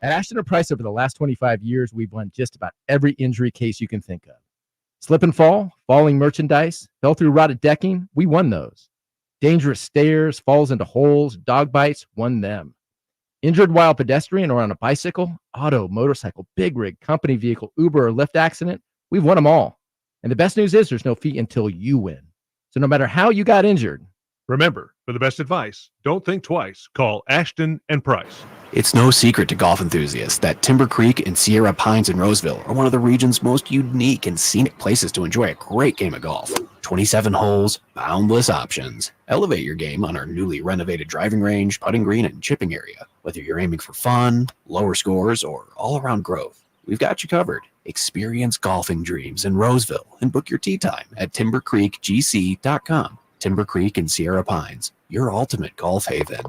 At Ashton & Price, over the last 25 years, we've won just about every injury case you can think of. Slip and fall, falling merchandise, fell through rotted decking, we won those. Dangerous stairs, falls into holes, dog bites, won them. Injured while pedestrian or on a bicycle, auto, motorcycle, big rig, company vehicle, Uber, or Lyft accident, we've won them all. And the best news is there's no fee until you win. So no matter how you got injured, remember, for the best advice, don't think twice. Call Ashton & Price. It's no secret to golf enthusiasts that Timber Creek and Sierra Pines in Roseville are one of the region's most unique and scenic places to enjoy a great game of golf. 27 holes, boundless options. Elevate your game on our newly renovated driving range, putting green, and chipping area. Whether you're aiming for fun, lower scores, or all-around growth, we've got you covered. Experience golfing dreams in Roseville and book your tee time at timbercreekgc.com. Timber Creek and Sierra Pines, your ultimate golf haven.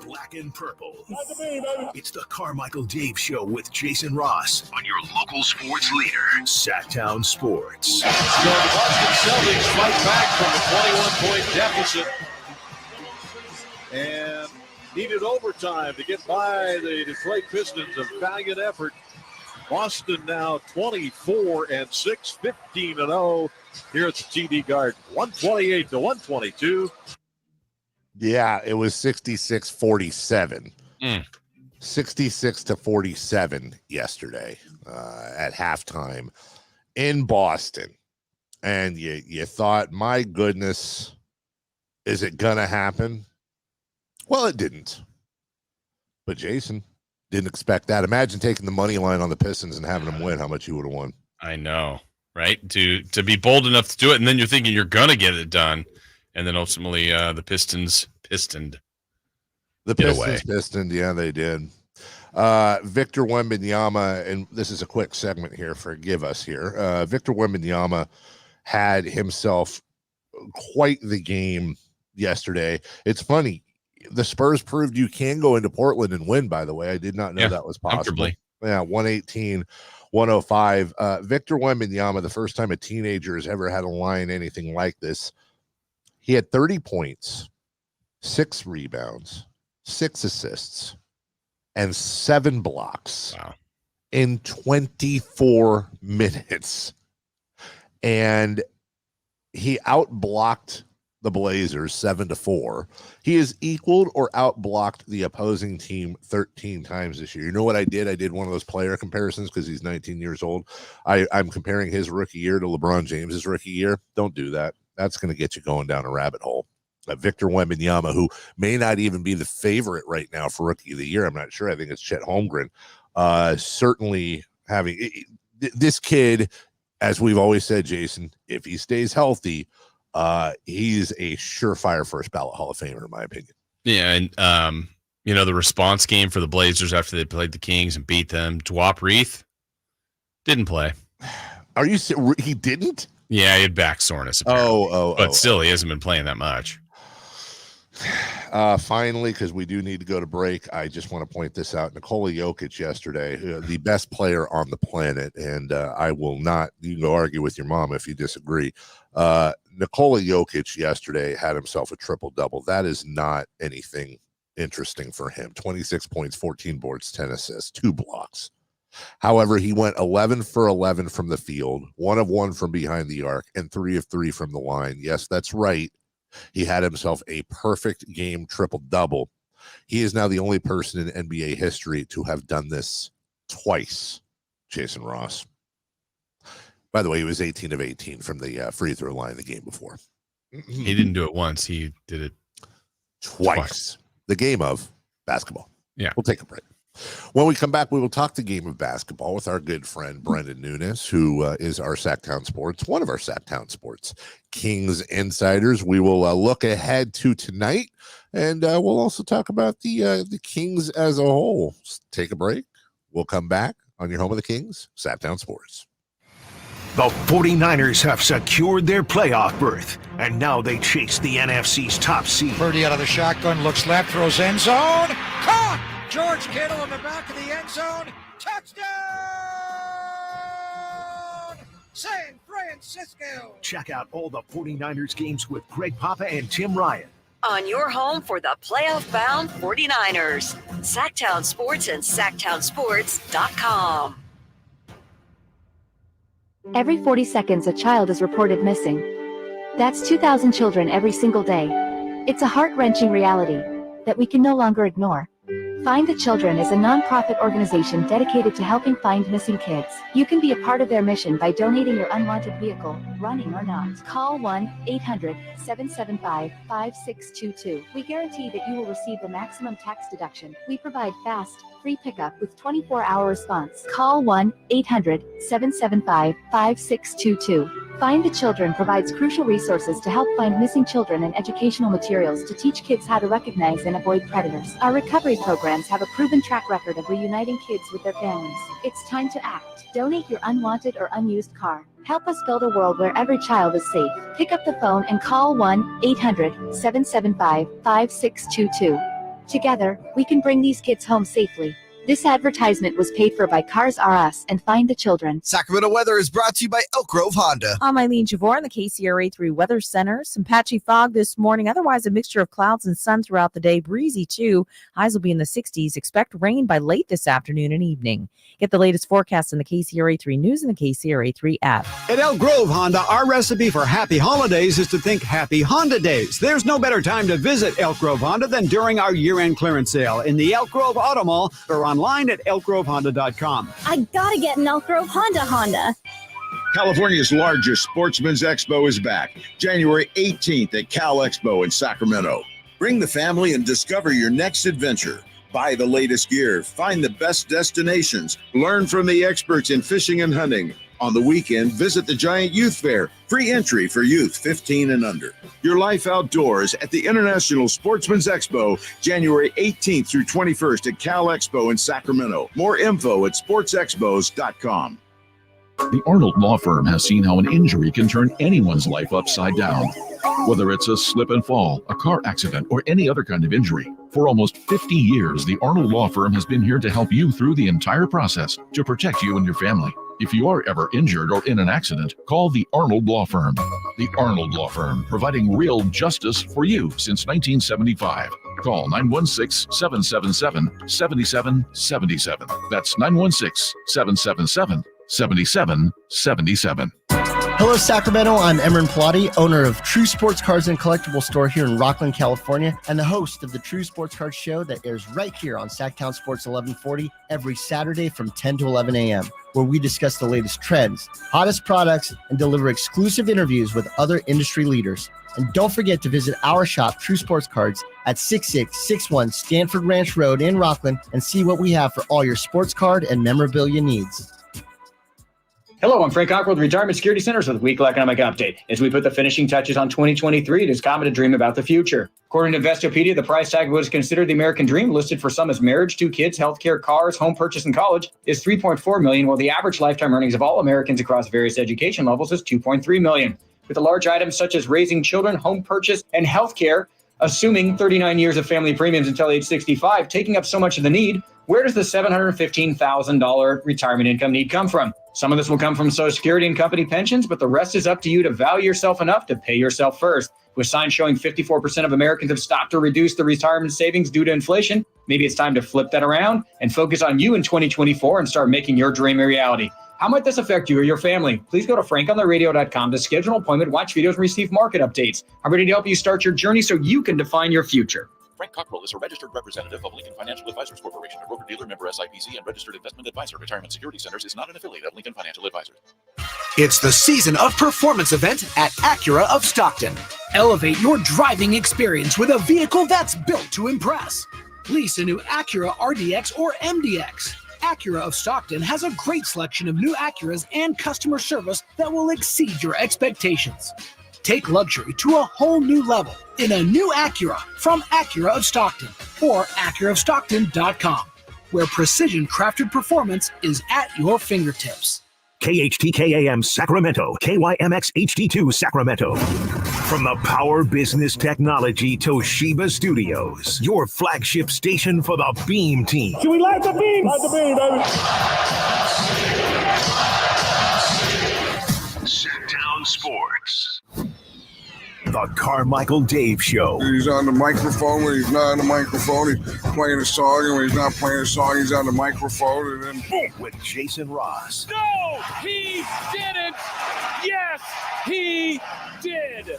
Black and purple. It's the Carmichael Dave Show with Jason Ross on your local sports leader, Sactown Sports. So the Boston Celtics fight back from a 21-point deficit and needed overtime to get by the Detroit Pistons. A valiant effort. Boston now 24-6, 15-0 here at the TD Garden. 128-122. Yeah, it was 66-47. 66-47 yesterday at halftime in Boston. And you thought, my goodness, is it going to happen? Well, it didn't. But Jason didn't expect that. Imagine taking the money line on the Pistons and having them win. How much you would have won? I know, right? To be bold enough to do it, and then you're thinking you're going to get it done. And then ultimately, the Pistons pistoned. The Pistons pistoned, yeah, they did. Victor Wembanyama, and this is a quick segment here, forgive us here. Victor Wembanyama had himself quite the game yesterday. It's funny, the Spurs proved you can go into Portland and win, by the way. I did not know that was possible. Yeah, 118-105. Victor Wembanyama, the first time a teenager has ever had a line anything like this. He had 30 points, 6 rebounds, 6 assists, and 7 blocks in 24 minutes. And he outblocked the Blazers 7-4. He has equaled or outblocked the opposing team 13 times this year. You know what I did? I did one of those player comparisons because he's 19 years old. I'm comparing his rookie year to LeBron James's rookie year. Don't do that. That's going to get you going down a rabbit hole. Victor Wembanyama, who may not even be the favorite right now for Rookie of the Year. I'm not sure. I think it's Chet Holmgren. Certainly having this kid, as we've always said, Jason, if he stays healthy, he's a surefire first ballot Hall of Famer, in my opinion. Yeah, and the response game for the Blazers after they played the Kings and beat them, Dwop Reith didn't play. Are you? He didn't? Yeah, he had back soreness. But still, he hasn't been playing that much. Finally, because we do need to go to break, I just want to point this out. Nikola Jokic yesterday, the best player on the planet, and I will not, you can go argue with your mom if you disagree. Nikola Jokic yesterday had himself a triple-double. That is not anything interesting for him. 26 points, 14 boards, 10 assists, 2 blocks. However, he went 11 for 11 from the field, 1 of 1 from behind the arc, and 3 of 3 from the line. Yes, that's right. He had himself a perfect game triple-double. He is now the only person in NBA history to have done this twice, Jason Ross. By the way, he was 18 of 18 from the free throw line the game before. He didn't do it once. He did it twice. The game of basketball. Yeah. We'll take a break. When we come back, we will talk the game of basketball with our good friend Brendan Nunes, who is our Sactown Sports, one of our Sactown Sports Kings insiders. We will look ahead to tonight, and we'll also talk about the Kings as a whole. Take a break. We'll come back on your home of the Kings, Sactown Sports. The 49ers have secured their playoff berth, and now they chase the NFC's top seed. Purdy out of the shotgun, looks left, throws end zone. Caught! George Kittle in the back of the end zone. Touchdown! San Francisco! Check out all the 49ers games with Greg Papa and Tim Ryan. On your home for the playoff-bound 49ers. Sactown Sports and SactownSports.com. Every 40 seconds, a child is reported missing. That's 2,000 children every single day. It's a heart-wrenching reality that we can no longer ignore. Find the Children is a non-profit organization dedicated to helping find missing kids. You can be a part of their mission by donating your unwanted vehicle, running or not. Call 1-800-775-5622. We guarantee that you will receive the maximum tax deduction. We provide fast, free pickup with 24-hour response. Call 1-800-775-5622. Find the Children provides crucial resources to help find missing children and educational materials to teach kids how to recognize and avoid predators. Our recovery programs have a proven track record of reuniting kids with their families. It's time to act. Donate your unwanted or unused car. Help us build a world where every child is safe. Pick up the phone and call 1-800-775-5622. Together, we can bring these kids home safely. This advertisement was paid for by Cars R Us and Find the Children. Sacramento weather is brought to you by Elk Grove Honda. I'm Eileen Javor in the KCRA 3 Weather Center. Some patchy fog this morning. Otherwise, a mixture of clouds and sun throughout the day. Breezy, too. Highs will be in the 60s. Expect rain by late this afternoon and evening. Get the latest forecast in the KCRA 3 News and the KCRA 3 app. At Elk Grove Honda, our recipe for happy holidays is to think Happy Honda Days. There's no better time to visit Elk Grove Honda than during our year-end clearance sale in the Elk Grove Auto Mall or online at elkgrovehonda.com. I gotta get an Elk Grove Honda. California's largest sportsman's expo is back, January 18th at Cal Expo in Sacramento. Bring the family and discover your next adventure. Buy the latest gear, find the best destinations, learn from the experts in fishing and hunting. On the weekend, visit the Giant Youth Fair, free entry for youth 15 and under. Your life outdoors at the International Sportsman's Expo, January 18th through 21st at Cal Expo in Sacramento. More info at sportsexpos.com. The Arnold Law Firm has seen how an injury can turn anyone's life upside down. Whether it's a slip and fall, a car accident, or any other kind of injury. For almost 50 years, the Arnold Law Firm has been here to help you through the entire process to protect you and your family. If you are ever injured or in an accident, call the Arnold Law Firm. The Arnold Law Firm, providing real justice for you since 1975. Call 916-777-7777. That's 916-777-7777. Hello, Sacramento. I'm Emran Pilati, owner of True Sports Cards and Collectible Store here in Rockland, California, and the host of the True Sports Cards Show that airs right here on Sactown Sports 1140 every Saturday from 10 to 11 a.m., where we discuss the latest trends, hottest products, and deliver exclusive interviews with other industry leaders. And don't forget to visit our shop, True Sports Cards, at 6661 Stanford Ranch Road in Rockland and see what we have for all your sports card and memorabilia needs. Hello, I'm Frank Cocker with Retirement Security Centers with Weekly Economic Update. As we put the finishing touches on 2023, it is common to dream about the future. According to Investopedia, the price tag of what is considered the American dream, listed for some as marriage, 2 kids, healthcare, cars, home purchase, and college, is $3.4 million, while the average lifetime earnings of all Americans across various education levels is $2.3 million. With the large items such as raising children, home purchase, and healthcare, assuming 39 years of family premiums until age 65, taking up so much of the need, where does the $715,000 retirement income need come from? Some of this will come from Social Security and company pensions, but the rest is up to you to value yourself enough to pay yourself first. With signs showing 54% of Americans have stopped or reduced their retirement savings due to inflation, maybe it's time to flip that around and focus on you in 2024 and start making your dream a reality. How might this affect you or your family? Please go to frankontheradio.com to schedule an appointment, watch videos, and receive market updates. I'm ready to help you start your journey so you can define your future. Frank Cockrell is a registered representative of Lincoln Financial Advisors Corporation, a broker-dealer member SIPC and registered investment advisor. Retirement Security Centers is not an affiliate of Lincoln Financial Advisors. It's the season of performance event at Acura of Stockton. Elevate your driving experience with a vehicle that's built to impress. Lease a new Acura RDX or MDX. Acura of Stockton has a great selection of new Acuras and customer service that will exceed your expectations. Take luxury to a whole new level in a new Acura from Acura of Stockton or AcuraofStockton.com, where precision-crafted performance is at your fingertips. KHTKAM Sacramento, KYMX HD2 Sacramento. From the Power Business Technology Toshiba Studios, your flagship station for the Beam Team. Should we light the beam? Light the beam, baby. Sactown Sports. The Carmichael Dave Show. He's on the microphone when he's not on the microphone. He's playing a song, and when he's not playing a song, he's on the microphone, and then boom. With Jason Ross. No, he didn't. Yes, he did.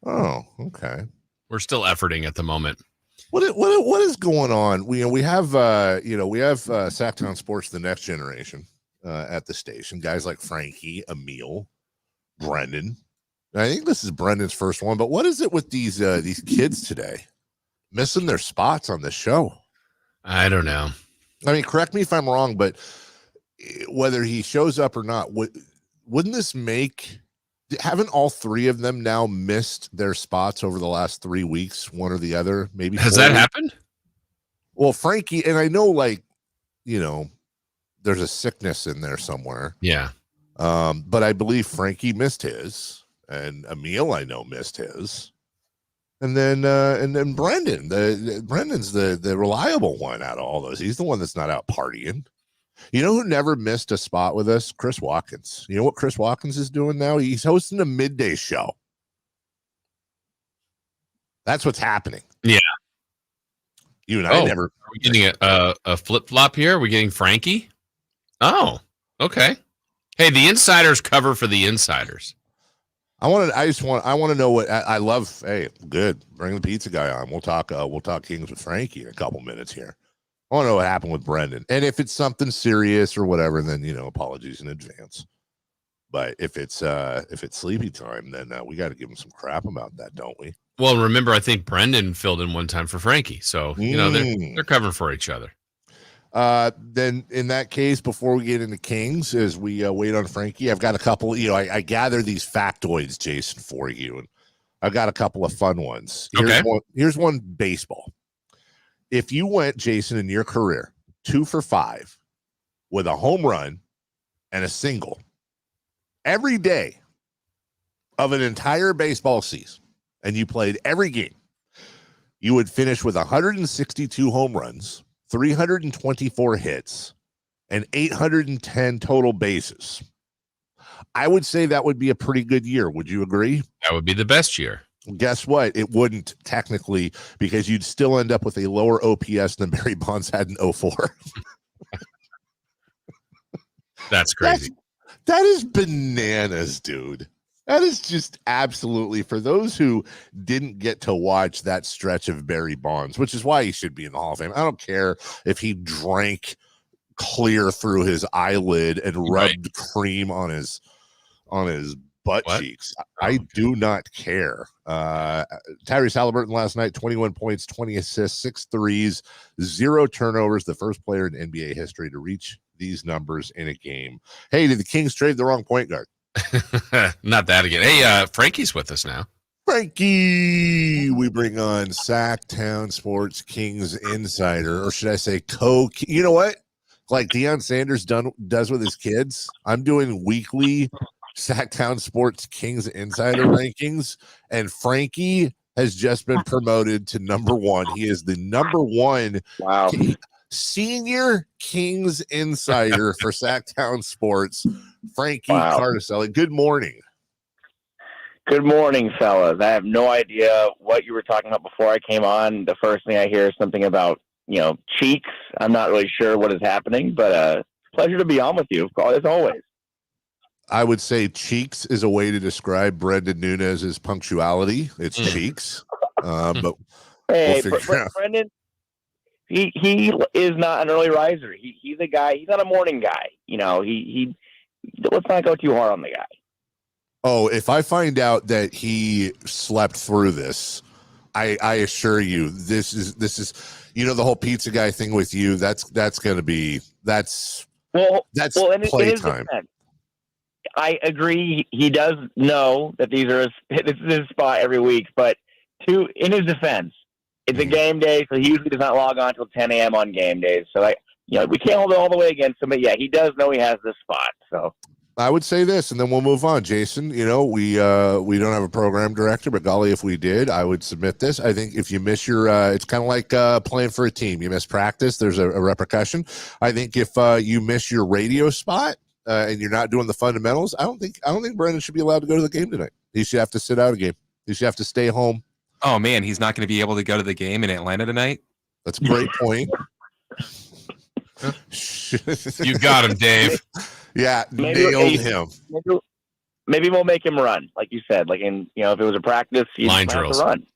Oh, okay. We're still efforting at the moment. What is going on? We have Sactown Sports, the next generation, at the station. Guys like Frankie, Emil, Brendan. I think this is Brendan's first one. But what is it with these kids today, missing their spots on the show? I don't know. I mean, correct me if I'm wrong, but whether he shows up or not, wouldn't this make? Haven't all three of them now missed their spots over the last 3 weeks, one or the other? Maybe has that happened? Well, Frankie, and I know, there's a sickness in there somewhere. Yeah. But I believe Frankie missed his, and Emil, I know, missed his. And then Brendan, Brendan's the reliable one out of all those. He's the one that's not out partying. You know who never missed a spot with us? Chris Watkins. You know what Chris Watkins is doing now? He's hosting a midday show. That's what's happening. Yeah. You and I never. Are we getting a flip flop here? Are we getting Frankie? Oh, okay. Hey, the insiders cover for the insiders. I want to know what I love. Hey, good. Bring the pizza guy on. We'll talk Kings with Frankie in a couple minutes here. I want to know what happened with Brendan. And if it's something serious or whatever, then, apologies in advance. But if it's sleepy time, then we got to give him some crap about that, don't we? Well, remember, I think Brendan filled in one time for Frankie. So, they're covering for each other. Then in that case, before we get into Kings, as we wait on Frankie, I've got a couple, I gather these factoids, Jason, for you. And I've got a couple of fun ones. Here's one baseball. If you went, Jason, in your career 2 for 5 with a home run and a single every day of an entire baseball season, and you played every game, you would finish with 162 home runs, 324 hits, and 810 total bases. I would say that would be a pretty good year. Would you agree? That would be the best year. Guess what? It wouldn't technically, because you'd still end up with a lower OPS than Barry Bonds had in 2004. That's crazy. That is bananas, dude. That is just absolutely, for those who didn't get to watch that stretch of Barry Bonds, which is why he should be in the Hall of Fame. I don't care if he drank clear through his eyelid and rubbed cream on his butt cheeks. I do not care. Tyrese Halliburton last night, 21 points, 20 assists, 6 threes, 0 turnovers, the first player in NBA history to reach these numbers in a game. Hey, did the Kings trade the wrong point guard? Not that again. Hey, Frankie's with us now. Frankie, we bring on Sactown Sports Kings insider, or should I say you know what? Like Deion Sanders does with his kids, I'm doing weekly Sactown Sports Kings insider rankings, and Frankie has just been promoted to number 1. He is the number 1 senior Kings insider for Sactown Sports. Frankie Cardicelli, good morning. Good morning, fellas. I have no idea what you were talking about before I came on. The first thing I hear is something about, cheeks. I'm not really sure what is happening, but pleasure to be on with you, as always. I would say cheeks is a way to describe Brendan Nunez's punctuality. It's cheeks. But hey, Brendan, he is not an early riser. He's a guy. He's not a morning guy. Let's not go too hard on the guy. Oh, if I find out that he slept through this, I assure you, this is the whole pizza guy thing with you. That's playtime. I agree. He does know that this is his spot every week, but in his defense, it's a game day, so he usually does not log on until 10 a.m. on game days. So we can't hold it all the way against him, but yeah, he does know he has this spot. So I would say this, and then we'll move on. Jason, we don't have a program director, but golly, if we did, I would submit this. I think if you miss your, it's kind of like playing for a team. You miss practice, there's a repercussion. I think if you miss your radio spot and you're not doing the fundamentals, I don't think Brendan should be allowed to go to the game tonight. He should have to sit out a game. He should have to stay home. Oh man, he's not going to be able to go to the game in Atlanta tonight. That's a great point. You got him, Dave. Yeah, nailed him. maybe we'll make him run, like you said. Like if it was a practice, he'd Line have drills. to run.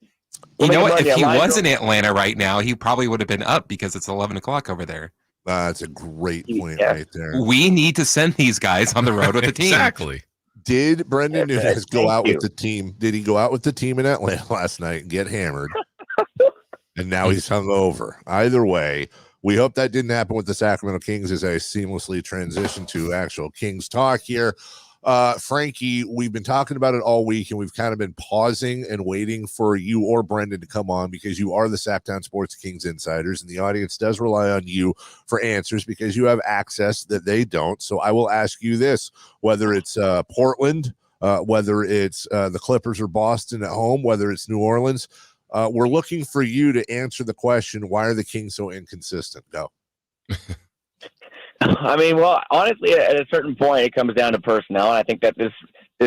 You know what? Run, If he was drills. in Atlanta right now, he probably would have been up because it's 11 o'clock over there. That's a great point right there. We need to send these guys on the road with the team. Exactly. Did Brendan Nunez go out you. with the team? Did he go out with the team in Atlanta last night and get hammered? And now he's hungover. Either way, we hope that didn't happen with the Sacramento Kings as I seamlessly transition to actual Kings talk here. Frankie, we've been talking about it all week, and we've kind of been pausing and waiting for you or Brendan to come on because you are the Sactown Sports Kings insiders, and the audience does rely on you for answers because you have access that they don't. So I will ask you this, whether it's Portland, whether it's the Clippers or Boston at home, whether it's New Orleans, we're looking for you to answer the question, why are the Kings so inconsistent? Go. I mean, well, honestly, at a certain point, it comes down to personnel, and I think that this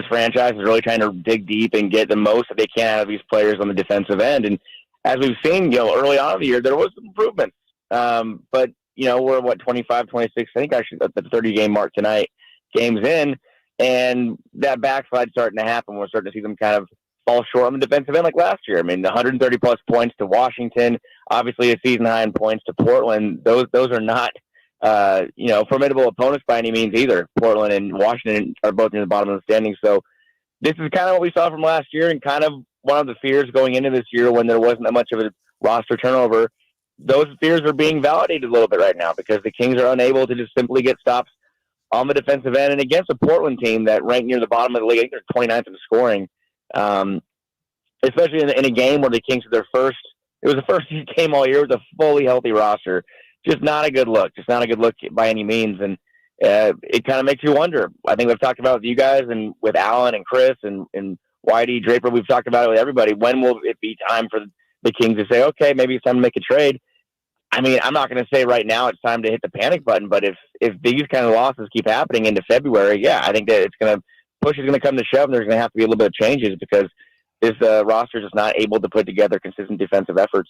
franchise is really trying to dig deep and get the most that they can out of these players on the defensive end. And as we've seen, early on in the year, there was some improvements. But we're 25, 26, I think actually at the 30-game mark tonight, games in, and that backslide starting to happen. We're starting to see them kind of fall short on the defensive end like last year. I mean, the 130-plus points to Washington, obviously a season high in points to Portland. Those are not formidable opponents by any means either. Portland and Washington are both near the bottom of the standings. So this is kind of what we saw from last year and kind of one of the fears going into this year when there wasn't that much of a roster turnover. Those fears are being validated a little bit right now because the Kings are unable to just simply get stops on the defensive end and against a Portland team that ranked near the bottom of the league. I think they're 29th in scoring, especially in a game where the Kings had it was the first game all year with a fully healthy roster. Just not a good look. Just not a good look by any means. And it kind of makes you wonder. I think we've talked about it with you guys and with Alan and Chris and Whitey, Draper. We've talked about it with everybody. When will it be time for the Kings to say, okay, maybe it's time to make a trade? I mean, I'm not going to say right now it's time to hit the panic button, but if these kind of losses keep happening into February, yeah, I think that push is going to come to shove and there's going to have to be a little bit of changes because this roster is just not able to put together consistent defensive efforts.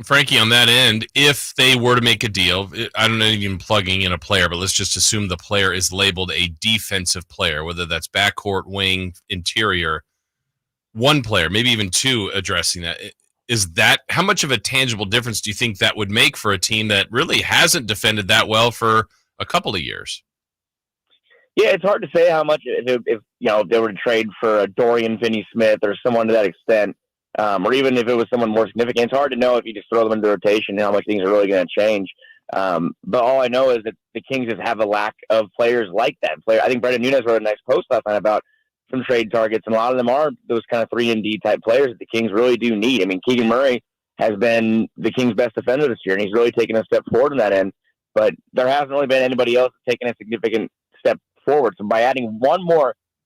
Frankie, on that end, if they were to make a deal, I don't know even plugging in a player, but let's just assume the player is labeled a defensive player, whether that's backcourt, wing, interior, one player, maybe even two addressing that. Is that how much of a tangible difference do you think that would make for a team that really hasn't defended that well for a couple of years? Yeah, it's hard to say how much if they were to trade for a Dorian Finney-Smith or someone to that extent. Or even if it was someone more significant, it's hard to know if you just throw them into rotation how much things are really going to change. But all I know is that the Kings just have a lack of players like that. I think Brendan Nunez wrote a nice post last night about some trade targets, and a lot of them are those kind of 3-and-D type players that the Kings really do need. I mean, Keegan Murray has been the Kings' best defender this year, and he's really taken a step forward in that end. But there hasn't really been anybody else taking a significant step forward. So by adding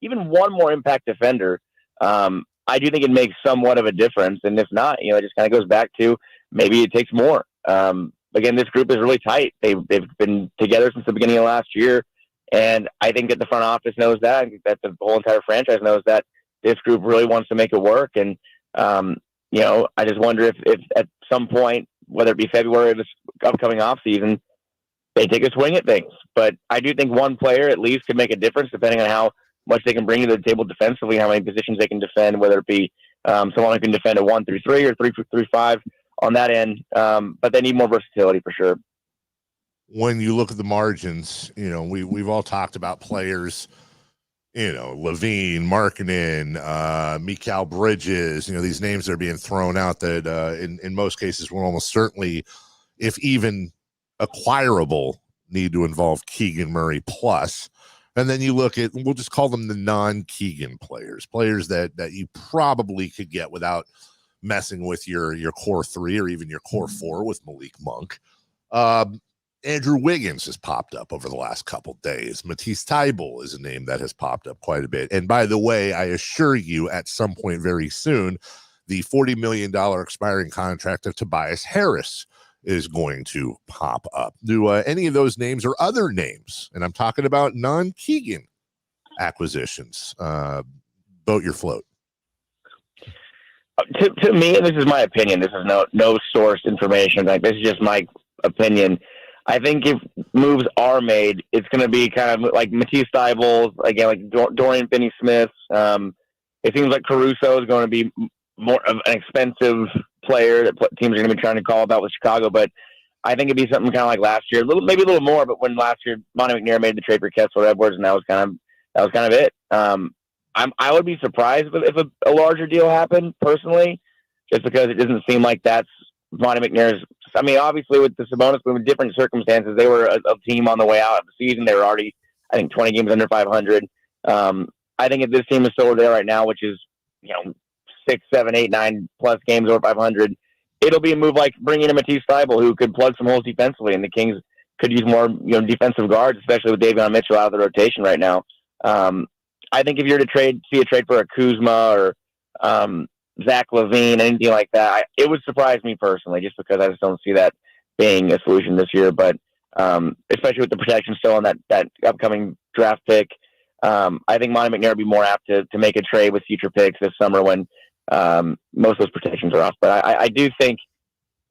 even one more impact defender, I do think it makes somewhat of a difference. And if not, it just kind of goes back to maybe it takes more. Again, this group is really tight. They've been together since the beginning of last year. And I think that the front office knows that. I think that the whole entire franchise knows that this group really wants to make it work. And, I just wonder if at some point, whether it be February or this upcoming offseason, they take a swing at things. But I do think one player at least could make a difference depending on how much they can bring to the table defensively, how many positions they can defend, whether it be someone who can defend a 1-3-3 or 3-5 on that end. But they need more versatility for sure. When you look at the margins, we've all talked about players, Levine, Markkanen, Mikal Bridges, these names that are being thrown out that in most cases will almost certainly, if even acquirable, need to involve Keegan Murray plus. And then you look at, we'll just call them the non-Keegan players that you probably could get without messing with your core three or even your core four with Malik Monk. Andrew Wiggins has popped up over the last couple days. Matisse Thybulle is a name that has popped up quite a bit. And by the way, I assure you at some point very soon, the $40 million expiring contract of Tobias Harris is going to pop up. Do any of those names or other names, and I'm talking about non-Keegan acquisitions, boat your float? To me, and this is my opinion, this is no sourced information. Like, this is just my opinion. I think if moves are made, it's going to be kind of like Matisse Thybulle, again, like Dorian Finney-Smith. It seems like Caruso is going to be more of an expensive player that teams are going to be trying to call about with Chicago, but I think it'd be something kind of like last year, maybe a little more. But when last year Monty McNair made the trade for Kessler Edwards, and that was kind of it. I would be surprised if a larger deal happened personally, just because it doesn't seem like that's Monty McNair's. I mean, obviously with the Sabonis, but with different circumstances, they were a team on the way out of the season. They were already, I think, 20 games under 500. I think if this team is still there right now, which is 6, 7, 8, 9 plus games over 500, it'll be a move like bringing in Matisse Thybulle, who could plug some holes defensively, and the Kings could use more defensive guards, especially with Davion Mitchell out of the rotation right now. I think if you're to see a trade for a Kuzma or Zach LaVine, anything like that, it would surprise me personally, just because I just don't see that being a solution this year. But especially with the protection still on that upcoming draft pick, I think Monty McNair would be more apt to make a trade with future picks this summer when most of those protections are off. But I do think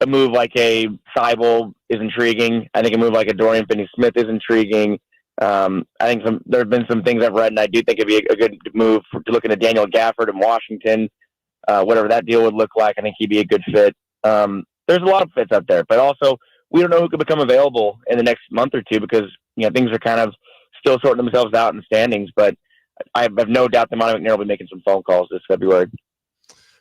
a move like a Thybulle is intriguing. I think a move like a Dorian Finney-Smith is intriguing. I think there have been some things I've read, and I do think it'd be a good move to look into Daniel Gafford in Washington. Whatever that deal would look like, I think he'd be a good fit. There's a lot of fits out there, but also we don't know who could become available in the next month or two, because things are kind of still sorting themselves out in the standings. But I have no doubt that Monty McNair will be making some phone calls this February.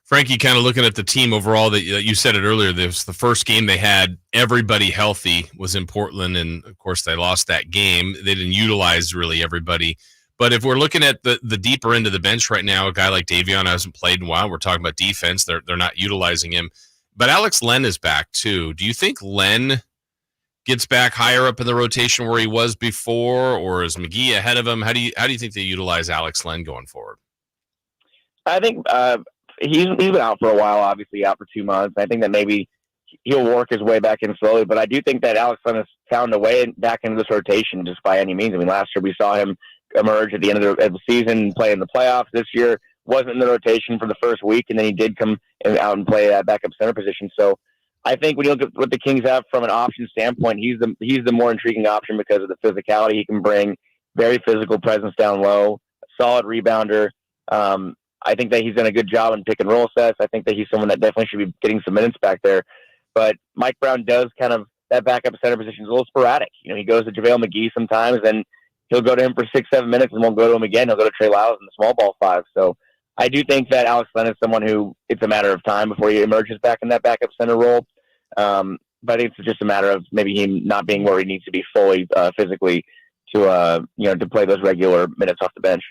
Frankie, kind of looking at the team overall, that you said it earlier, this was the first game they had everybody healthy was in Portland, and of course they lost that game. They didn't utilize really everybody. But if we're looking at the deeper end of the bench right now, a guy like Davion hasn't played in a while. We're talking about defense. They're not utilizing him. But Alex Len is back too. Do you think Len gets back higher up in the rotation where he was before, or is McGee ahead of him? How do you think they utilize Alex Len going forward? I think he's been out for a while, obviously out for 2 months. I think that maybe he'll work his way back in slowly, but I do think that Alex Len has found a way back into this rotation just by any means. I mean, last year we saw him emerge at the end of the season, play in the playoffs. This year wasn't in the rotation for the first week, and then he did come out and play that backup center position. So I think when you look at what the Kings have from an option standpoint, he's the more intriguing option because of the physicality he can bring, very physical presence down low, solid rebounder. I think that he's done a good job in pick and roll sets. I think that he's someone that definitely should be getting some minutes back there. But Mike Brown does kind of, that backup center position is a little sporadic. He goes to JaVale McGee sometimes, and he'll go to him for 6-7 minutes and won't go to him again. He'll go to Trey Lyles in the small ball 5. So I do think that Alex Len is someone who it's a matter of time before he emerges back in that backup center role. But it's just a matter of maybe him not being where he needs to be fully physically to play those regular minutes off the bench.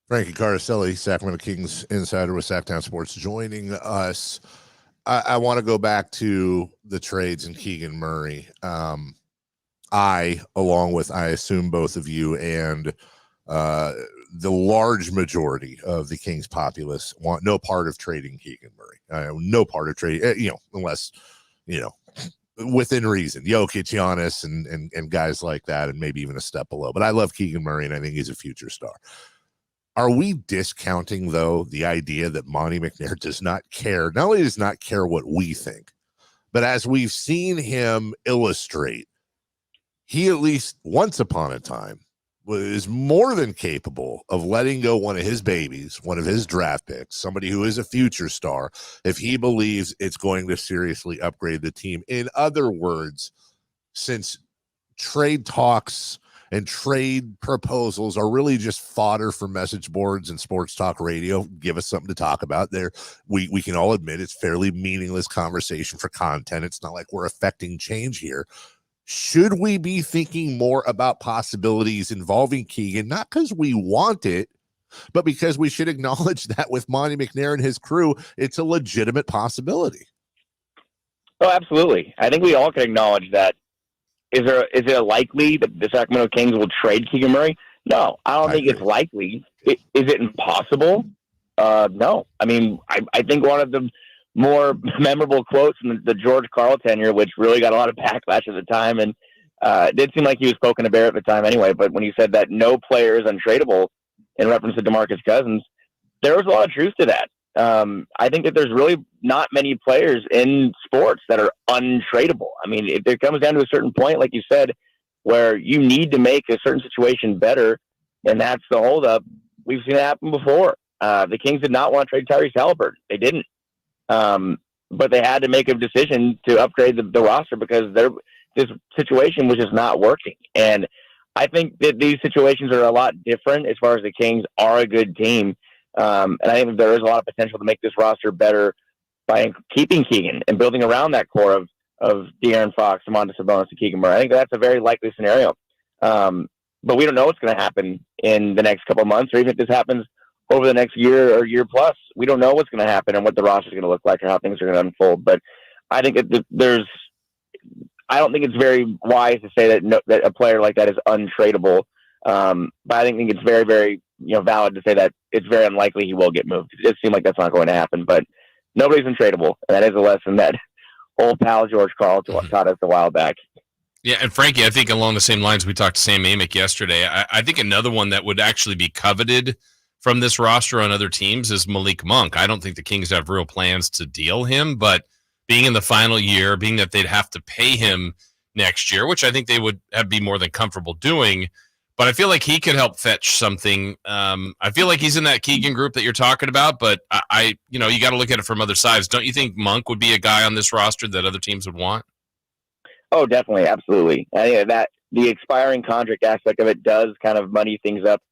Frankie Cardicelli, Sacramento Kings insider with Sactown Sports, joining us. I want to go back to the trades and Keegan Murray. Along with, I assume, both of you and the large majority of the Kings populace want no part of trading Keegan Murray. No part of trading, unless, within reason. Jokic, Giannis, and guys like that, and maybe even a step below. But I love Keegan Murray, and I think he's a future star. Are we discounting, though, the idea that Monty McNair does not care? Not only does not care what we think, but as we've seen him illustrate, he at least once upon a time was more than capable of letting go one of his babies, one of his draft picks, somebody who is a future star, if he believes it's going to seriously upgrade the team. In other words, since trade talks and trade proposals are really just fodder for message boards and sports talk radio, give us something to talk about there. We can all admit it's fairly meaningless conversation for content. It's not like we're affecting change here. Should we be thinking more about possibilities involving Keegan, not because we want it, but because we should acknowledge that with Monty McNair and his crew, it's a legitimate possibility? Oh, absolutely. I think we all can acknowledge that. Is it likely that the Sacramento Kings will trade Keegan Murray? No, I don't think it's likely. Is it impossible? No. I mean, I think one of the more memorable quotes in the George Karl tenure, which really got a lot of backlash at the time, and it did seem like he was poking a bear at the time anyway, but when he said that no player is untradeable in reference to DeMarcus Cousins, there was a lot of truth to that. I think that there's really not many players in sports that are untradeable. I mean, if it comes down to a certain point, like you said, where you need to make a certain situation better, and that's the holdup. We've seen it happen before. The Kings did not want to trade Tyrese Haliburton. They didn't. But they had to make a decision to upgrade the roster because this situation was just not working. And I think that these situations are a lot different as far as the Kings are a good team. And I think there is a lot of potential to make this roster better by keeping Keegan and building around that core of De'Aaron Fox, Domantas Sabonis, and Keegan Murray. I think that's a very likely scenario. But we don't know what's going to happen in the next couple of months, or even if this happens over the next year or year plus. We don't know what's going to happen and what the roster is going to look like or how things are going to unfold. But I think I don't think it's very wise to say that a player like that is untradeable. But I think it's very, very valid to say that it's very unlikely he will get moved. It just seems like that's not going to happen. But nobody's untradeable, and that is a lesson that old pal George Karl taught us a while back. Yeah, and Frankie, I think along the same lines, we talked to Sam Amick yesterday. I think another one that would actually be coveted from this roster on other teams is Malik Monk. I don't think the Kings have real plans to deal him, but being in the final year, being that they'd have to pay him next year, which I think they would be more than comfortable doing, but I feel like he could help fetch something. I feel like he's in that Keegan group that you're talking about, but you got to look at it from other sides. Don't you think Monk would be a guy on this roster that other teams would want? Oh, definitely. Absolutely. I think that the expiring contract aspect of it does kind of muddy things up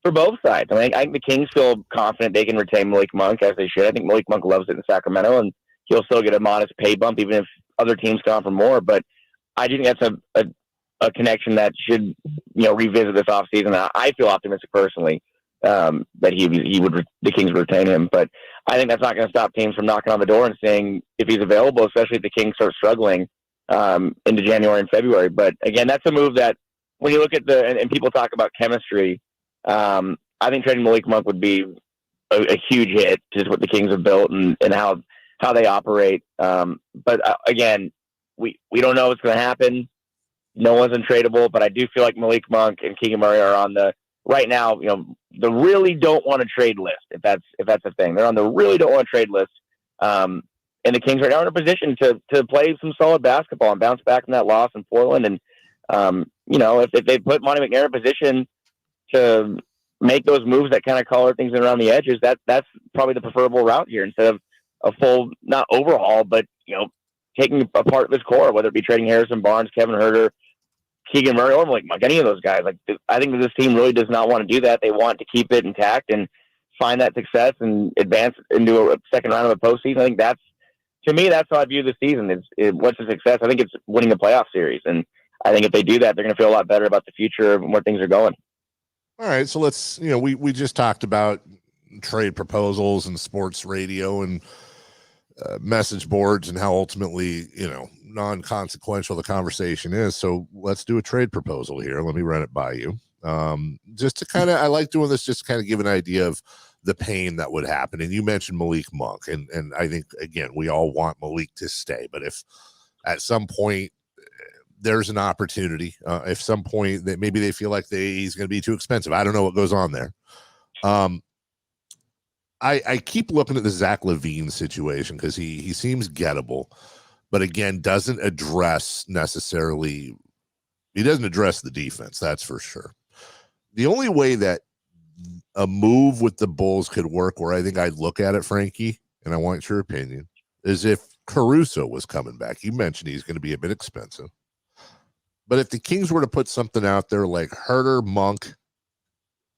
for both sides. I think the Kings feel confident they can retain Malik Monk, as they should. I think Malik Monk loves it in Sacramento, and he'll still get a modest pay bump, even if other teams come for more. But I do think that's a connection that should, revisit this offseason. I feel optimistic personally that the Kings would retain him. But I think that's not going to stop teams from knocking on the door and saying if he's available, especially if the Kings start struggling into January and February. But again, that's a move that when you look at and people talk about chemistry, I think trading Malik Monk would be a huge hit, just what the Kings have built and how they operate. But again, we don't know what's going to happen. No one's untradeable, but I do feel like Malik Monk and Keegan Murray are on right now, the really don't want to trade list. If that's a thing, they're on the really don't want to trade list. And the Kings right now are in a position to play some solid basketball and bounce back from that loss in Portland. And if they put Monty McNair in a position to make those moves that kind of color things around the edges, that's probably the preferable route here instead of a full, not overhaul, but taking apart this core, whether it be trading Harrison Barnes, Kevin Huerter, Keegan Murray, or Malik Monk, any of those guys. I think that this team really does not want to do that. They want to keep it intact and find that success and advance into a second round of the postseason. I think to me, that's how I view the season. What's the success? I think it's winning the playoff series. And I think if they do that, they're going to feel a lot better about the future and where things are going. All right. So let's, we just talked about trade proposals and sports radio and message boards and how ultimately, non-consequential the conversation is. So let's do a trade proposal here. Let me run it by you. Just to I like doing this just to kind of give an idea of the pain that would happen. And you mentioned Malik Monk, and I think, again, we all want Malik to stay, but if at some point there's an opportunity, if some point that maybe they feel like he's going to be too expensive, I don't know what goes on there. I keep looking at the Zach LaVine situation because he seems gettable, but again, doesn't address necessarily, he doesn't address the defense, that's for sure. The only way that a move with the Bulls could work, where I think I'd look at it, Frankie, and I want your opinion, is if Caruso was coming back. You mentioned he's going to be a bit expensive. But if the Kings were to put something out there like Huerter, Monk,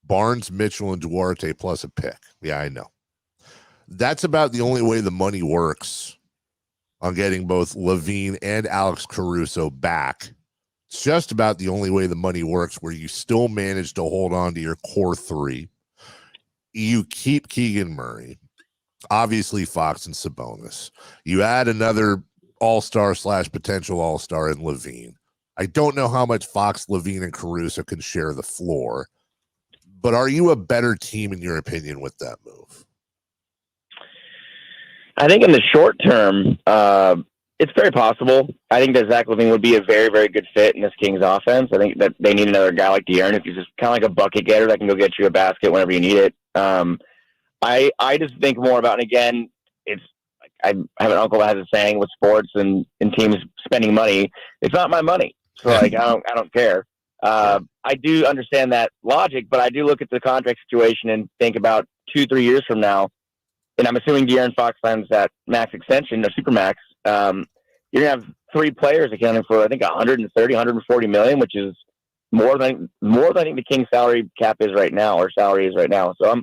Barnes, Mitchell, and Duarte plus a pick. Yeah, I know. That's about the only way the money works on getting both LaVine and Alex Caruso back. It's just about the only way the money works, where you still manage to hold on to your core three. You keep Keegan Murray, obviously Fox and Sabonis. You add another all-star / potential all-star in LaVine. I don't know how much Fox, LaVine, and Caruso can share the floor, but are you a better team, in your opinion, with that move? I think in the short term, it's very possible. I think that Zach LaVine would be a very, very good fit in this Kings offense. I think that they need another guy like De'Aaron, if he's just kind of like a bucket getter that can go get you a basket whenever you need it. I just think more about, and again, I have an uncle that has a saying with sports and teams spending money, it's not my money. So like, I don't care. I do understand that logic, but I do look at the contract situation and think about 2-3 years from now, and I'm assuming De'Aaron Fox signs that max extension or super max. You're gonna have 3 players accounting for, I think, 140 million, which is more than I think the Kings salary cap is right now, or salary is right now. So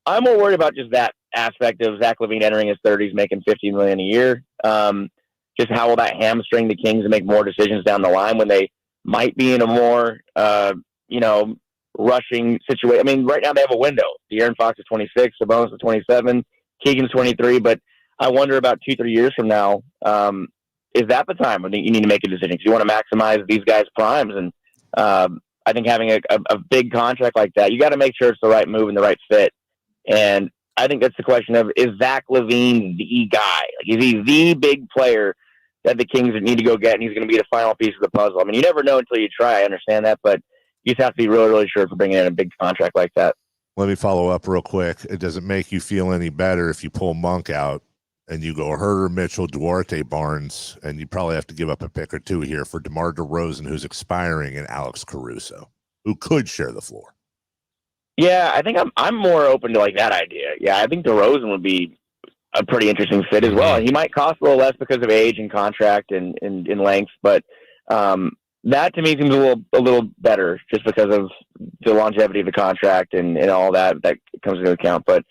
I'm more worried about just that aspect of Zach LaVine entering his 30s, making $50 million a year. Just how will that hamstring the Kings to make more decisions down the line when they might be in a more, rushing situation. I mean, right now they have a window. De'Aaron Fox is 26, Sabonis is 27, Keegan's 23, but I wonder about 2-3 years from now, is that the time when you need to make a decision? Because you want to maximize these guys' primes. And I think having a big contract like that, you got to make sure it's the right move and the right fit. And I think that's the question of, is Zach LaVine the guy? Like, is he the big player that the Kings need to go get, and he's going to be the final piece of the puzzle? I mean, you never know until you try. I understand that, but you just have to be really, really sure for bringing in a big contract like that. Let me follow up real quick. It doesn't make you feel any better if you pull Monk out and you go Herter, Mitchell, Duarte, Barnes, and you probably have to give up a pick or two here for DeMar DeRozan, who's expiring, and Alex Caruso, who could share the floor. Yeah, I think I'm more open to like that idea. Yeah, I think DeRozan would be a pretty interesting fit as well. He might cost a little less because of age and contract and in length, but that to me seems a little better just because of the longevity of the contract and all that comes into account. But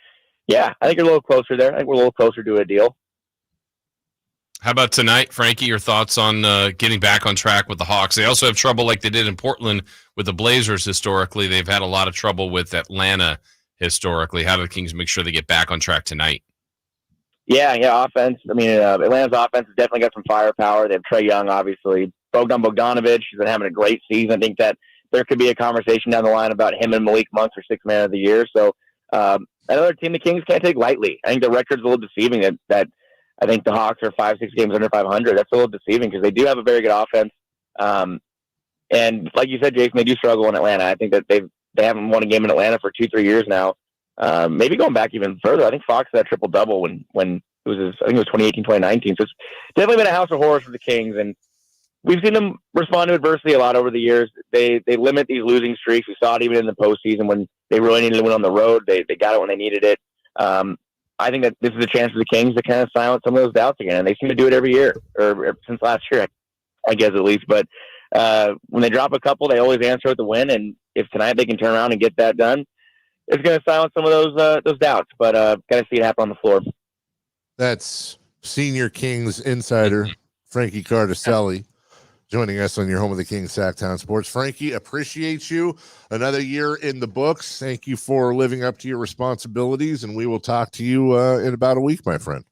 yeah, I think you're a little closer there. I think we're a little closer to a deal. How about tonight, Frankie? Your thoughts on getting back on track with the Hawks? They also have trouble like they did in Portland with the Blazers historically. They've had a lot of trouble with Atlanta historically. How do the Kings make sure they get back on track tonight? Yeah, offense. I mean, Atlanta's offense has definitely got some firepower. They have Trae Young, obviously. Bogdanovic has been having a great season. I think that there could be a conversation down the line about him and Malik Monk for Sixth Man of the Year. So another team the Kings can't take lightly. I think the record's a little deceiving that I think the Hawks are 5-6 games under 500. That's a little deceiving because they do have a very good offense. And like you said, Jason, they do struggle in Atlanta. I think that they haven't won a game in Atlanta for 2-3 years now. Maybe going back even further. I think Fox had a triple-double when it was 2018, 2019. So it's definitely been a house of horrors for the Kings. And we've seen them respond to adversity a lot over the years. They limit these losing streaks. We saw it even in the postseason when they really needed to win on the road. They got it when they needed it. I think that this is a chance for the Kings to kind of silence some of those doubts again. And they seem to do it every year, or since last year, I guess at least. But when they drop a couple, they always answer with the win. And if tonight they can turn around and get that done, it's going to silence some of those doubts. But got to see it happen on the floor. That's senior Kings insider Frankie Cardicelli joining us on your home of the Kings, Sactown Sports. Frankie, appreciate you. Another year in the books. Thank you for living up to your responsibilities, and we will talk to you in about a week, my friend.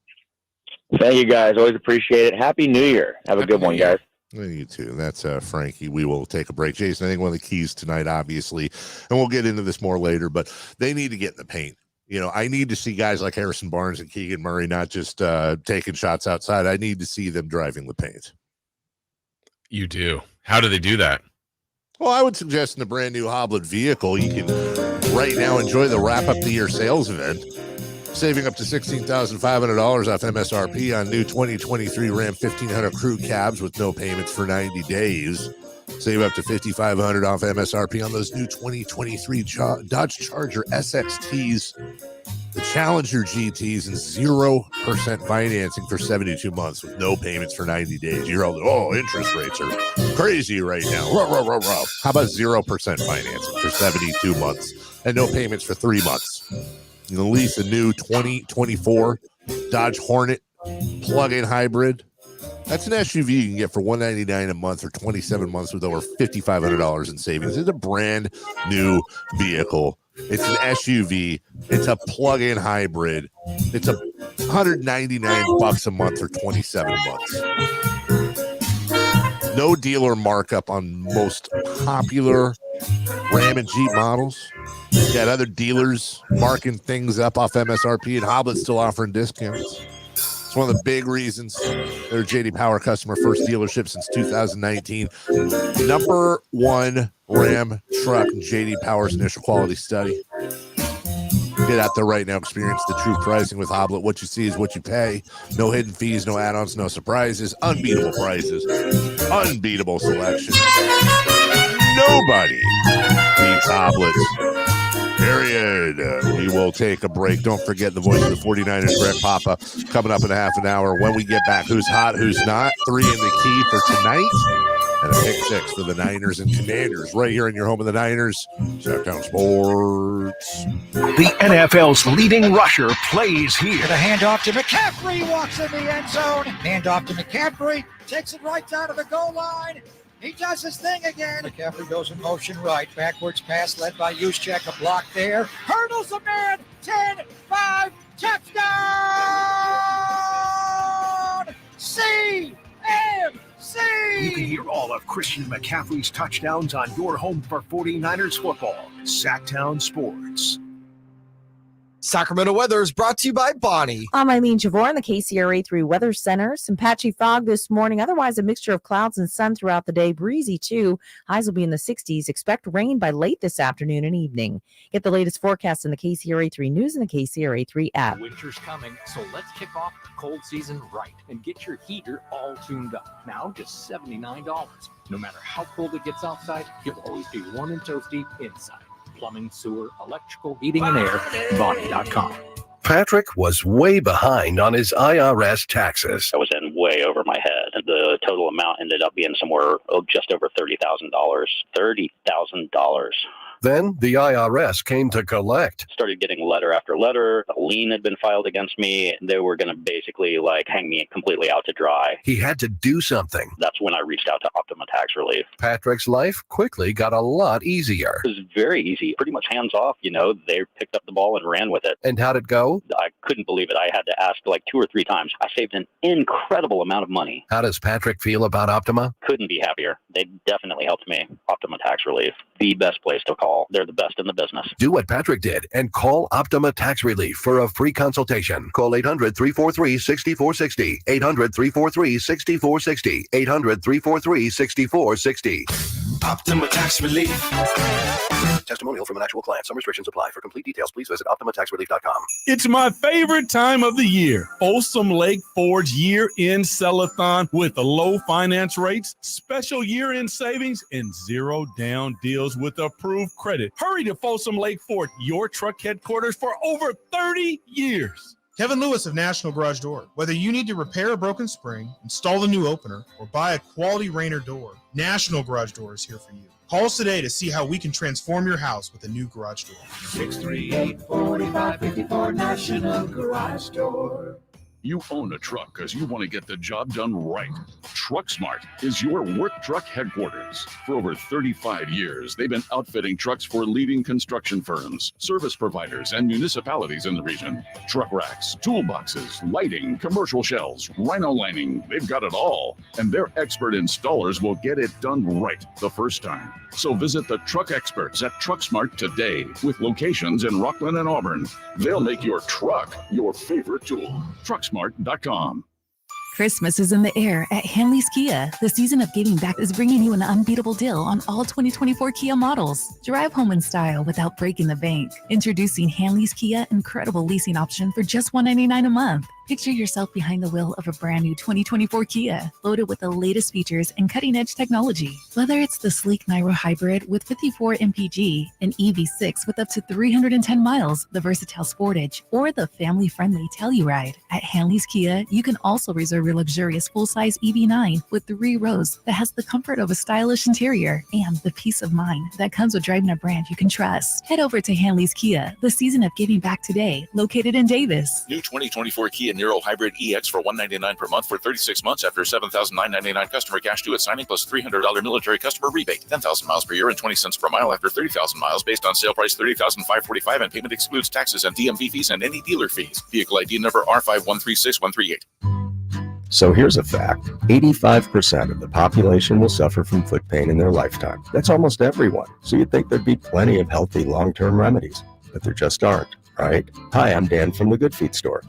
Thank you, guys. Always appreciate it. Happy New Year. Have a good one, guys. You too. That's Frankie. We will take a break. Jason, I think one of the keys tonight, obviously, and we'll get into this more later, but they need to get in the paint. I need to see guys like Harrison Barnes and Keegan Murray not just taking shots outside. I need to see them driving the paint. You do. How do they do that? Well, I would suggest in a brand new Hoblet vehicle, you can right now enjoy the wrap up the year sales event, saving up to $16,500 off MSRP on new 2023 Ram 1500 crew cabs with no payments for 90 days. Save up to $5,500 off MSRP on those new 2023 Dodge Charger SXTs, the Challenger GTs, and 0% financing for 72 months with no payments for 90 days. You're all, interest rates are crazy right now. How about 0% financing for 72 months and no payments for 3 months? You can lease a new 2024 Dodge Hornet plug-in hybrid. That's an SUV you can get for $199 a month or 27 months with over $5,500 in savings. It's a brand new vehicle. It's an SUV. It's a plug-in hybrid. It's $199 a month for 27 months. No dealer markup on most popular Ram and Jeep models. You got other dealers marking things up off MSRP, and Hoblet's still offering discounts. It's one of the big reasons they're JD Power customer first dealership since 2019. Number one Ram truck in JD Power's initial quality study. Get out there right now. Experience the true pricing with Hoblet. What you see is what you pay. No hidden fees, no add-ons, no surprises. Unbeatable prices. Unbeatable selection. Nobody beats Hoblets. Period. We will take a break. Don't forget the voice of the 49ers, Greg Papa, coming up in a half an hour. When we get back, who's hot, who's not. 3 in the key for tonight. And a pick 6 for the Niners and Commanders right here in your home of the Niners. Sactown Sports. The NFL's leading rusher plays here. The handoff to McCaffrey, walks in the end zone. Handoff to McCaffrey, takes it right down to the goal line. He does his thing again. McCaffrey goes in motion right. Backwards pass led by Juszczyk. A block there. Hurdles a man. 10, 5, touchdown! CMC! You can hear all of Christian McCaffrey's touchdowns on your home for 49ers football. Sactown Sports. Sacramento weather is brought to you by Bonnie. I'm Eileen Javor in the KCRA 3 Weather Center. Some patchy fog this morning. Otherwise, a mixture of clouds and sun throughout the day. Breezy, too. Highs will be in the 60s. Expect rain by late this afternoon and evening. Get the latest forecast in the KCRA 3 News and the KCRA 3 app. Winter's coming, so let's kick off the cold season right and get your heater all tuned up. Now, just $79. No matter how cold it gets outside, you'll always be warm and toasty inside. Plumbing, sewer, electrical, heating, and air, Bonnie.com. Patrick was way behind on his IRS taxes. I was in way over my head. The total amount ended up being somewhere just over $30,000. $30,000. Then the IRS came to collect. Started getting letter after letter. A lien had been filed against me. They were going to basically hang me completely out to dry. He had to do something. That's when I reached out to Optima Tax Relief. Patrick's life quickly got a lot easier. It was very easy, pretty much hands off. They picked up the ball and ran with it. And how'd it go? I couldn't believe it. I had to ask 2 or 3 times. I saved an incredible amount of money. How does Patrick feel about Optima? Couldn't be happier. They definitely helped me. Optima Tax Relief, the best place to call. They're the best in the business. Do what Patrick did and call Optima Tax Relief for a free consultation. Call 800-343-6460. 800-343-6460. 800-343-6460. Optima Tax Relief. Testimonial from an actual client. Some restrictions apply. For complete details, please visit OptimaTaxRelief.com. It's my favorite time of the year. Folsom Lake Ford's year-end sell-a-thon with the low finance rates, special year-end savings, and zero down deals with approved credit. Hurry to Folsom Lake Ford, your truck headquarters for over 30 years. Kevin Lewis of National Garage Door. Whether you need to repair a broken spring, install a new opener, or buy a quality Rainer door, National Garage Door is here for you. Call us today to see how we can transform your house with a new garage door. 638-4554 National Garage Door. You own a truck because you want to get the job done right. Truck Smart is your work truck headquarters. For over 35 years, they've been outfitting trucks for leading construction firms, service providers, and municipalities in the region. Truck racks, toolboxes, lighting, commercial shells, rhino lining, they've got it all. And their expert installers will get it done right the first time. So visit the truck experts at Truck Smart today with locations in Rockland and Auburn. They'll make your truck your favorite tool. Trucksmart.com. Christmas is in the air at Hanley's Kia. The season of giving back is bringing you an unbeatable deal on all 2024 Kia models. Drive home in style without breaking the bank. Introducing Hanley's Kia incredible leasing option for just $199 a month. Picture yourself behind the wheel of a brand new 2024 Kia, loaded with the latest features and cutting-edge technology. Whether it's the sleek Niro Hybrid with 54 mpg, an EV6 with up to 310 miles, the versatile Sportage, or the family-friendly Telluride. At Hanley's Kia, you can also reserve your luxurious full-size EV9 with 3 rows that has the comfort of a stylish interior and the peace of mind that comes with driving a brand you can trust. Head over to Hanley's Kia, the season of giving back today, located in Davis. New 2024 Kia Niro Hybrid EX for $199 per month for 36 months after $7,999 customer cash due at signing plus $300 military customer rebate. 10,000 miles per year and 20 cents per mile after 30,000 miles based on sale price $30,545 and payment excludes taxes and DMV fees and any dealer fees. Vehicle ID number R5136138. So here's a fact. 85% of the population will suffer from foot pain in their lifetime. That's almost everyone. So you'd think there'd be plenty of healthy long-term remedies, but there just aren't. Right? Hi, I'm Dan from the Good Feet store.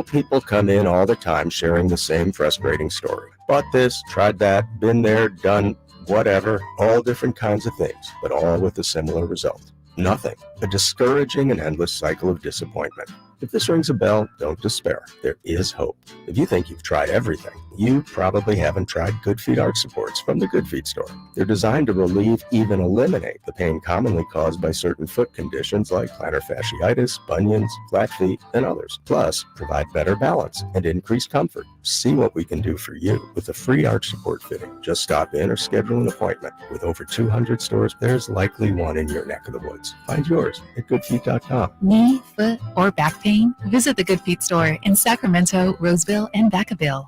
People come in all the time sharing the same frustrating story. Bought this, tried that, been there, done whatever, all different kinds of things, but all with a similar result. Nothing. A discouraging and endless cycle of disappointment. If this rings a bell, don't despair. There is hope. If you think you've tried everything, you probably haven't tried Good Feet arch supports from the Good Feet store. They're designed to relieve, even eliminate, the pain commonly caused by certain foot conditions like plantar fasciitis, bunions, flat feet, and others. Plus, provide better balance and increased comfort. See what we can do for you with a free arch support fitting. Just stop in or schedule an appointment. With over 200 stores, there's likely one in your neck of the woods. Find yours at goodfeet.com. Knee, foot, or back pain? Visit the Good Feet store in Sacramento, Roseville, and Vacaville.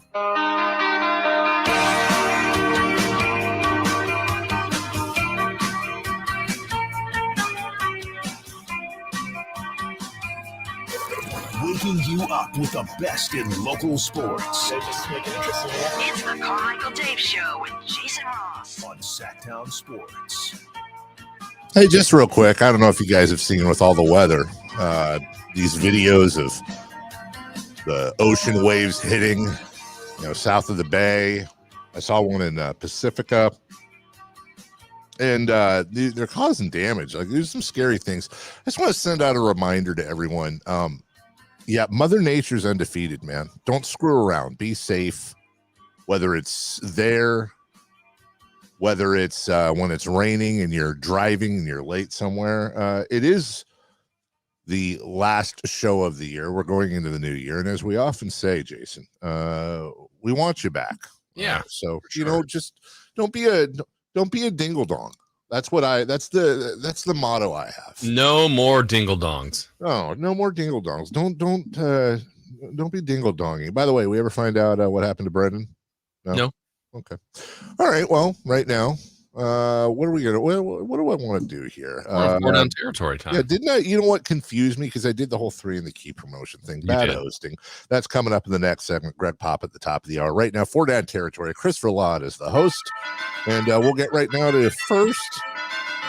Waking you up with the best in local sports. It's the Carmichael Dave Show with Jason Ross on Sactown Sports. Hey, just real quick, I don't know if you guys have seen with all the weather, these videos of the ocean waves hitting, south of the bay. I saw one in Pacifica, and they're causing damage. Like, there's some scary things. I just want to send out a reminder to everyone. Mother Nature's undefeated, man. Don't screw around. Be safe, whether it's there, whether it's when it's raining and you're driving and you're late somewhere. It is the last show of the year. We're going into the new year, and as we often say, Jason, we want you back. Yeah. So sure. Just don't be a dingle dong. That's the motto I have. No more dingle dongs. Oh, no more dingle dongs. Don't be dingle donging. By the way, we ever find out what happened to Brendan? No. Okay. All right. Well, right now, what do I want to do here? We're down territory time. Yeah, didn't I? You know what confused me? Because I did the whole 3 in the key promotion thing. Bad hosting. That's coming up in the next segment. Greg Pop at the top of the hour. Right now, 4 down territory. Christopher Lott is the host. And we'll get right now to the first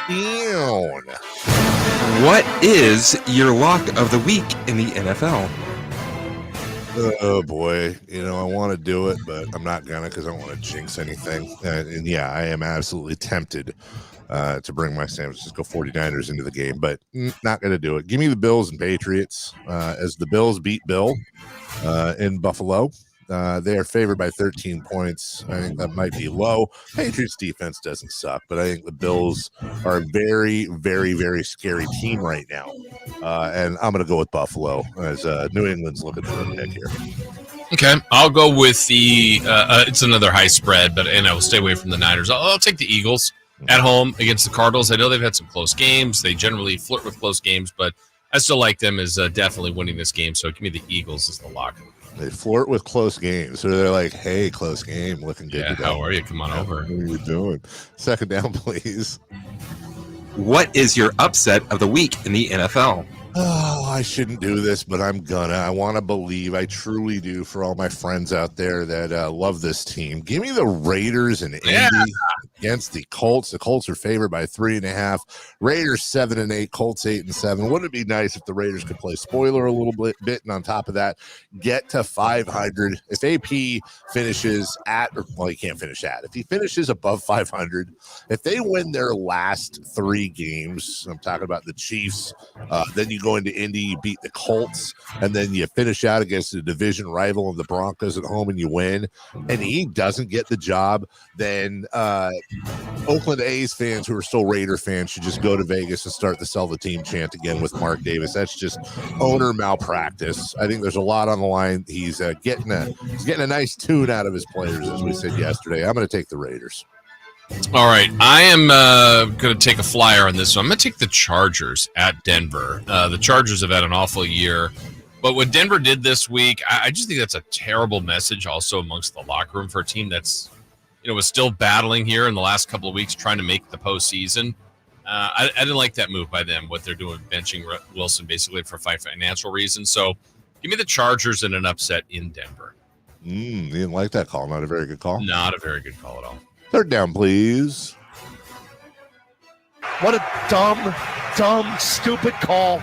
down. What is your lock of the week in the NFL? Oh boy, I want to do it, but I'm not gonna because I don't want to jinx anything. And yeah, I am absolutely tempted to bring my San Francisco 49ers into the game, but not gonna do it. Give me the Bills and Patriots as the Bills beat Bill in Buffalo. They are favored by 13 points. I think that might be low. Patriots defense doesn't suck, but I think the Bills are a very, very, very scary team right now. And I'm going to go with Buffalo as New England's looking for a pick here. Okay, I'll go with the it's another high spread, but we'll stay away from the Niners. I'll take the Eagles at home against the Cardinals. I know they've had some close games. They generally flirt with close games, but I still like them as definitely winning this game. So give me the Eagles as the lock. They flirt with close games. So they're like, hey, close game, looking good. Yeah, how are you? Come on over. What are you doing? Second down, please. What is your upset of the week in the NFL? Oh, I shouldn't do this, but I'm gonna. I want to believe, I truly do, for all my friends out there that love this team. Give me the Raiders and Indy against the Colts. The Colts are favored by 3.5. Raiders 7-8, Colts 8-7. Wouldn't it be nice if the Raiders could play spoiler a little bit, and on top of that, get to 500? If AP finishes he can't finish at. If he finishes above 500, if they win their last 3 games, I'm talking about the Chiefs, then you go into Indy, you beat the Colts, and then you finish out against the division rival of the Broncos at home and you win, and he doesn't get the job, then Oakland A's fans who are still Raider fans should just go to Vegas and start the sell the team chant again with Mark Davis. That's just owner malpractice. I think there's a lot on the line. He's getting a nice tune out of his players, as we said yesterday. I'm going to take the Raiders. All right, I am going to take a flyer on this one. I'm going to take the Chargers at Denver. The Chargers have had an awful year, but what Denver did this week, I just think that's a terrible message also amongst the locker room for a team that's, was still battling here in the last couple of weeks trying to make the postseason. I didn't like that move by them, what they're doing, benching Wilson basically for financial reasons. So give me the Chargers in an upset in Denver. You didn't like that call. Not a very good call. Not a very good call at all. Third down, please. What a dumb, stupid call.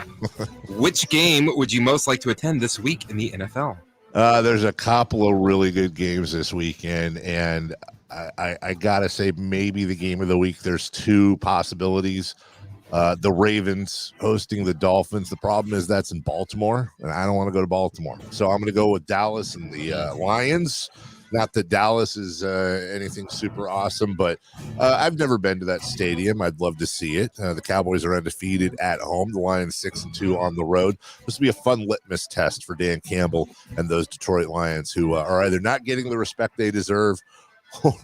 Which game would you most like to attend this week in the NFL? There's a couple of really good games this weekend, and I got to say maybe the game of the week. There's 2 possibilities. The Ravens hosting the Dolphins. The problem is that's in Baltimore, and I don't want to go to Baltimore. So I'm going to go with Dallas and the Lions. Not that Dallas is anything super awesome, but I've never been to that stadium. I'd love to see it. The Cowboys are undefeated at home. The Lions 6-2 on the road. This will be a fun litmus test for Dan Campbell and those Detroit Lions, who are either not getting the respect they deserve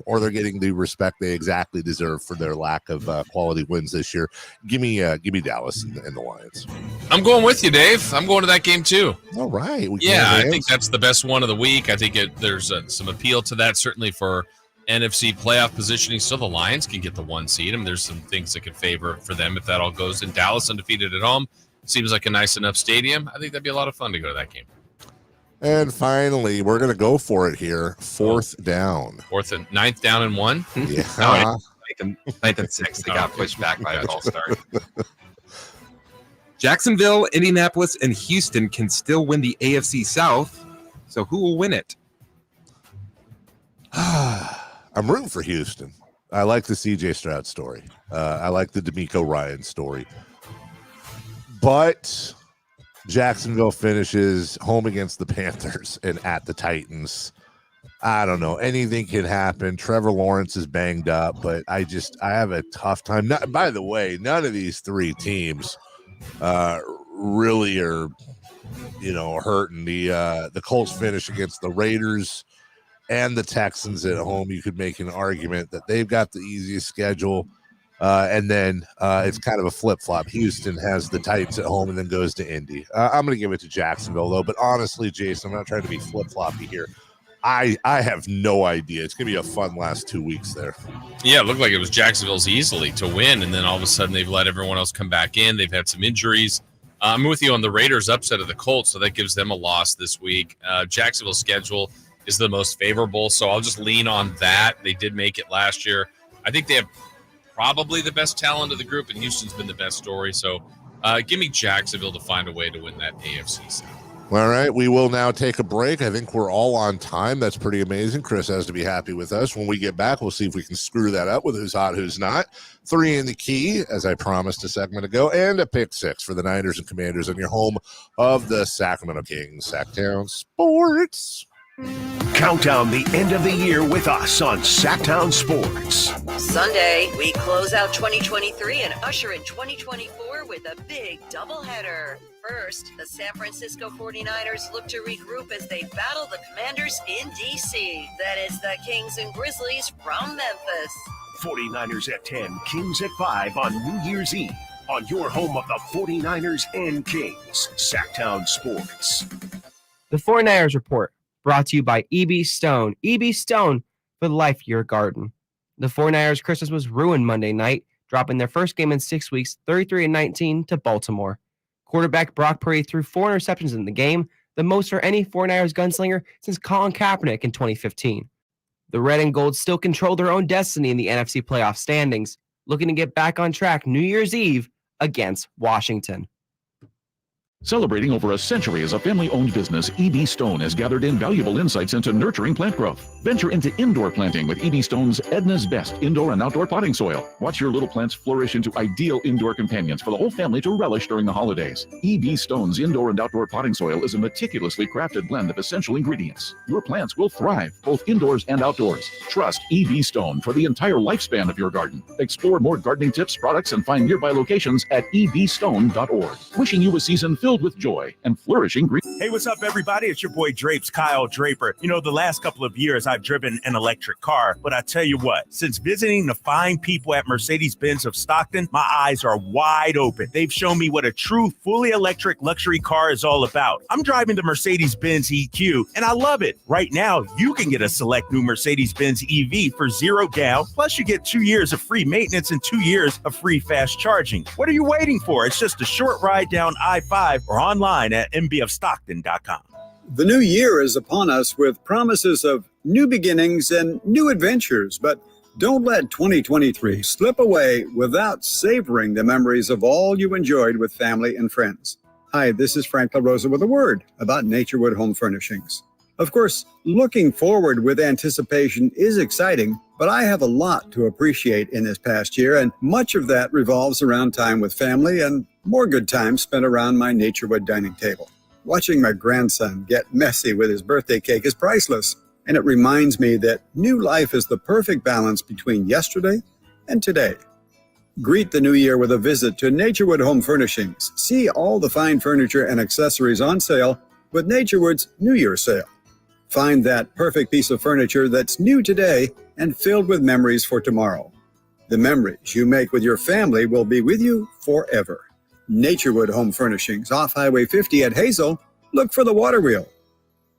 or they're getting the respect they exactly deserve for their lack of quality wins this year. Give me Dallas and the Lions. I'm going with you, Dave. I'm going to that game too. All right. I think that's the best one of the week. I think there's some appeal to that, certainly for NFC playoff positioning. So the Lions can get the 1 seed. I mean, there's some things that could favor for them if that all goes in. Dallas undefeated at home. Seems like a nice enough stadium. I think that'd be a lot of fun to go to that game. And finally, we're going to go for it here. 4th down. 9th down and 1? Yeah. No, 9th and 6th. They got pushed back by a false start. Jacksonville, Indianapolis, and Houston can still win the AFC South. So who will win it? I'm rooting for Houston. I like the CJ Stroud story. I like the D'Amico Ryan story. But Jacksonville finishes home against the Panthers and at the Titans. I don't know. Anything can happen. Trevor Lawrence is banged up, but I have a tough time. By the way, none of these 3 teams really are, hurting. The Colts finish against the Raiders and the Texans at home. You could make an argument that they've got the easiest schedule. And then it's kind of a flip-flop. Houston has the Titans at home and then goes to Indy. I'm going to give it to Jacksonville, though. But honestly, Jason, I'm not trying to be flip-floppy here. I have no idea. It's going to be a fun last 2 weeks there. Yeah, it looked like it was Jacksonville's easily to win, and then all of a sudden they've let everyone else come back in. They've had some injuries. I'm with you on the Raiders' upset of the Colts, so that gives them a loss this week. Jacksonville's schedule is the most favorable, so I'll just lean on that. They did make it last year. I think they have probably the best talent of the group, and Houston's been the best story. So give me Jacksonville to find a way to win that AFC South. All right, we will now take a break. I think we're all on time. That's pretty amazing. Chris has to be happy with us. When we get back, we'll see if we can screw that up with who's hot, who's not. 3 in the key, as I promised a segment ago, and a pick 6 for the Niners and Commanders on your home of the Sacramento Kings. Sactown Sports. Count down the end of the year with us on Sactown Sports. Sunday, we close out 2023 and usher in 2024 with a big doubleheader. First, the San Francisco 49ers look to regroup as they battle the Commanders in D.C. Then it's the Kings and Grizzlies from Memphis. 49ers at 10, Kings at 5 on New Year's Eve. On your home of the 49ers and Kings, Sactown Sports. The 49ers Report, brought to you by E.B. Stone. E.B. Stone for the life of your garden. The 49ers Christmas was ruined Monday night, dropping their first game in 6 weeks, 33-19 to Baltimore. Quarterback Brock Purdy threw 4 interceptions in the game, the most for any 49ers gunslinger since Colin Kaepernick in 2015. The Red and Gold still control their own destiny in the NFC playoff standings, looking to get back on track New Year's Eve against Washington. Celebrating over a century as a family-owned business, E.B. Stone has gathered invaluable insights into nurturing plant growth. Venture into indoor planting with E.B. Stone's Edna's Best indoor and outdoor potting soil. Watch your little plants flourish into ideal indoor companions for the whole family to relish during the holidays. E.B. Stone's indoor and outdoor potting soil is a meticulously crafted blend of essential ingredients. Your plants will thrive, both indoors and outdoors. Trust E.B. Stone for the entire lifespan of your garden. Explore more gardening tips, products, and find nearby locations at ebstone.org. Wishing you a season filled with joy and flourishing green. Hey, what's up, everybody? It's your boy Drapes, Kyle Draper. You know, the last couple of years I've driven an electric car, but I tell you what, since visiting the fine people at Mercedes-Benz of Stockton, my eyes are wide open. They've shown me what a true fully electric luxury car is all about. I'm driving the Mercedes-Benz EQ, and I love it. Right now, you can get a select new Mercedes-Benz EV for $0 down, plus you get 2 years of free maintenance and 2 years of free fast charging. What are you waiting for? It's just a short ride down I-5 or online at mbofstockton.com. The new year is upon us with promises of new beginnings and new adventures, but don't let 2023 slip away without savoring the memories of all you enjoyed with family and friends. Hi, this is Frank LaRosa with a word about Naturewood Home Furnishings. Of course, looking forward with anticipation is exciting, but I have a lot to appreciate in this past year, and much of that revolves around time with family and more good time spent around my Naturewood dining table. Watching my grandson get messy with his birthday cake is priceless, and it reminds me that new life is the perfect balance between yesterday and today. Greet the new year with a visit to Naturewood Home Furnishings. See all the fine furniture and accessories on sale with Naturewood's New Year sale. Find that perfect piece of furniture that's new today and filled with memories for tomorrow. The memories you make with your family will be with you forever. Naturewood Home Furnishings, off Highway 50 at Hazel. Look for the water wheel.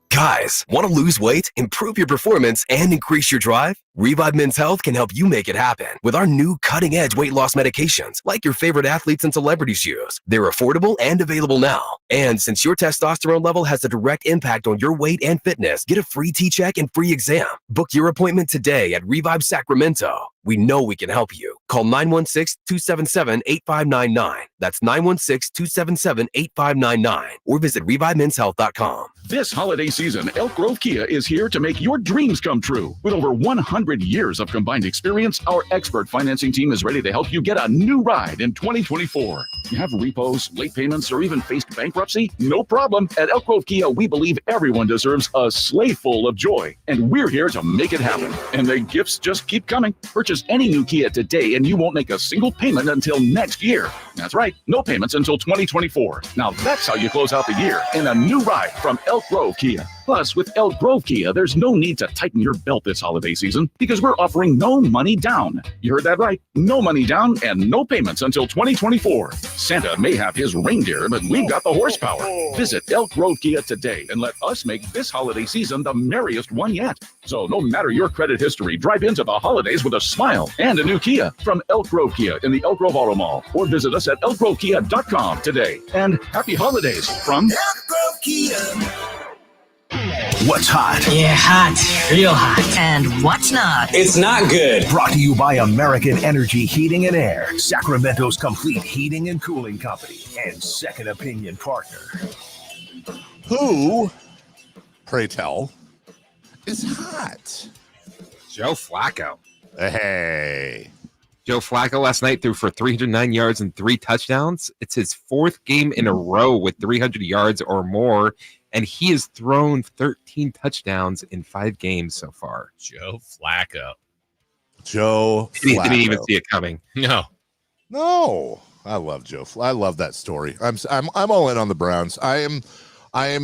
Guys, want to lose weight, improve your performance, and increase your drive? Revive Men's Health can help you make it happen with our new cutting-edge weight loss medications like your favorite athletes and celebrities use. They're affordable and available now. And since your testosterone level has a direct impact on your weight and fitness, get a free T-check and free exam. Book your appointment today at Revive Sacramento. We know we can help you. Call 916-277-8599. That's 916-277-8599. Or visit ReviveMen'sHealth.com. This holiday season, Elk Grove Kia is here to make your dreams come true. With over 100 years of combined experience, our expert financing team is ready to help you get a new ride in 2024. You have repos, late payments, or even faced bankruptcy? No problem. At Elk Grove Kia, we believe everyone deserves a sleigh full of joy, and we're here to make it happen. And the gifts just keep coming. Purchase any new Kia today, and you won't make a single payment until next year. That's right, no payments until 2024. Now that's how you close out the year in a new ride from Elk Grove Kia. Plus, with Elk Grove Kia, there's no need to tighten your belt this holiday season because we're offering no money down. You heard that right. No money down and no payments until 2024. Santa may have his reindeer, but we've got the horsepower. Visit Elk Grove Kia today and let us make this holiday season the merriest one yet. So no matter your credit history, drive into the holidays with a smile and a new Kia from Elk Grove Kia in the Elk Grove Auto Mall, or visit us at elkgrovekia.com today. And happy holidays from Elk Grove Kia. What's hot? Yeah, hot. Real hot. And what's not? It's not good. Brought to you by American Energy Heating and Air, Sacramento's complete heating and cooling company, and second opinion partner. Who, pray tell, is hot? Joe Flacco. Hey. Joe Flacco last night threw for 309 yards and 3 touchdowns. It's his 4th game in a row with 300 yards or more, and he has thrown 13 touchdowns in 5 games so far. Joe Flacco. Joe Flacco. Didn't even see it coming. No. I love Joe. I love that story. I'm all in on the Browns. I am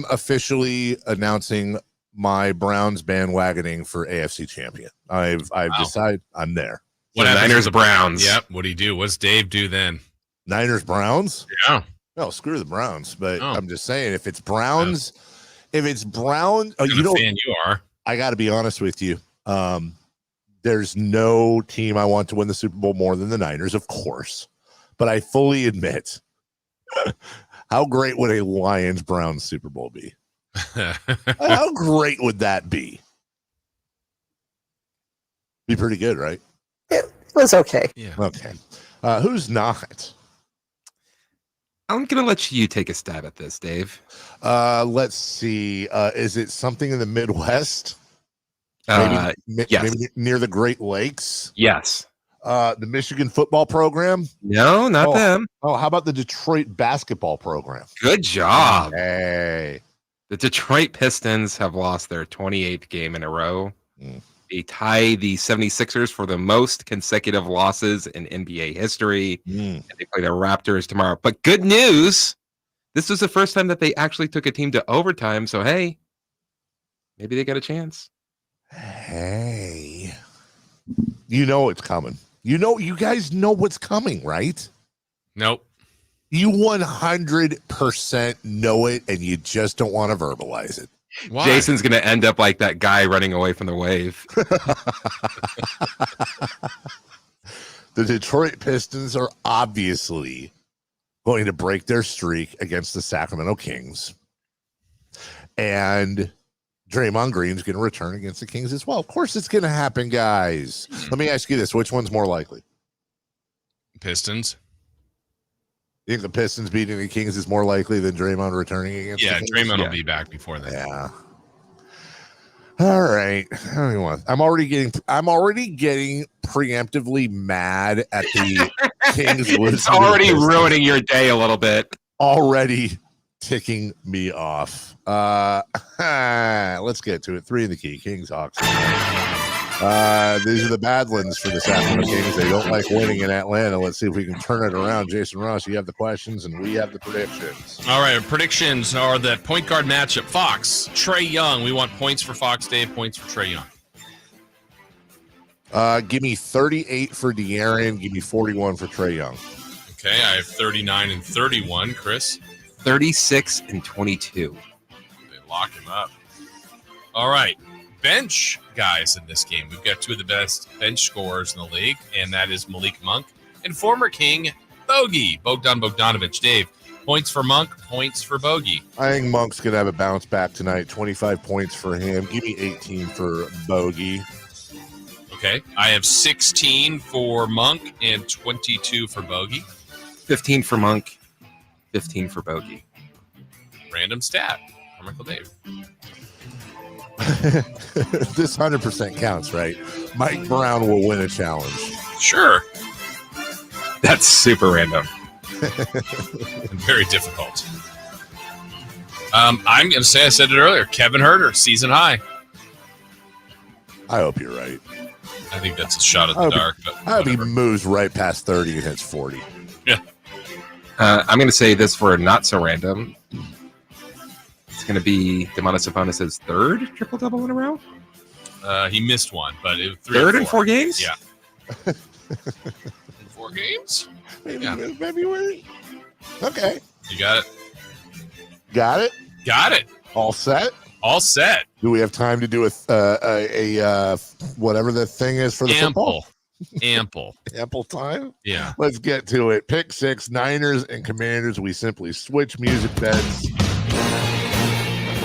officially announcing my Browns bandwagoning for AFC champion. I've decided I'm there. What So Niners Browns. Yep. What do you do? What's Dave do then? Niners Browns? Yeah. No, screw the Browns. But I'm just saying, if it's Browns, you know, fan you are. I got to be honest with you. There's no team I want to win the Super Bowl more than the Niners, of course. But I fully admit, how great would a Lions-Browns Super Bowl be? How great would that be? Be pretty good, right? It was okay. Yeah. Okay. Who's not? I'm going to let you take a stab at this, Dave. Let's see. Is it something in the Midwest? Yes. Maybe near the Great Lakes? Yes. The Michigan football program? No, not them. Oh, how about the Detroit basketball program? Good job. Hey. The Detroit Pistons have lost their 28th game in a row. They tie the 76ers for the most consecutive losses in NBA history. And they play the Raptors tomorrow. But good news, this was the first time that they actually took a team to overtime. So, hey, maybe they got a chance. Hey. You know it's coming. You guys know what's coming, right? Nope. You 100% know it, and you just don't want to verbalize it. Why? Jason's going to end up like that guy running away from the wave. The Detroit Pistons are obviously going to break their streak against the Sacramento Kings. And Draymond Green's going to return against the Kings as well. Of course it's going to happen, guys. Let me ask you this. Which one's more likely? Pistons. You think the Pistons beating the Kings is more likely than Draymond returning against the Kings? Draymond will be back before then. Yeah. All right. I don't even want. I'm already getting preemptively mad at the Kings. It's already ruining your day a little bit. Already ticking me off. Let's get to it. 3 in the key. Kings, Hawks. These are the Badlands for the Sacramento Kings. They don't like winning in Atlanta. Let's see if we can turn it around. Jason Ross, you have the questions, and we have the predictions. All right, our predictions are the point guard matchup. Fox, Trae Young. We want points for Fox, Dave. Points for Trae Young. Give me 38 for De'Aaron. Give me 41 for Trae Young. Okay, I have 39 and 31. Chris? 36 and 22. They lock him up. All right. Bench guys in this game. We've got 2 of the best bench scorers in the league, and that is Malik Monk and former King Bogey, Bogdan Bogdanovic. Dave, points for Monk, points for Bogey. I think Monk's going to have a bounce back tonight. 25 points for him. Give me 18 for Bogey. Okay, I have 16 for Monk and 22 for Bogey. 15 for Monk, 15 for Bogey. Random stat. Carmichael Dave. This 100% counts, right? Mike Brown will win a challenge. Sure. That's super random. And very difficult. I'm going to say, I said it earlier, Kevin Huerter, season high. I hope you're right. I think that's a shot at the dark. I hope he moves right past 30 and hits 40. Yeah. I'm going to say this for not so random. It's going to be Domantas Sabonis' 3rd triple-double in a row. He missed one, but it was 3rd in 4 games? Yeah. 4 games? Maybe in February. Okay. You got it? Got it? Got it. All set? All set. Do we have time to do a whatever the thing is for the football? Ample time? Yeah. Let's get to it. Pick 6, Niners and Commanders. We simply switch music beds.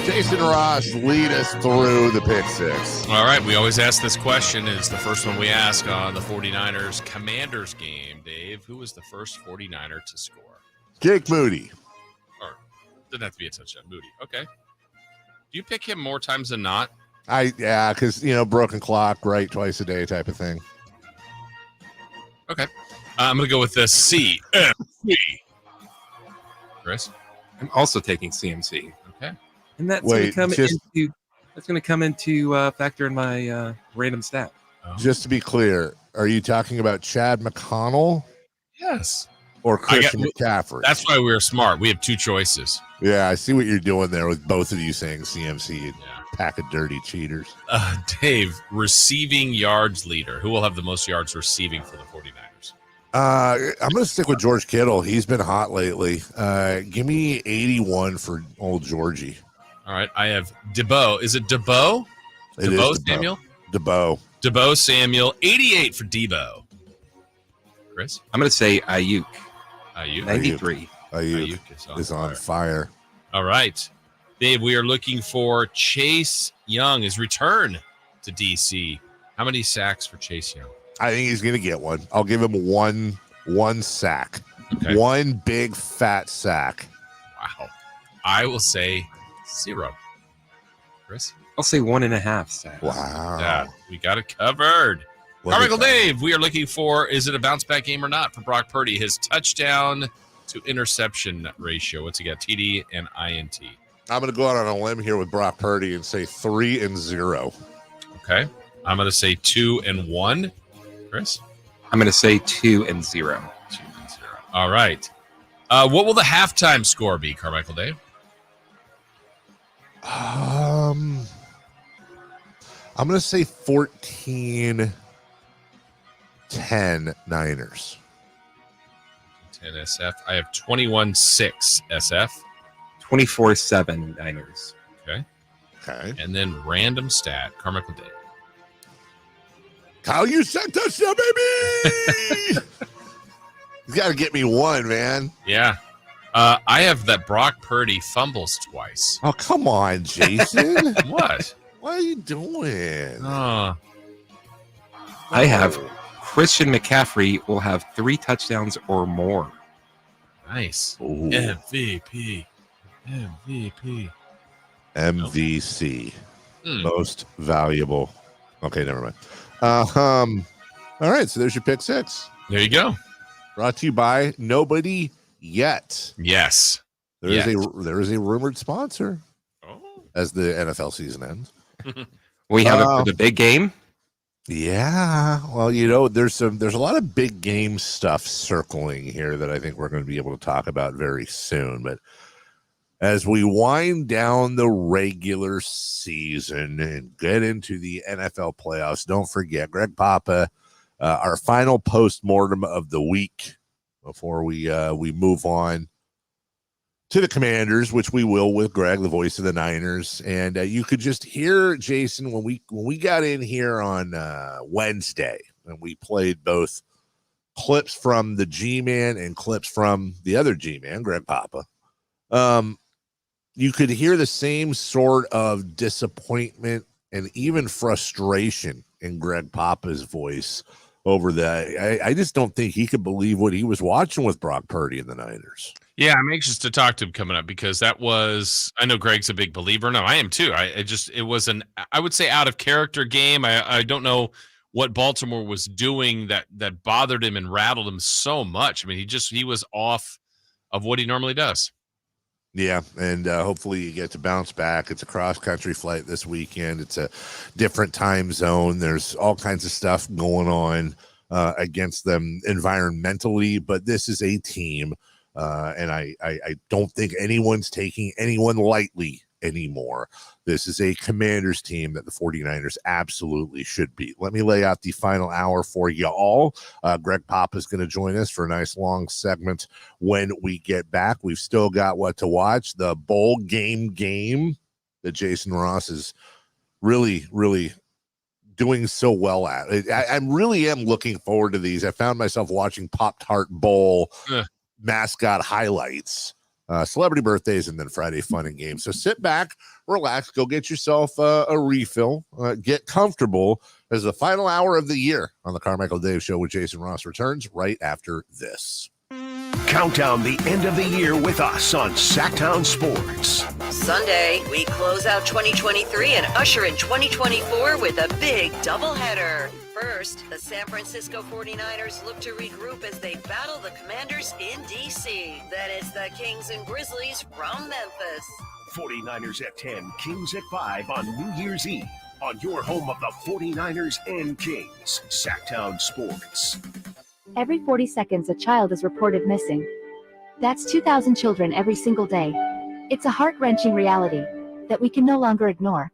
Jason Ross, lead us through the pick 6. All right. We always ask this question. It's the first one we ask on the 49ers Commanders game. Dave, who was the first 49er to score? Jake Moody. Or didn't have to be a touchdown. Moody. Okay. Do you pick him more times than not? Yeah, because, broken clock, right, twice a day type of thing. Okay. I'm going to go with the CMC. Chris? I'm also taking CMC. Okay. And that's going to come into factor in my random stat. Just to be clear, are you talking about Chad McConnell? Yes. Or Christian McCaffrey? That's why we're smart. We have 2 choices. Yeah, I see what you're doing there with both of you saying CMC. Pack of dirty cheaters. Dave, receiving yards leader. Who will have the most yards receiving for the 49ers? I'm going to stick with George Kittle. He's been hot lately. Give me 81 for old Georgie. All right. I have Debo. Is it Debo? Debo Samuel? Debo Samuel. 88 for Debo. Chris? I'm going to say Ayuk. 93. Ayuk is on fire. All right. Dave, we are looking for Chase Young, his return to DC. How many sacks for Chase Young? I think he's going to get one. I'll give him one sack. Okay. One big fat sack. Wow. I will say 0. Chris? I'll say 1.5 sacks. Wow. Yeah, we got it covered. Carmichael Dave, we are looking for, is it a bounce back game or not for Brock Purdy? His touchdown to interception ratio. What's he got? TD and INT. I'm going to go out on a limb here with Brock Purdy and say 3-0. Okay. I'm going to say 2-1. Chris? I'm going to say 2-0. 2-0. All right. What will the halftime score be, Carmichael Dave? I'm going to say 14-10 Niners. 10 SF. I have 21-6 SF. 24-7 Niners. Okay. Okay. And then random stat, Carmichael Dave. Kyle, you sent us, baby! He's got to get me one, man. Yeah. I have that Brock Purdy fumbles twice. Oh, come on, Jason. What? What are you doing? Oh. I have Christian McCaffrey will have 3 touchdowns or more. Nice. Ooh. MVP. MVC. most valuable. Okay, never mind. All right, so there's your pick six. There you go. Brought to you by Nobody Yet. Yes. There is a rumored sponsor as the NFL season ends. We have it for the big game. Yeah. Well, there's a lot of big game stuff circling here that I think we're going to be able to talk about very soon. But as we wind down the regular season and get into the NFL playoffs, don't forget, Greg Papa, our final postmortem of the week before we move on to the Commanders, which we will with Greg, the voice of the Niners. And you could just hear Jason when we got in here on Wednesday, and we played both clips from the G-Man and clips from the other G-Man, Greg Papa. You could hear the same sort of disappointment and even frustration in Greg Papa's voice over that. I just don't think he could believe what he was watching with Brock Purdy and the Niners. Yeah, I'm anxious to talk to him coming up because that was, I know Greg's a big believer. No, I am too. It was I would say out of character game. I don't know what Baltimore was doing that bothered him and rattled him so much. I mean, he was off of what he normally does. Yeah, and hopefully you get to bounce back. It's a cross-country flight this weekend. It's a different time zone. There's all kinds of stuff going on against them environmentally, but this is a team, and I don't think anyone's taking anyone lightly anymore. This is a Commanders team that the 49ers absolutely should beat. Let me lay out the final hour for you all. Greg Papa is going to join us for a nice long segment when we get back. We've still got what to watch. The bowl game that Jason Ross is really, really doing so well at. I really am looking forward to these. I found myself watching Pop-Tart Bowl mascot highlights, celebrity birthdays, and then Friday fun and games. So sit back, relax, go get yourself a refill, get comfortable as the final hour of the year on the Carmichael Dave Show with Jason Ross returns right after this. Count down the end of the year with us on Sactown Sports. Sunday, we close out 2023 and usher in 2024 with a big doubleheader. First, the San Francisco 49ers look to regroup as they battle the Commanders in D.C. Then it's the Kings and Grizzlies from Memphis. 49ers at 10, Kings at 5 on New Year's Eve on your home of the 49ers and Kings, Sactown Sports. Every 40 seconds, a child is reported missing. That's 2,000 children every single day. It's a heart-wrenching reality that we can no longer ignore.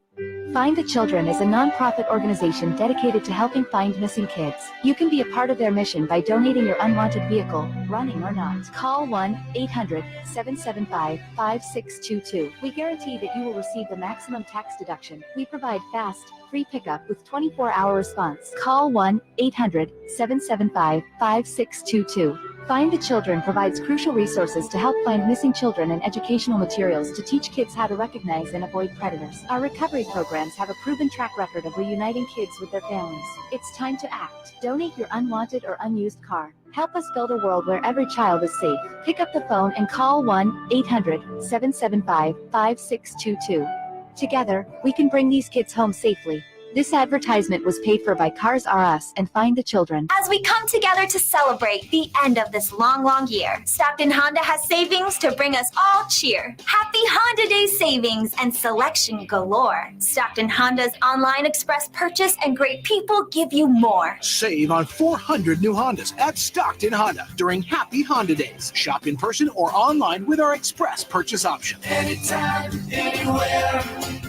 Find the Children is a non-profit organization dedicated to helping find missing kids. You can be a part of their mission by donating your unwanted vehicle, running or not. Call 1-800-775-5622. We guarantee that you will receive the maximum tax deduction. We provide fast, free pickup with 24-hour response. Call 1-800-775-5622. Find the Children provides crucial resources to help find missing children and educational materials to teach kids how to recognize and avoid predators. Our recovery programs have a proven track record of reuniting kids with their families. It's time to act. Donate your unwanted or unused car. Help us build a world where every child is safe. Pick up the phone and call 1-800-775-5622. Together, we can bring these kids home safely. This advertisement was paid for by Cars R Us and Find the Children. As we come together to celebrate the end of this long, long year, Stockton Honda has savings to bring us all cheer. Happy Honda Day savings and selection galore. Stockton Honda's online express purchase and great people give you more. Save on 400 new Hondas at Stockton Honda during Happy Honda Days. Shop in person or online with our express purchase option. Anytime, anywhere,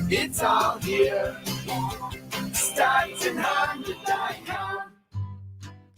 it's all here. StocktonHonda.com.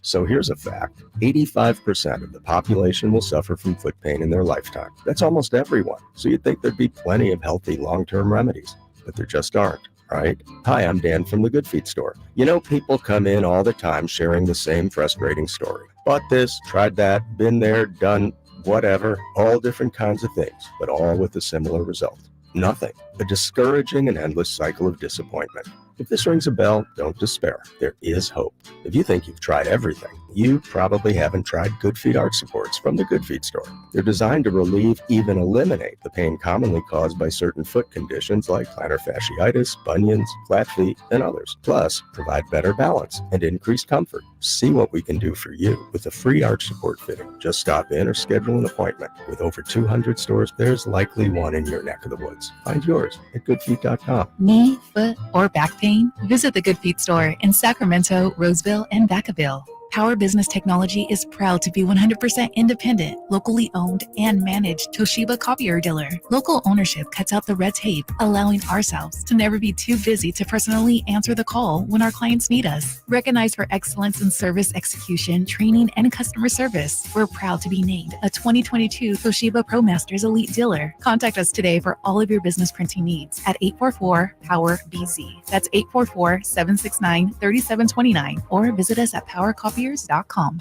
So here's a fact. 85% of the population will suffer from foot pain in their lifetime. That's almost everyone. So you'd think there'd be plenty of healthy long-term remedies, but there just aren't, right? Hi, I'm Dan from the Good Feet store. You know, people come in all the time sharing the same frustrating story. Bought this, tried that, been there, done whatever, all different kinds of things, but all with a similar result. Nothing. A discouraging and endless cycle of disappointment. If this rings a bell, don't despair. There is hope. If you think you've tried everything, You probably haven't tried Good Feet arch supports from the Good Feet store. They're designed to relieve, even eliminate, the pain commonly caused by certain foot conditions like plantar fasciitis, bunions, flat feet, and others. Plus, provide better balance and increased comfort. See what we can do for you with a free arch support fitting. Just stop in or schedule an appointment. With over 200 stores, there's likely one in your neck of the woods. Find yours at goodfeet.com. Knee, foot, or back pain? Visit the Good Feet store in Sacramento, Roseville, and Vacaville. Power Business Technology is proud to be 100% independent, locally owned, and managed Toshiba copier dealer. Local ownership cuts out the red tape, allowing ourselves to never be too busy to personally answer the call when our clients need us. Recognized for excellence in service execution, training, and customer service, we're proud to be named a 2022 Toshiba ProMasters Elite Dealer. Contact us today for all of your business printing needs at 844-POWER-BZ. That's 844-769-3729, or visit us at PowerCopier.com.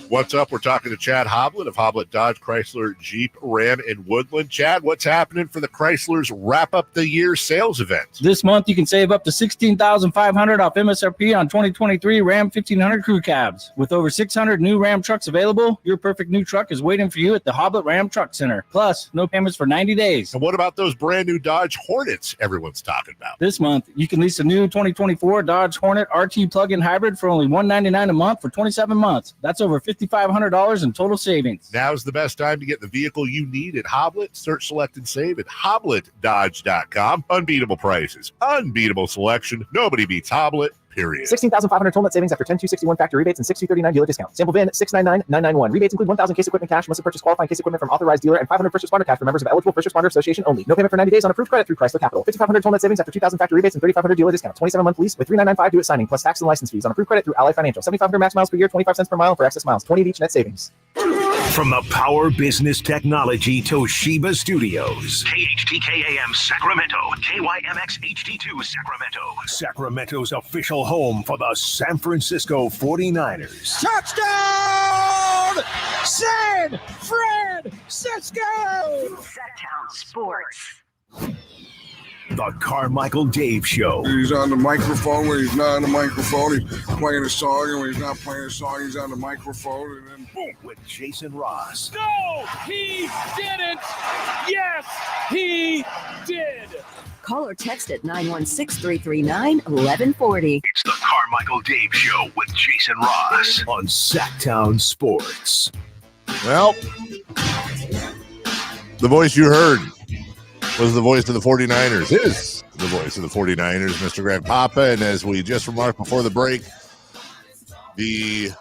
What's up? We're talking to Chad Hoblet of Hoblet Dodge, Chrysler, Jeep, Ram, and Woodland. Chad, what's happening for the Chrysler's Wrap Up the Year sales event? This month, you can save up to $16,500 off MSRP on 2023 Ram 1500 crew cabs. With over 600 new Ram trucks available, your perfect new truck is waiting for you at the Hoblet Ram Truck Center. Plus, no payments for 90 days. And what about those brand new Dodge Hornets everyone's talking about? This month, you can lease a new 2024 Dodge Hornet RT plug-in hybrid for only $199 a month for 27 months. That's over $5,500 in total savings. Now's the best time to get the vehicle you need at Hoblet. Search, select, and save at HobletDodge.com. Unbeatable prices, unbeatable selection. Nobody beats Hoblet, period. 16,500 total net savings after 10,261 factory rebates and 6,239 dealer discount. Sample VIN 699991. Rebates include 1,000 case equipment cash. Must have purchased qualifying case equipment from authorized dealer and 500 first responder cash for members of eligible first responder association only. No payment for 90 days on approved credit through Chrysler Capital. 5,500 total net savings after 2,000 factory rebates and 3,500 dealer discount. 27-month lease with 3,995 due at signing plus tax and license fees on approved credit through Ally Financial. 7,500 max miles per year, 25 cents per mile for excess miles. 20 of each net savings. From the Power Business Technology Toshiba Studios. KHTK-AM Sacramento. KYMX HD2 Sacramento. Sacramento's official home for the San Francisco 49ers. Touchdown! San Francisco! Sactown Sports. The Carmichael Dave Show. He's on the microphone when he's not on the microphone. He's playing a song, and when he's not playing a song, he's on the microphone. And then boom, with Jason Ross. No, he didn't. Yes, he did. Call or text at 916-339-1140. It's the Carmichael Dave Show with Jason Ross on Sactown Sports. Well, the voice you heard was the voice of the 49ers, is the voice of the 49ers, Mr. Greg Papa. And as we just remarked before the break,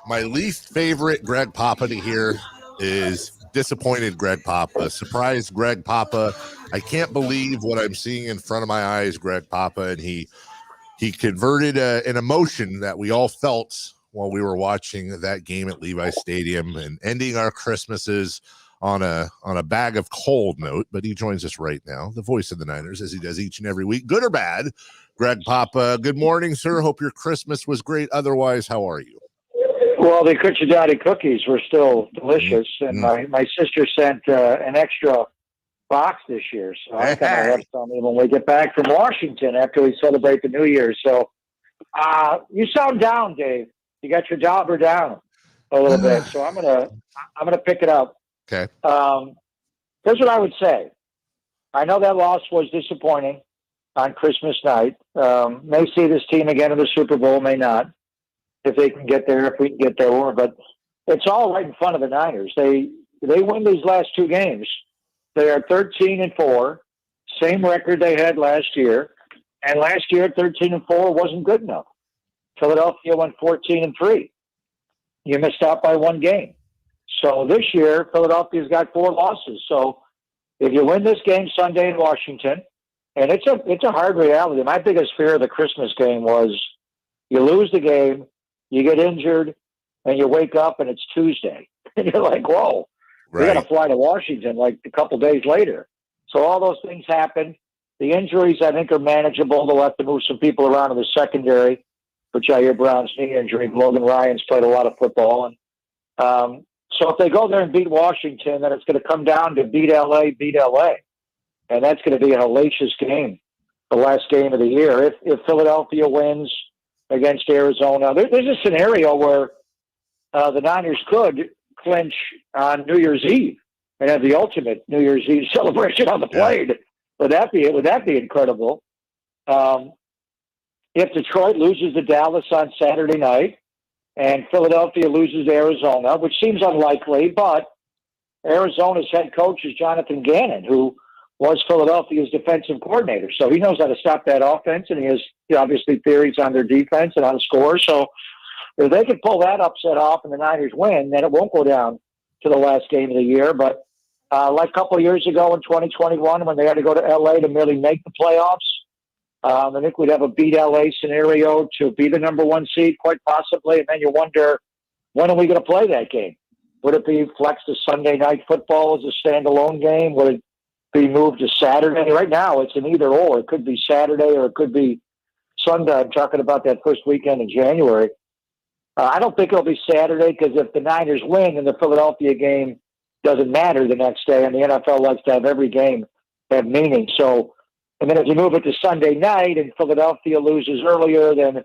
my least favorite Greg Papa to hear is disappointed Greg Papa, surprised Greg Papa. I can't believe what I'm seeing in front of my eyes, Greg Papa. And he converted an emotion that we all felt while we were watching that game at Levi Stadium and ending our Christmases on a bag of cold note. But he joins us right now, the voice of the Niners, as he does each and every week, good or bad. Greg Papa, good morning, sir. Hope your Christmas was great. Otherwise, how are you? Well, the Coochie Daddy cookies were still delicious, and my sister sent an extra box this year, so I'm going to have some when we get back from Washington after we celebrate the New Year. So, you sound down, Dave. You got your jobber down a little bit, so I'm gonna pick it up. Okay. Here's what I would say. I know that loss was disappointing on Christmas night. May see this team again in the Super Bowl, may not. If they can get there, if we can get there, but it's all right in front of the Niners. They win these last two games. They are 13-4, same record they had last year. And last year, 13-4 wasn't good enough. Philadelphia went 14-3. You missed out by one game. So this year, Philadelphia's got 4 losses. So if you win this game Sunday in Washington, and it's a hard reality. My biggest fear of the Christmas game was you lose the game, you get injured, and you wake up and it's Tuesday. And you're like, whoa, we got to fly to Washington like a couple days later. So all those things happen. The injuries, I think, are manageable. They'll have to move some people around in the secondary for Jair Brown's knee injury. Logan Ryan's played a lot of football. And so if they go there and beat Washington, then it's going to come down to beat LA. And that's going to be a hellacious game, the last game of the year. If Philadelphia wins against Arizona, there's a scenario where the Niners could clinch on New Year's Eve and have the ultimate New Year's Eve celebration on the plane. Would that be incredible? If Detroit loses to Dallas on Saturday night and Philadelphia loses to Arizona, which seems unlikely, but Arizona's head coach is Jonathan Gannon, who was Philadelphia's defensive coordinator. So he knows how to stop that offense, and he has obviously theories on their defense and how to score. So if they can pull that upset off and the Niners win, then it won't go down to the last game of the year. But like a couple of years ago in 2021, when they had to go to L.A. to merely make the playoffs, I think we'd have a beat L.A. scenario to be the number one seed, quite possibly. And then you wonder, when are we going to play that game? Would it be flexed to Sunday Night Football as a standalone game? Would it be moved to Saturday? Right now, it's an either or. It could be Saturday or it could be Sunday. I'm talking about that first weekend in January. I don't think it'll be Saturday, because if the Niners win, then the Philadelphia game doesn't matter the next day, and the NFL likes to have every game have meaning. So, and then if you move it to Sunday night and Philadelphia loses earlier, then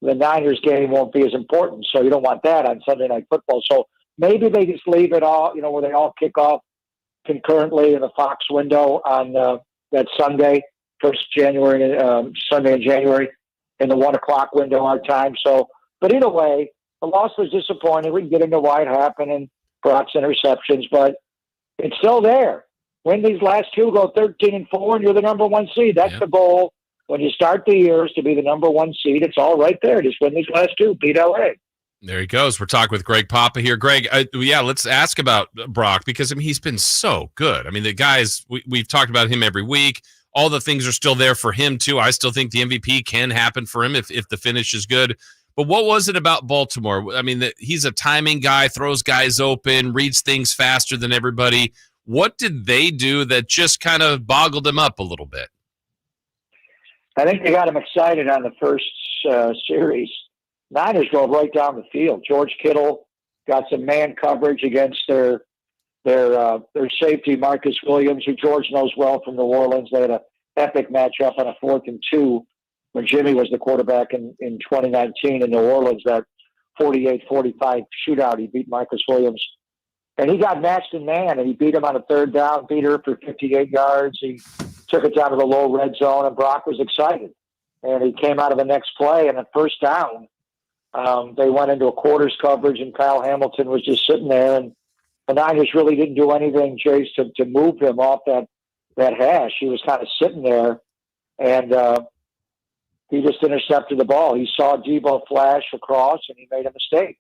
the Niners game won't be as important. So you don't want that on Sunday Night Football. So maybe they just leave it all, where they all kick off concurrently in the Fox window on that Sunday, Sunday in January, in the 1 o'clock window our time. So, but either way, the loss was disappointing. We can get into why it happened and Brock's interceptions, but it's still there. Win these last two, go 13-4, and you're the number one seed. That's the goal. When you start the year, is to be the number one seed. It's all right there. Just win these last two, beat LA. There he goes. We're talking with Greg Papa here. Greg, let's ask about Brock, because he's been so good. The guy's, we've talked about him every week. All the things are still there for him too. I still think the MVP can happen for him if the finish is good. But what was it about Baltimore? He's a timing guy, throws guys open, reads things faster than everybody. What did they do that just kind of boggled him up a little bit? I think they got him excited on the first series. Niners go right down the field. George Kittle got some man coverage against their safety, Marcus Williams, who George knows well from New Orleans. They had an epic matchup on a 4th and 2 when Jimmy was the quarterback in 2019 in New Orleans, that 48-45 shootout. He beat Marcus Williams. And he got matched in man, and he beat him on a 3rd down, beat her for 58 yards. He took it down to the low red zone, and Brock was excited. And he came out of the next play, and at first down, they went into a quarters coverage, and Kyle Hamilton was just sitting there. And the Niners really didn't do anything, Chase, to move him off that hash. He was kind of sitting there, and he just intercepted the ball. He saw Debo flash across, and he made a mistake.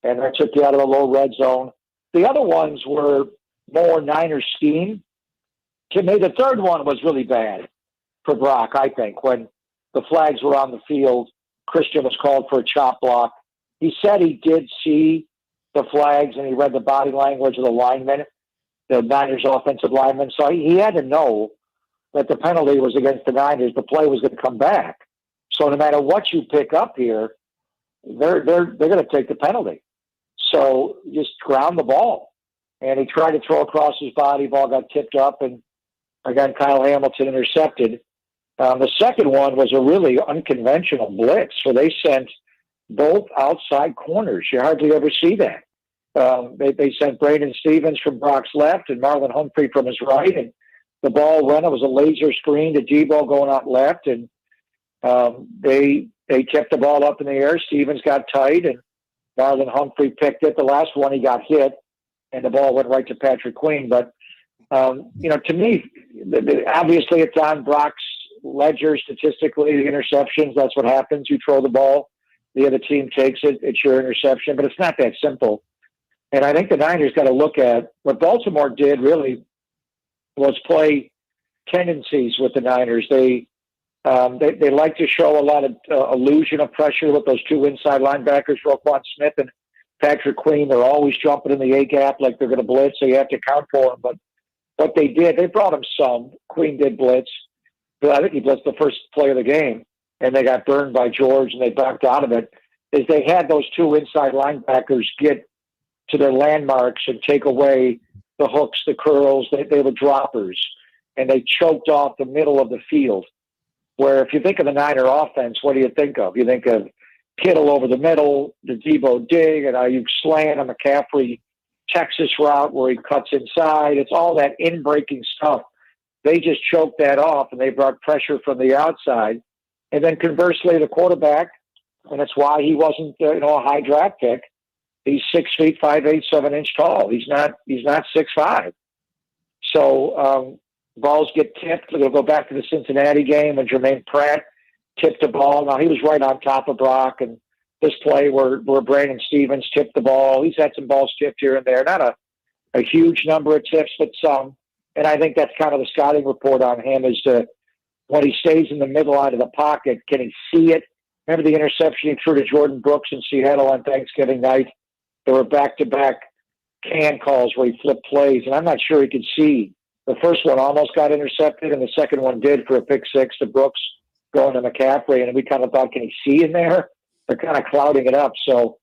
And that took you out of the low red zone. The other ones were more Niners scheme. To me, the third one was really bad for Brock, I think, when the flags were on the field. Christian was called for a chop block. He said he did see the flags, and he read the body language of the linemen, the Niners offensive linemen. So he had to know that the penalty was against the Niners. The play was going to come back. So no matter what you pick up here, they're going to take the penalty. So just ground the ball. And he tried to throw across his body. Ball got tipped up, and again, Kyle Hamilton intercepted. The second one was a really unconventional blitz, where they sent both outside corners. You hardly ever see that. They sent Braden Stevens from Brock's left and Marlon Humphrey from his right, and the ball went. It was a laser screen to Debo going out left, and they kept the ball up in the air. Stevens got tight, and Marlon Humphrey picked it. The last one, he got hit, and the ball went right to Patrick Queen. But to me, obviously it's on Brock's ledger statistically, the interceptions. That's what happens. You throw the ball, the other team takes it, it's your interception. But it's not that simple. And I think the Niners got to look at what Baltimore did really was play tendencies with the Niners. They like to show a lot of illusion of pressure with those two inside linebackers, Roquan Smith and Patrick Queen. They're always jumping in the A-gap like they're going to blitz, so you have to count for them. But what they did, they brought him some. Queen did blitz. But I think he blitzed the first play of the game, and they got burned by George, and they backed out of it, is they had those two inside linebackers get to their landmarks and take away the hooks, the curls. They were droppers, and they choked off the middle of the field. Where if you think of the Niner offense, what do you think of? You think of Kittle over the middle, the Debo dig, and Ayuk slant on McCaffrey Texas route where he cuts inside. It's all that in-breaking stuff. They just choked that off, and they brought pressure from the outside. And then conversely, the quarterback, and that's why he wasn't a high draft pick. He's 6 feet, 5'8", 7 inch tall. He's not 6'5". So balls get tipped. They'll go back to the Cincinnati game when Jermaine Pratt tipped the ball. Now, he was right on top of Brock, and this play where Brandon Stevens tipped the ball. He's had some balls tipped here and there. Not a huge number of tips, but some. And I think that's kind of the scouting report on him is to when he stays in the middle out of the pocket, can he see it? Remember the interception he threw to Jordan Brooks in Seattle on Thanksgiving night? There were back-to-back can calls where he flipped plays, and I'm not sure he could see. The first one almost got intercepted, and the second one did for a pick six to Brooks going to McCaffrey, and we kind of thought, can he see in there? They're kind of clouding it up. So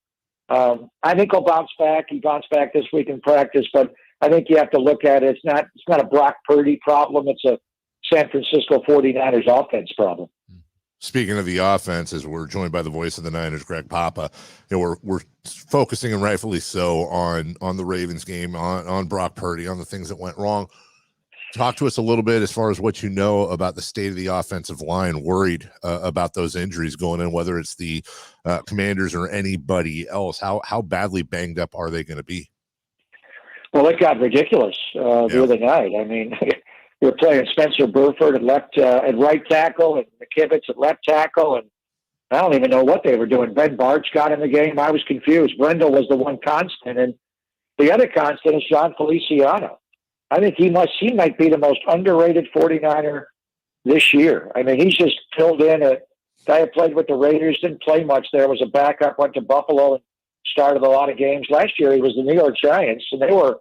I think he'll bounce back. He bounced back this week in practice, but I think you have to look at it. It's not a Brock Purdy problem. It's a San Francisco 49ers offense problem. Speaking of the offense, as we're joined by the voice of the Niners, Greg Papa, we're focusing, and rightfully so, on the Ravens game, on Brock Purdy, on the things that went wrong. Talk to us a little bit as far as what you know about the state of the offensive line, worried about those injuries going in, whether it's the Commanders or anybody else. How badly banged up are they going to be? Well, it got ridiculous the other night. I mean, you're playing Spencer Burford at right tackle and McKivitz at left tackle, and I don't even know what they were doing. Ben Barch got in the game. I was confused. Brendel was the one constant, and the other constant is John Feliciano. I think he might be the most underrated 49er this year. I mean, he's just filled in. A guy who played with the Raiders, didn't play much there, was a backup, went to Buffalo and started a lot of games. Last year he was the New York Giants, and they were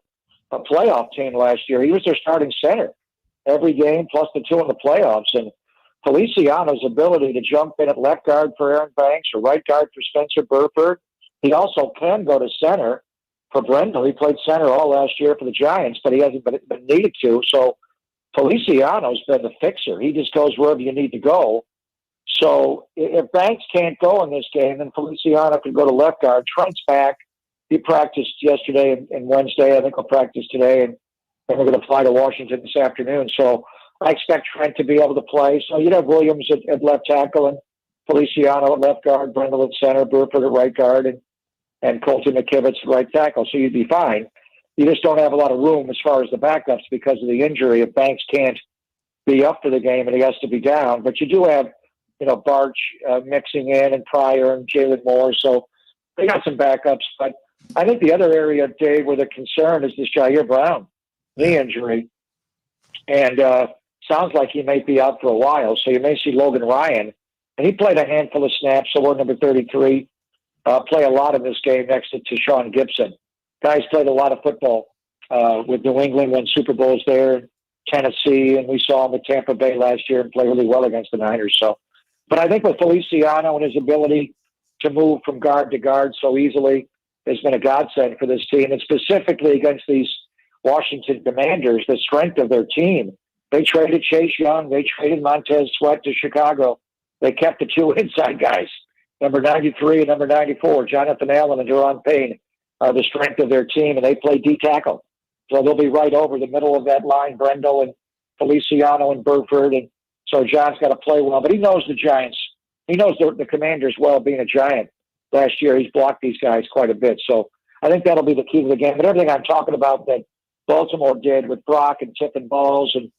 a playoff team last year. He was their starting center every game, plus the two in the playoffs. And Feliciano's ability to jump in at left guard for Aaron Banks or right guard for Spencer Burford. He also can go to center for Brendel. He played center all last year for the Giants, but he hasn't been needed to. So Feliciano's been the fixer. He just goes wherever you need to go. So if Banks can't go in this game, then Feliciano could go to left guard. Trent's back. He practiced yesterday and Wednesday. I think he'll practice today, and then we're going to fly to Washington this afternoon. So I expect Trent to be able to play. So you'd have Williams at left tackle and Feliciano at left guard, Brendel at center, Burford at right guard, and Colton McKivitz at right tackle. So you'd be fine. You just don't have a lot of room as far as the backups because of the injury. If Banks can't be up for the game and he has to be down, but you do have, Barch mixing in and Pryor and Jalen Moore. So they got some backups. But I think the other area, Dave, where the concern is this Jair Brown knee injury. And sounds like he may be out for a while. So you may see Logan Ryan. And he played a handful of snaps, so we're number 33. Play a lot in this game next to Sean Gibson. Guys played a lot of football with New England, won Super Bowls there, Tennessee, and we saw him with Tampa Bay last year and play really well against the Niners. So, but I think with Feliciano and his ability to move from guard to guard so easily has been a godsend for this team, and specifically against these Washington Commanders, the strength of their team. They traded Chase Young. They traded Montez Sweat to Chicago. They kept the two inside guys, number 93 and number 94, Jonathan Allen and Deron Payne, are the strength of their team, and they play D-tackle. So they'll be right over the middle of that line, Brendel and Feliciano and Burford. And so John's got to play well. But he knows the Giants. He knows the Commanders well, being a Giant. Last year, he's blocked these guys quite a bit. So I think that'll be the key to the game. But everything I'm talking about that Baltimore did with Brock and tipping balls and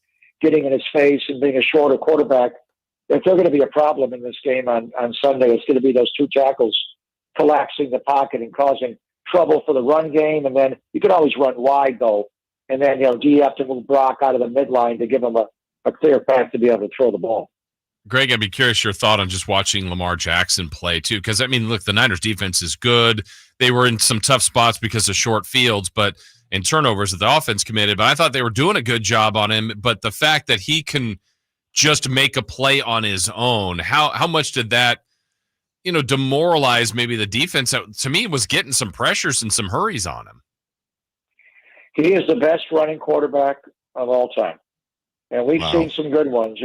getting in his face and being a shorter quarterback, if they're going to be a problem in this game on Sunday, it's going to be those two tackles collapsing the pocket and causing trouble for the run game. And then you can always run wide, though. And then, do you have to move Brock out of the midline to give him a clear path to be able to throw the ball? Greg, I'd be curious your thought on just watching Lamar Jackson play, too. Because, look, the Niners defense is good. They were in some tough spots because of short fields, but in turnovers that the offense committed. But I thought they were doing a good job on him. But the fact that he can just make a play on his own, how much did that, demoralize maybe the defense that, to me, was getting some pressures and some hurries on him? He is the best running quarterback of all time. And we've seen some good ones,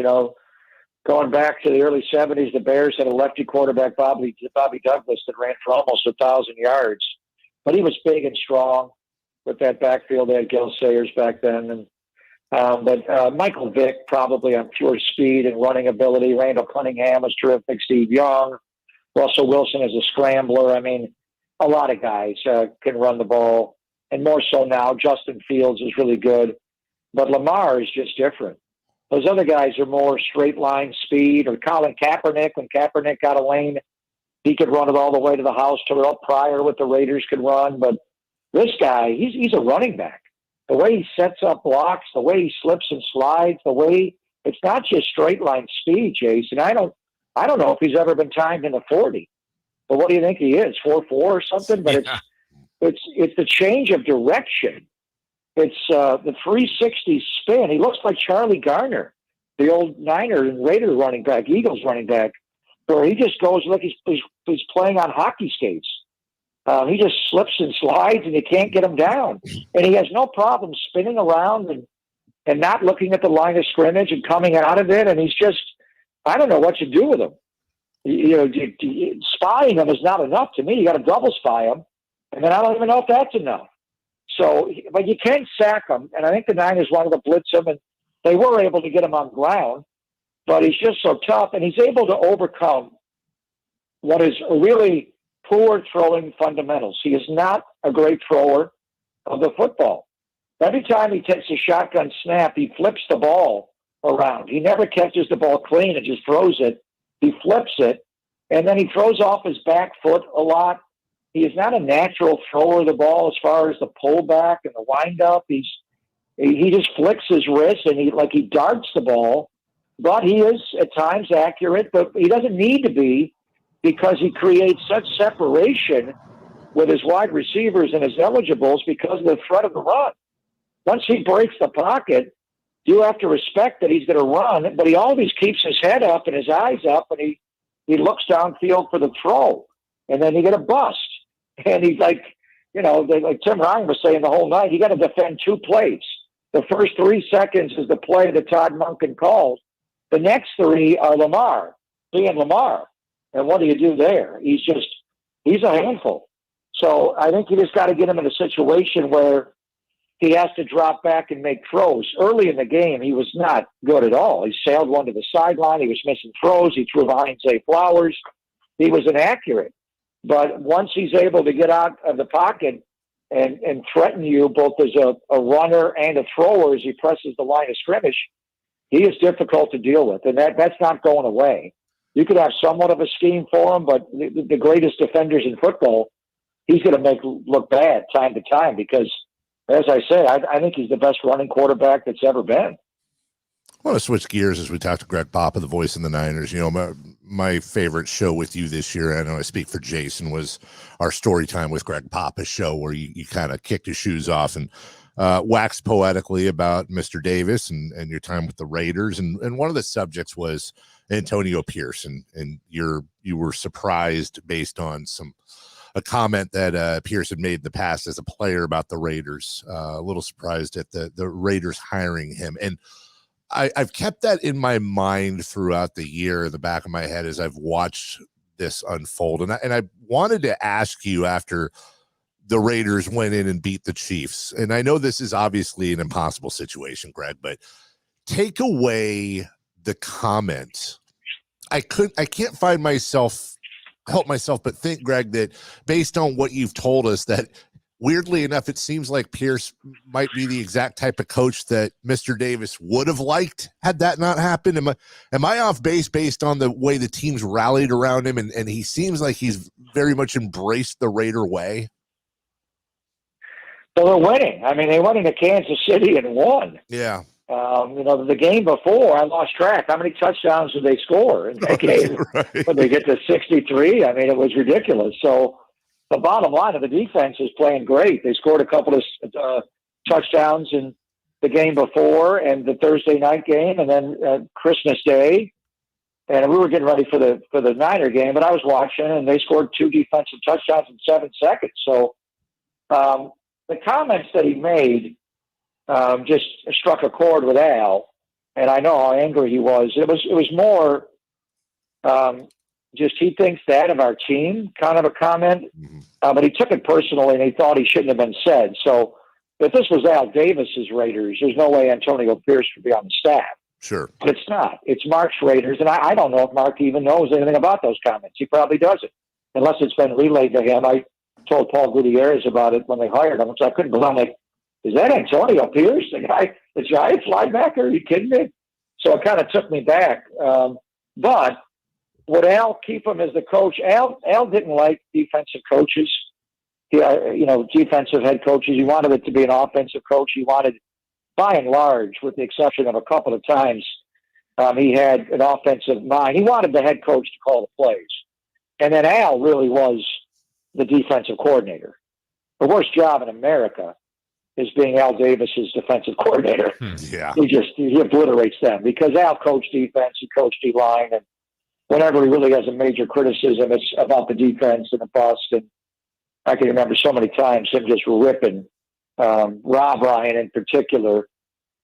Going back to the early 70s, the Bears had a lefty quarterback, Bobby Douglas, that ran for almost 1,000 yards. But he was big and strong with that backfield. They had Gil Sayers back then. But Michael Vick probably on pure speed and running ability. Randall Cunningham was terrific. Steve Young. Russell Wilson is a scrambler. I mean, a lot of guys can run the ball. And more so now, Justin Fields is really good. But Lamar is just different. Those other guys are more straight line speed. Or Colin Kaepernick, when Kaepernick got a lane, he could run it all the way to the house. Terrell Pryor with the Raiders could run. But this guy, he's a running back. The way he sets up blocks, the way he slips and slides, the way it's not just straight line speed, Jason. I don't know if he's ever been timed in a 40. But what do you think he is? 4.4 or something? But it's the change of direction. It's the 360 spin. He looks like Charlie Garner, the old Niner and Raider running back, Eagles running back, where he just goes like he's playing on hockey skates. He just slips and slides, and you can't get him down. And he has no problem spinning around and not looking at the line of scrimmage and coming out of it. And he's just, I don't know what to do with him. Spying him is not enough to me. You got to double spy him, and then I don't even know if that's enough. So, but you can't sack him, and I think the Niners wanted to blitz him, and they were able to get him on ground, but he's just so tough, and he's able to overcome what is a really poor throwing fundamentals. He is not a great thrower of the football. Every time he takes a shotgun snap, he flips the ball around. He never catches the ball clean and just throws it. He flips it, and then he throws off his back foot a lot. He is not a natural thrower of the ball as far as the pullback and the windup. He just flicks his wrist and he darts the ball. But he is at times accurate, but he doesn't need to be because he creates such separation with his wide receivers and his eligibles because of the threat of the run. Once he breaks the pocket, you have to respect that he's going to run, but he always keeps his head up and his eyes up, and he looks downfield for the throw, and then you get a bust. And he's like Tim Ryan was saying the whole night, you got to defend two plays. The first 3 seconds is the play that Todd Monken calls. The next 3 are Lamar, being Lamar. And what do you do there? He's a handful. So I think you just got to get him in a situation where he has to drop back and make throws. Early in the game, he was not good at all. He sailed one to the sideline. He was missing throws. He threw behind Zay Flowers. He was inaccurate. But once he's able to get out of the pocket and threaten you both as a runner and a thrower as he presses the line of scrimmage, he is difficult to deal with. And that's not going away. You could have somewhat of a scheme for him, but the greatest defenders in football, he's going to make look bad time to time because, as I say, I think he's the best running quarterback that's ever been. I want to switch gears as we talk to Greg Papa, the voice of the Niners. You know, my favorite show with you this year, I know I speak for Jason, was our story time with Greg Papa's show where you kind of kicked your shoes off and waxed poetically about Mr. Davis and your time with the Raiders. And one of the subjects was Antonio Pierce, and you were surprised based on a comment that Pierce had made in the past as a player about the Raiders. A little surprised at the Raiders hiring him. And I've kept that in my mind throughout the year, in the back of my head, as I've watched this unfold. And I wanted to ask you, after the Raiders went in and beat the Chiefs, and I know this is obviously an impossible situation, Greg, but take away the comment. I can't help myself but think, Greg, that based on what you've told us, that weirdly enough, it seems like Pierce might be the exact type of coach that Mr. Davis would have liked had that not happened. Am I off base based on the way the teams rallied around him, and he seems like he's very much embraced the Raider way? Well, they're winning. I mean, they went into Kansas City and won. Yeah. The game before, I lost track. How many touchdowns did they score in that game? Right. When they get to 63, I mean, it was ridiculous. So the bottom line of the defense is playing great. They scored a couple of touchdowns in the game before and the Thursday night game, and then Christmas Day. And we were getting ready for the Niner game, but I was watching, and they scored 2 defensive touchdowns in 7 seconds. So the comments that he made just struck a chord with Al. and I know how angry he was. It was more just he thinks that of our team kind of a comment, but he took it personally and he thought he shouldn't have been said. So if this was Al Davis's Raiders, there's no way Antonio Pierce would be on the staff. Sure. But it's not. It's Mark's Raiders, and I don't know if Mark even knows anything about those comments. He probably doesn't, unless it's been relayed to him. I told Paul Gutierrez about it when they hired him, so I couldn't believe it. Is that Antonio Pierce, the Giants linebacker? Are you kidding me? So it kind of took me back. But would Al keep him as the coach? Al didn't like defensive coaches. Defensive head coaches. He wanted it to be an offensive coach. He wanted, by and large, with the exception of a couple of times, he had an offensive mind. He wanted the head coach to call the plays. And then Al really was the defensive coordinator. The worst job in America is being Al Davis's defensive coordinator. Yeah. He obliterates them because Al coached defense, he coached D-line, and whenever he really has a major criticism, it's about the defense and the bust. And I can remember so many times him just ripping Rob Ryan in particular.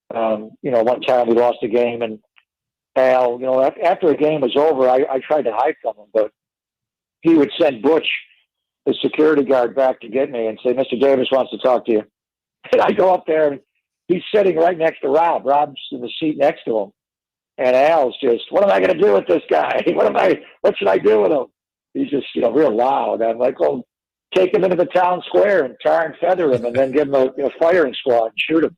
One time we lost a game, and Al, after the game was over, I tried to hide from him, but he would send Butch, the security guard, back to get me and say, Mr. Davis wants to talk to you. And I go up there, and he's sitting right next to Rob. Rob's in the seat next to him. And Al's just, what am I going to do with this guy? What should I do with him? He's just, real loud. I'm like, well, take him into the town square and tar and feather him and then give him a firing squad and shoot him.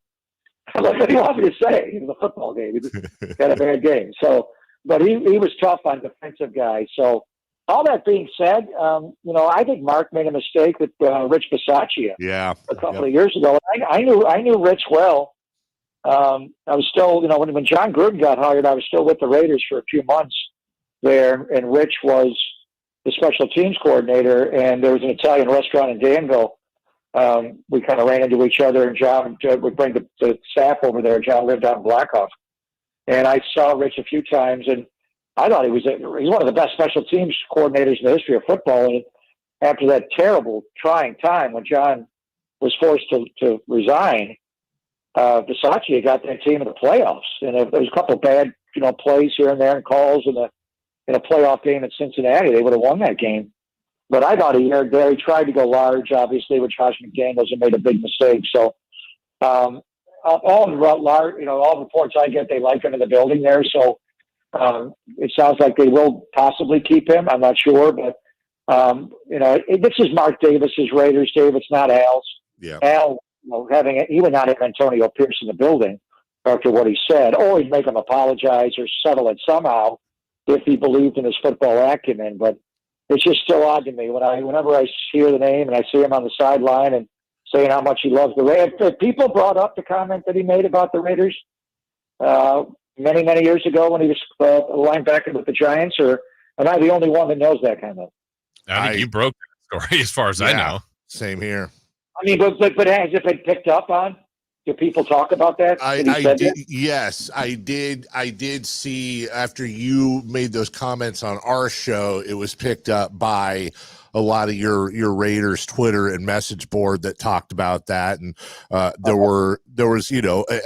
I'm like, what do you want me to say? It was a football game. He had a bad game. So, but he was tough on defensive guys. So all that being said, I think Mark made a mistake with Rich Bisaccia a couple of years ago. I knew Rich well. I was still, when John Gruden got hired, I was still with the Raiders for a few months there, and Rich was the special teams coordinator, and there was an Italian restaurant in Danville. We kind of ran into each other, and John would bring the staff over there. John lived out in Blackhawk. And I saw Rich a few times, and I thought he's one of the best special teams coordinators in the history of football. And after that terrible, trying time when John was forced to resign, Bisaccia got that team in the playoffs. And there was a couple of bad, plays here and there and calls in a playoff game at Cincinnati. They would have won that game. But I thought he erred there. He tried to go large, obviously, with Josh McDaniels and made a big mistake. So all reports I get, they like him in the building there. So it sounds like they will possibly keep him. I'm not sure. But, this is Mark Davis's Raiders, Dave. It's not Al's. Yeah. Al, he would not have Antonio Pierce in the building after what he said, or he'd make him apologize or settle it somehow if he believed in his football acumen. But it's just still odd to me whenever I hear the name and I see him on the sideline and saying how much he loves the Raiders. People brought up the comment that he made about the Raiders many, many years ago when he was a linebacker with the Giants, or am I the only one that knows that kind of? I think you broke that story as far as I know. Same here. I mean, but has it been picked up on? Do people talk about that? Yes, I did. I did see after you made those comments on our show, it was picked up by a lot of your Raiders Twitter and message board that talked about that. And there was,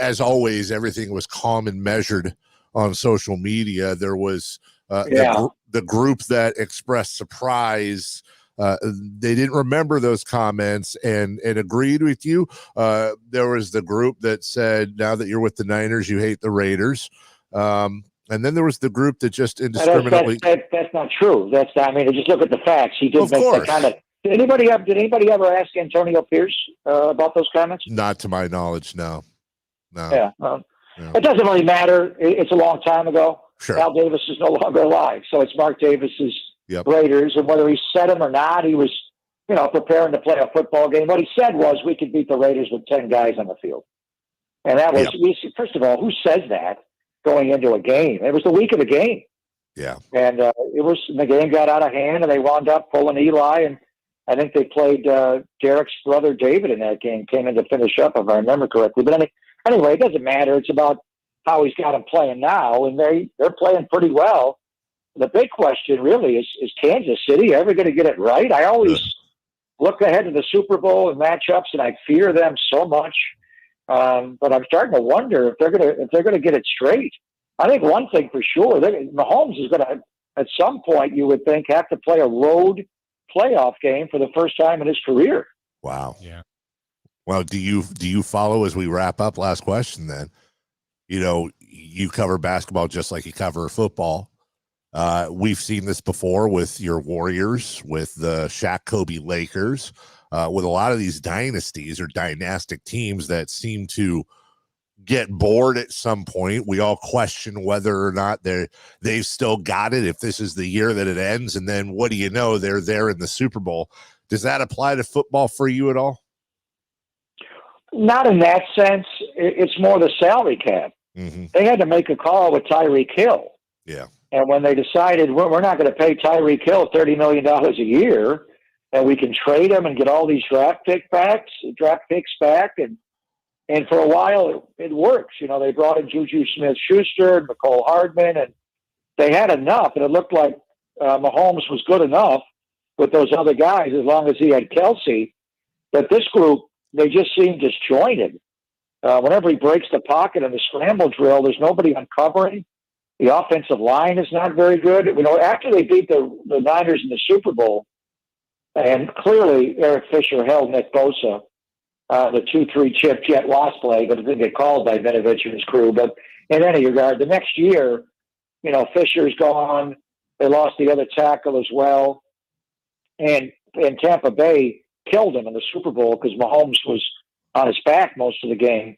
as always, everything was calm and measured on social media. There was the group that expressed surprise. They didn't remember those comments and agreed with you. There was the group that said, now that you're with the Niners, you hate the Raiders. And then there was the group that just indiscriminately. That's not true. Just look at the facts. He did make that kind of. Did anybody ever ask Antonio Pierce about those comments? Not to my knowledge, no. Yeah. It doesn't really matter. It's a long time ago. Sure. Al Davis is no longer alive. So it's Mark Davis's Raiders, and whether he said him or not, he was, preparing to play a football game. What he said was we could beat the Raiders with 10 guys on the field. And that was, first of all, who says that going into a game? It was the week of the game. Yeah. And the game got out of hand, and they wound up pulling Eli, and I think they played Derek's brother David in that game, came in to finish up, if I remember correctly. But anyway, it doesn't matter. It's about how he's got them playing now, and they're playing pretty well. The big question really is Kansas City ever going to get it right? I always look ahead to the Super Bowl and matchups, and I fear them so much. But I'm starting to wonder if they're gonna get it straight. I think one thing for sure, Mahomes is gonna, at some point, you would think, have to play a road playoff game for the first time in his career. Wow. Yeah. Well, do you follow as we wrap up? Last question then. You know, you cover basketball just like you cover football. We've seen this before with your Warriors, with the Shaq Kobe Lakers, with a lot of these dynasties or dynastic teams that seem to get bored at some point. We all question whether or not they've still got it, if this is the year that it ends. And then what do you know? They're there in the Super Bowl. Does that apply to football for you at all? Not in that sense. It's more the salary cap. Mm-hmm. They had to make a call with Tyreek Hill. Yeah. And when they decided we're not going to pay Tyreek Hill $30 million a year, and we can trade him and get all these draft picks back, and for a while it works. You know, they brought in Juju Smith-Schuster and McCole Hardman, and they had enough, and it looked like Mahomes was good enough with those other guys as long as he had Kelsey. But this group, they just seem disjointed. Whenever he breaks the pocket in the scramble drill, there's nobody uncovering. The offensive line is not very good. You know, after they beat the Niners in the Super Bowl, and clearly Eric Fisher held Nick Bosa, the 2-3 chip jet loss play, but it didn't get called by Vinovich and his crew. But in any regard, the next year, you know, Fisher's gone. They lost the other tackle as well. And Tampa Bay killed him in the Super Bowl because Mahomes was on his back most of the game.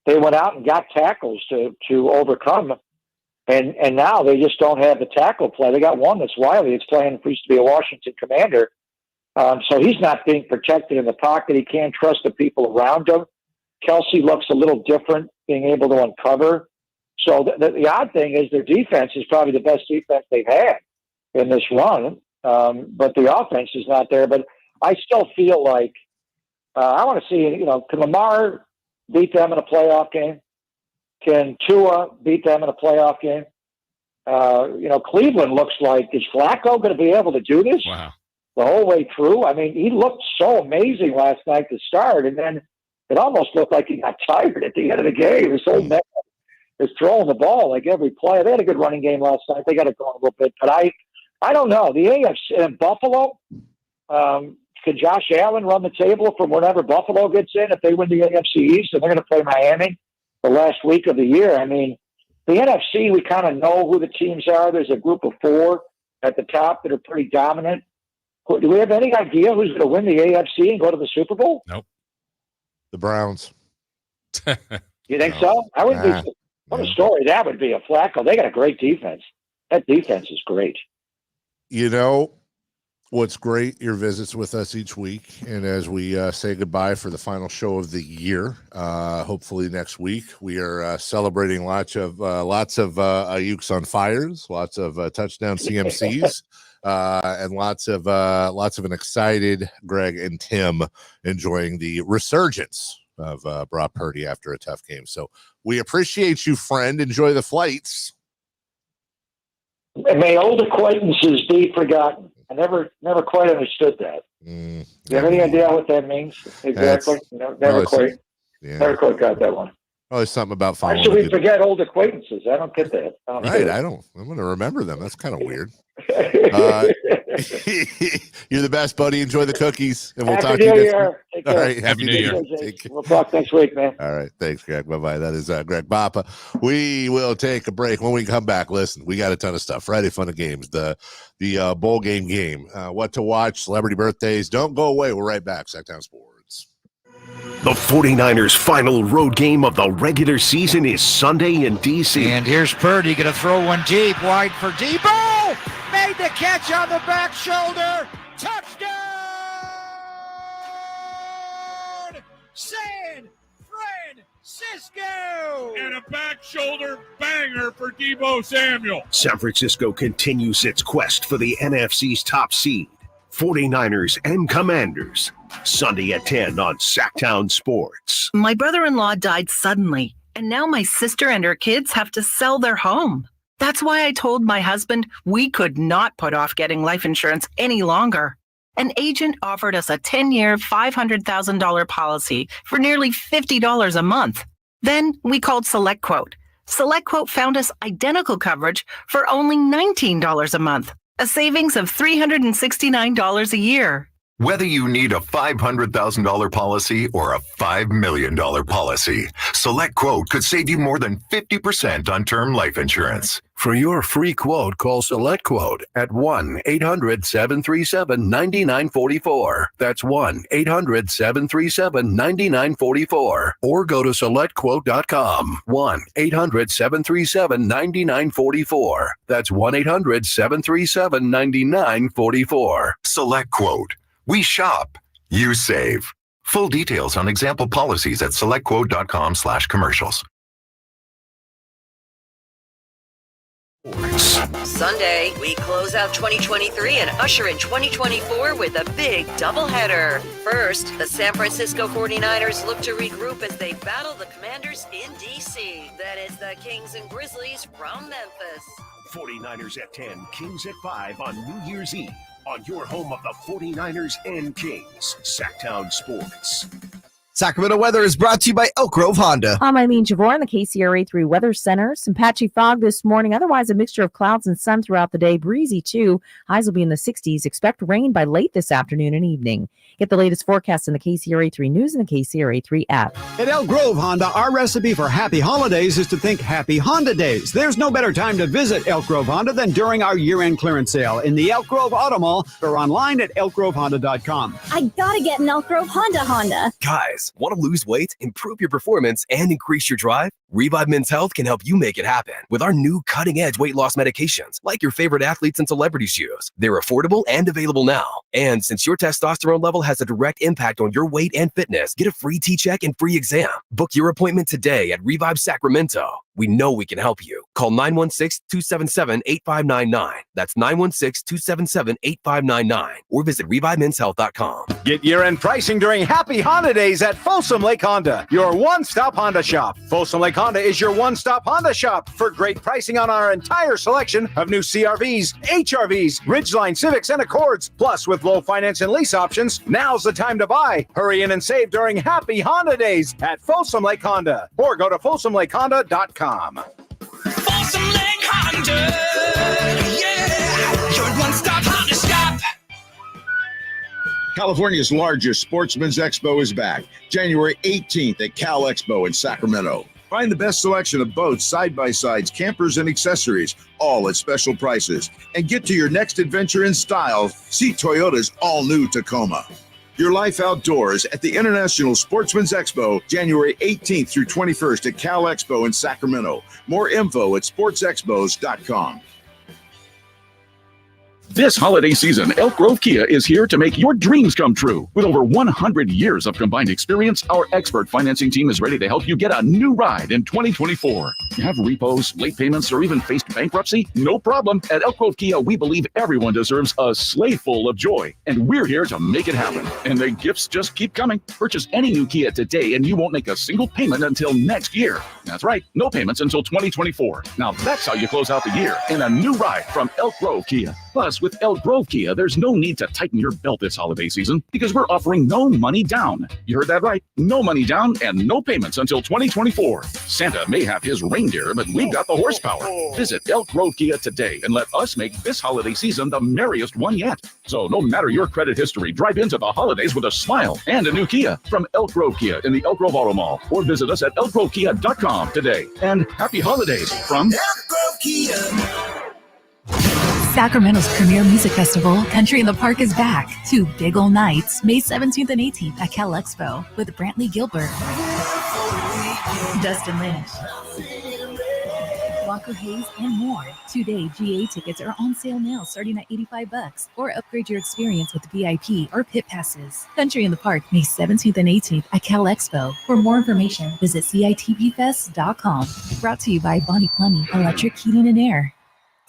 They went out and got tackles to overcome, and now they just don't have the tackle play. They got one that's Wiley. It's playing for used to be a Washington Commander. So he's not being protected in the pocket. He can't trust the people around him. Kelsey looks a little different, being able to uncover. So the odd thing is their defense is probably the best defense they've had in this run, but the offense is not there. But I still feel like I want to see, you know, can Lamar beat them in a playoff game? Can Tua beat them in a playoff game? You know, Cleveland looks like, is Flacco going to be able to do this the whole way through? I mean, he looked so amazing last night to start, and then it almost looked like he got tired at the end of the game. His whole neck is throwing the ball like every play. They had a good running game last night. They got it going a little bit, but I don't know. The AFC in Buffalo, could Josh Allen run the table from whenever Buffalo gets in if they win the AFC East and they're going to play Miami the last week of the year? I mean, the NFC, we kind of know who the teams are. There's a group of 4 at the top that are pretty dominant. Do we have any idea who's going to win the AFC and go to the Super Bowl? Nope. The Browns. You think so? I would be. What a story that would be, a Flacco. They got a great defense. That defense is great. You know, what's great, your visits with us each week. And as we say goodbye for the final show of the year, hopefully next week, we are celebrating lots of Ayuk's on fires, lots of touchdown CMCs, and lots of an excited Greg and Tim enjoying the resurgence of Brock Purdy after a tough game. So we appreciate you, friend. Enjoy the flights. May old acquaintances be forgotten. I never quite understood that. Do you have any idea what that means exactly? Never quite got that one. Oh, there's something about following. Why should we forget old acquaintances? I don't get that. I'm going to remember them. That's kind of weird. You're the best, buddy. Enjoy the cookies, and we'll talk to you next week. Take All care. right, happy New Year. We'll talk next week, man. All right, thanks, Greg. Bye-bye. That is Greg Bappa. We will take a break. When we come back, listen, we got a ton of stuff. Friday Fun of Games, the bowl game, what to watch, celebrity birthdays. Don't go away. We're right back. Sactown Sports. The 49ers' final road game of the regular season is Sunday in D.C. And here's Purdy going to throw one deep, wide for Debo. Made the catch on the back shoulder. Touchdown! San Francisco! And a back shoulder banger for Debo Samuel. San Francisco continues its quest for the NFC's top seed. 49ers and Commanders. Sunday at 10 on Sactown Sports. My brother-in-law died suddenly, and now my sister and her kids have to sell their home. That's why I told my husband we could not put off getting life insurance any longer. An agent offered us a 10-year, $500,000 policy for nearly $50 a month. Then we called SelectQuote. SelectQuote found us identical coverage for only $19 a month, a savings of $369 a year. Whether you need a $500,000 policy or a $5 million policy, SelectQuote could save you more than 50% on term life insurance. For your free quote, call SelectQuote at 1-800-737-9944. That's 1-800-737-9944. Or go to SelectQuote.com. 1-800-737-9944. That's 1-800-737-9944. SelectQuote. We shop, you save. Full details on example policies at selectquote.com/commercials. Sunday, we close out 2023 and usher in 2024 with a big doubleheader. First, the San Francisco 49ers look to regroup as they battle the Commanders in D.C. Then it's the Kings and Grizzlies from Memphis. 49ers at 10, Kings at 5 on New Year's Eve on your home of the 49ers and Kings, Sactown Sports. Sacramento weather is brought to you by Elk Grove Honda. I'm Eileen Javor in the KCRA3 Weather Center. Some patchy fog this morning. Otherwise, a mixture of clouds and sun throughout the day. Breezy, too. Highs will be in the 60s. Expect rain by late this afternoon and evening. Get the latest forecast in the KCRA3 News and the KCRA3 app. At Elk Grove Honda, our recipe for happy holidays is to think Happy Honda Days. There's no better time to visit Elk Grove Honda than during our year-end clearance sale in the Elk Grove Auto Mall or online at elkgrovehonda.com. I gotta get an Elk Grove Honda. Guys, want to lose weight, improve your performance, and increase your drive? Revive Men's Health can help you make it happen with our new cutting-edge weight loss medications, like your favorite athletes and celebrities use. They're affordable and available now. And since your testosterone level has a direct impact on your weight and fitness, get a free T-check and free exam. Book your appointment today at Revive Sacramento. We know we can help you. Call 916-277-8599. That's 916-277-8599. Or visit ReviveMen'sHealth.com. Get year-end pricing during Happy Honda Days at Folsom Lake Honda, your one-stop Honda shop. Folsom Lake Honda is your one-stop Honda shop for great pricing on our entire selection of new CRVs, HRVs, Ridgeline Civics, and Accords. Plus, with low finance and lease options, now's the time to buy. Hurry in and save during Happy Honda Days at Folsom Lake Honda. Or go to FolsomLakeHonda.com. Folsom Lake Honda, yeah, your one-stop Honda shop. California's largest sportsman's expo is back, January 18th at Cal Expo in Sacramento. Find the best selection of boats, side-by-sides, campers, and accessories, all at special prices. And get to your next adventure in style. See Toyota's all-new Tacoma. Your life outdoors at the International Sportsman's Expo, January 18th through 21st at Cal Expo in Sacramento. More info at sportsexpos.com. This holiday season, Elk Grove Kia is here to make your dreams come true. With over 100 years of combined experience, our expert financing team is ready to help you get a new ride in 2024. You have repos, late payments, or even faced bankruptcy? No problem. At Elk Grove Kia, we believe everyone deserves a sleigh full of joy, and we're here to make it happen. And the gifts just keep coming. Purchase any new Kia today, and you won't make a single payment until next year. That's right, no payments until 2024. Now that's how you close out the year in a new ride from Elk Grove Kia. Plus, with Elk Grove Kia, there's no need to tighten your belt this holiday season because we're offering no money down. You heard that right. No money down and no payments until 2024. Santa may have his reindeer, but we've got the horsepower. Visit Elk Grove Kia today and let us make this holiday season the merriest one yet. So no matter your credit history, drive into the holidays with a smile and a new Kia from Elk Grove Kia in the Elk Grove Auto Mall, or visit us at elkgrovekia.com today. And happy holidays from Elk Grove Kia. Sacramento's premier music festival, Country in the Park, is back. 2 big ol' nights, May 17th and 18th at Cal Expo with Brantley Gilbert, Dustin Lynch, Walker Hayes, and more. 2-day GA tickets are on sale now, starting at $85, or upgrade your experience with VIP or pit passes. Country in the Park, May 17th and 18th at Cal Expo. For more information, visit CITPfest.com. Brought to you by Bonnie Plumbing, Electric Heating and Air.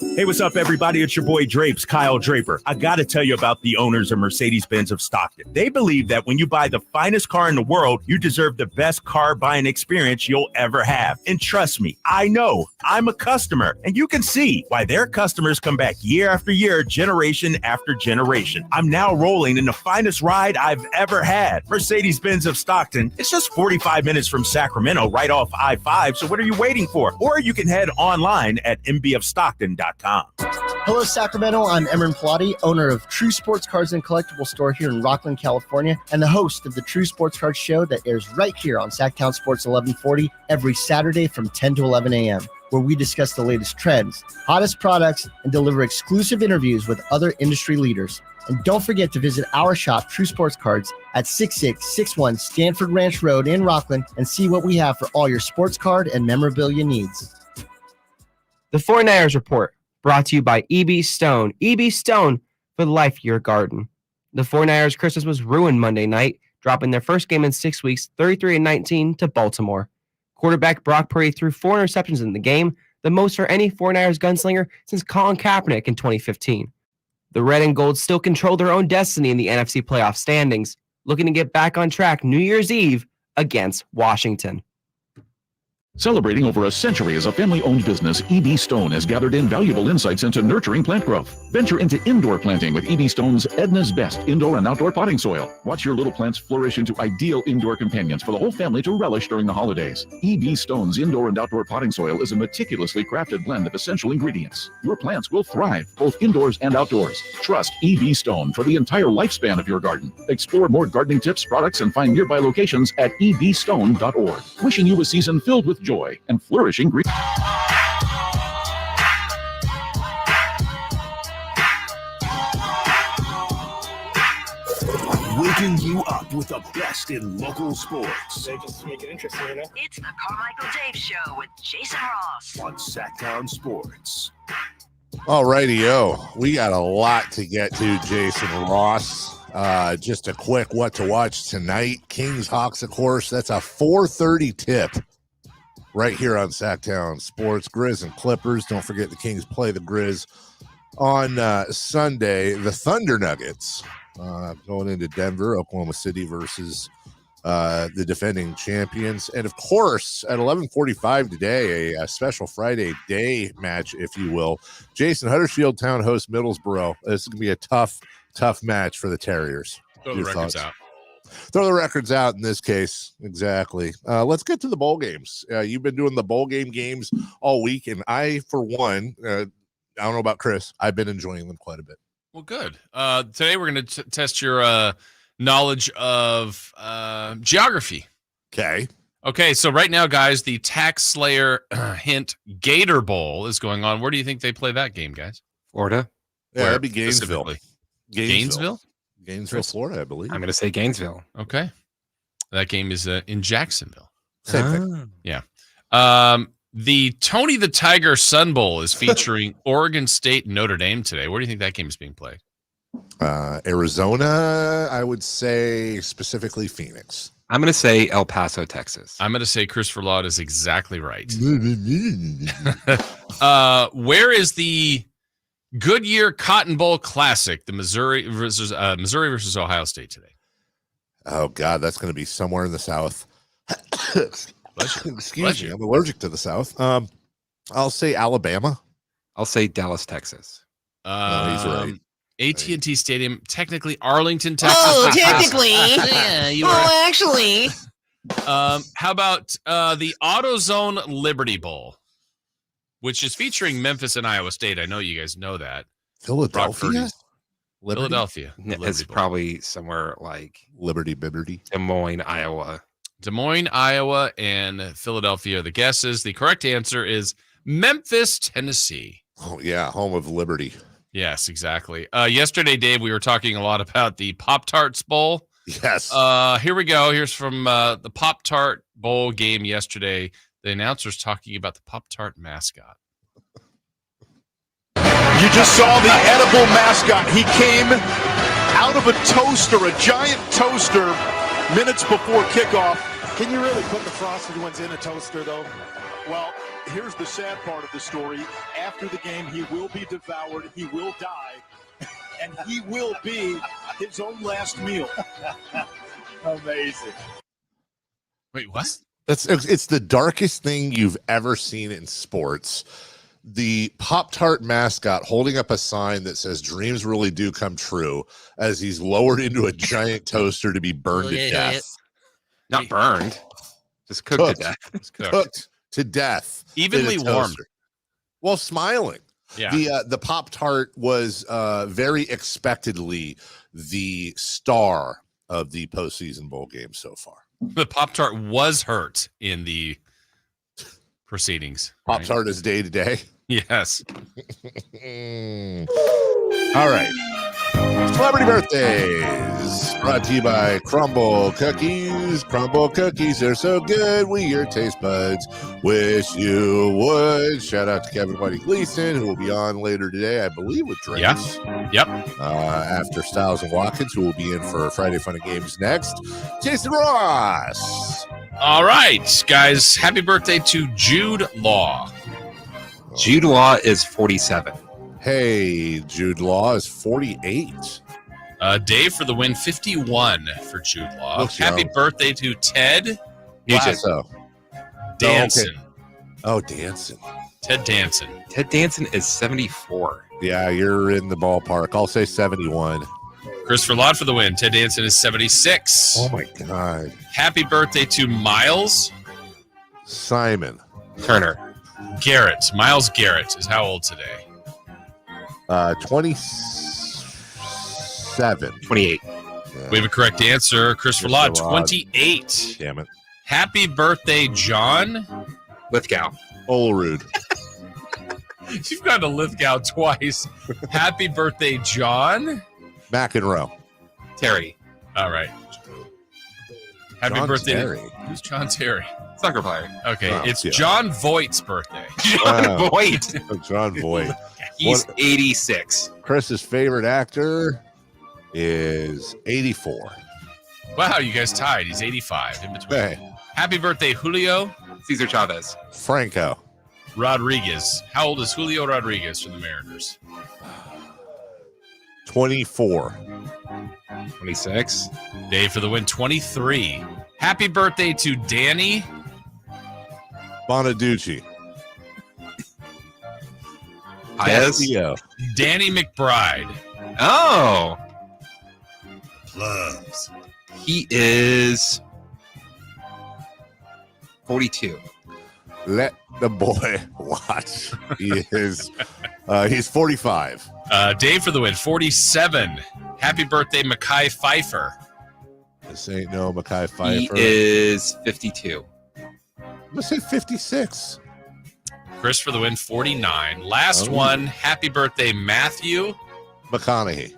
Hey, what's up, everybody? It's your boy Drapes, Kyle Draper. I got to tell you about the owners of Mercedes-Benz of Stockton. They believe that when you buy the finest car in the world, you deserve the best car buying experience you'll ever have. And trust me, I know. I'm a customer, and you can see why their customers come back year after year, generation after generation. I'm now rolling in the finest ride I've ever had. Mercedes-Benz of Stockton. It's just 45 minutes from Sacramento, right off I-5. So what are you waiting for? Or you can head online at mbofstockton.com. Hello, Sacramento. I'm Emron Pilati, owner of True Sports Cards and Collectible Store here in Rockland, California, and the host of the True Sports Cards Show that airs right here on Sactown Sports 1140 every Saturday from 10 to 11 a.m., where we discuss the latest trends, hottest products, and deliver exclusive interviews with other industry leaders. And don't forget to visit our shop, True Sports Cards, at 6661 Stanford Ranch Road in Rockland and see what we have for all your sports card and memorabilia needs. The 49ers Report, brought to you by E.B. Stone. E.B. Stone for the life of your garden. The 49ers Christmas was ruined Monday night, dropping their first game in 6 weeks, 33-19 to Baltimore. Quarterback Brock Purdy threw 4 interceptions in the game, the most for any 49ers gunslinger since Colin Kaepernick in 2015. The Red and Gold still control their own destiny in the NFC playoff standings, looking to get back on track New Year's Eve against Washington. Celebrating over a century as a family-owned business, E.B. Stone has gathered invaluable insights into nurturing plant growth. Venture into indoor planting with E.B. Stone's Edna's Best indoor and outdoor potting soil. Watch your little plants flourish into ideal indoor companions for the whole family to relish during the holidays. E.B. Stone's indoor and outdoor potting soil is a meticulously crafted blend of essential ingredients. Your plants will thrive both indoors and outdoors. Trust E.B. Stone for the entire lifespan of your garden. Explore more gardening tips, products, and find nearby locations at ebstone.org. Wishing you a season filled with joy and flourishing green. Waking you up with the best in local sports. They just make it interesting, you know? It's the Carmichael Dave Show with Jason Ross on Sactown Sports. All righty-o. We got a lot to get to, Jason Ross. Just a quick what to watch tonight. Kings, Hawks, of course. That's a 4:30 tip right here on Sactown Sports. Grizz and Clippers. Don't forget the Kings play the Grizz on Sunday. The Thunder Nuggets going into Denver, Oklahoma City versus the defending champions. And, of course, at 11:45 today, a special Friday day match, if you will. Jason, Huddersfield Town hosts Middlesbrough. This is going to be a tough match for the Terriers. Throw the records out. Throw the records out in this case. Exactly. Let's get to the bowl games. You've been doing the bowl games all week, and I, for one, I don't know about Chris, I've been enjoying them quite a bit. Well, good. Today we're going to test your knowledge of geography. Okay, so right now, guys, the Tax Slayer hint Gator Bowl is going on. Where do you think they play that game, guys? Florida. Yeah, that'd be Gainesville. Gainesville, Florida, I believe. I'm going to say Gainesville. Okay. That game is in Jacksonville. Same thing. Yeah. The Tony the Tiger Sun Bowl is featuring Oregon State and Notre Dame today. Where do you think that game is being played? Arizona, I would say specifically Phoenix. I'm going to say El Paso, Texas. I'm going to say Christopher Laud is exactly right. Where is the Goodyear Cotton Bowl Classic, the Missouri versus Ohio State today? Oh, God, that's going to be somewhere in the South. Excuse me, I'm allergic to the South. I'll say Alabama. I'll say Dallas, Texas. He's right. AT&T Stadium, technically Arlington, Texas. Oh, technically. Yeah, you are. Oh, actually. How about the AutoZone Liberty Bowl, which is featuring Memphis and Iowa State? I know you guys know that. Philadelphia? Philadelphia. It's probably somewhere like Liberty. Des Moines, Iowa. Des Moines, Iowa, and Philadelphia are the guesses. The correct answer is Memphis, Tennessee. Oh, yeah, home of Liberty. Yes, exactly. Yesterday, Dave, we were talking a lot about the Pop-Tarts Bowl. Yes. Here we go. Here's from the Pop-Tart Bowl game yesterday. The announcer's talking about the Pop-Tart mascot. You just saw the edible mascot. He came out of a toaster, a giant toaster, minutes before kickoff. Can you really put the frosted ones in a toaster, though? Well, here's the sad part of the story. After the game, he will be devoured. He will die. And he will be his own last meal. Amazing. Wait, what? It's the darkest thing you've ever seen in sports. The Pop-Tart mascot holding up a sign that says dreams really do come true as he's lowered into a giant toaster to be burned to death. Not burned. Just cooked to death. Cooked to death. Evenly in a warm. toaster. Well, smiling. Yeah. The Pop-Tart was very expectedly the star of the postseason bowl game so far. The Pop-Tart was hurt in the proceedings. Pop-Tart is day to day. Yes. All right. Celebrity birthdays brought to you by Crumble Cookies. Crumble Cookies, they're so good. We, your taste buds, wish you would. Shout out to Kevin Buddy Gleason, who will be on later today, I believe, with drinks. Yeah. Yep. After Styles and Watkins, who will be in for Friday Fun and Games next. Jason Ross. All right, guys. Happy birthday to Jude Law. Jude Law is 47. Hey, Jude Law is 48. Dave for the win, 51 for Jude Law. Looks Happy young. birthday to Ted Lasso. Danson. Oh, Danson. Ted Danson. Ted Danson is 74. Yeah, you're in the ballpark. I'll say 71. Christopher Laud for the win. Ted Danson is 76. Oh, my God. Happy birthday to Miles Simon Turner. Garrett. Miles Garrett is how old today? 27. 28. Yeah. We have a correct answer. Christopher Laud, Laud. 28. Damn it. Happy birthday, John Lithgow. Olerud. You've gone to Lithgow twice. Happy birthday, John McEnroe. Terry. All right. Happy John birthday. Terry. Who's John Terry? Soccer player. Okay, Oh, it's yeah. John Voight's birthday. John Voight. John Voight. He's 86. Chris's favorite actor is 84. Wow, you guys tied. He's 85 in between. Hey, Happy birthday, Julio Cesar Chavez. Franco. Rodriguez. How old is Julio Rodriguez for the Mariners? 24. 26. Dave for the win, 23. Happy birthday to Danny. Bonaducci. Paez. Danny McBride. Oh. Loves. He is 42. Let the boy watch. He is he's 45. Dave for the win, 47. Happy birthday, Mekhi Phifer. This ain't no Mekhi He Phifer. is 52. I'm gonna say 56. Chris for the win, 49. Last Oh. one. Happy birthday, Matthew. McConaughey.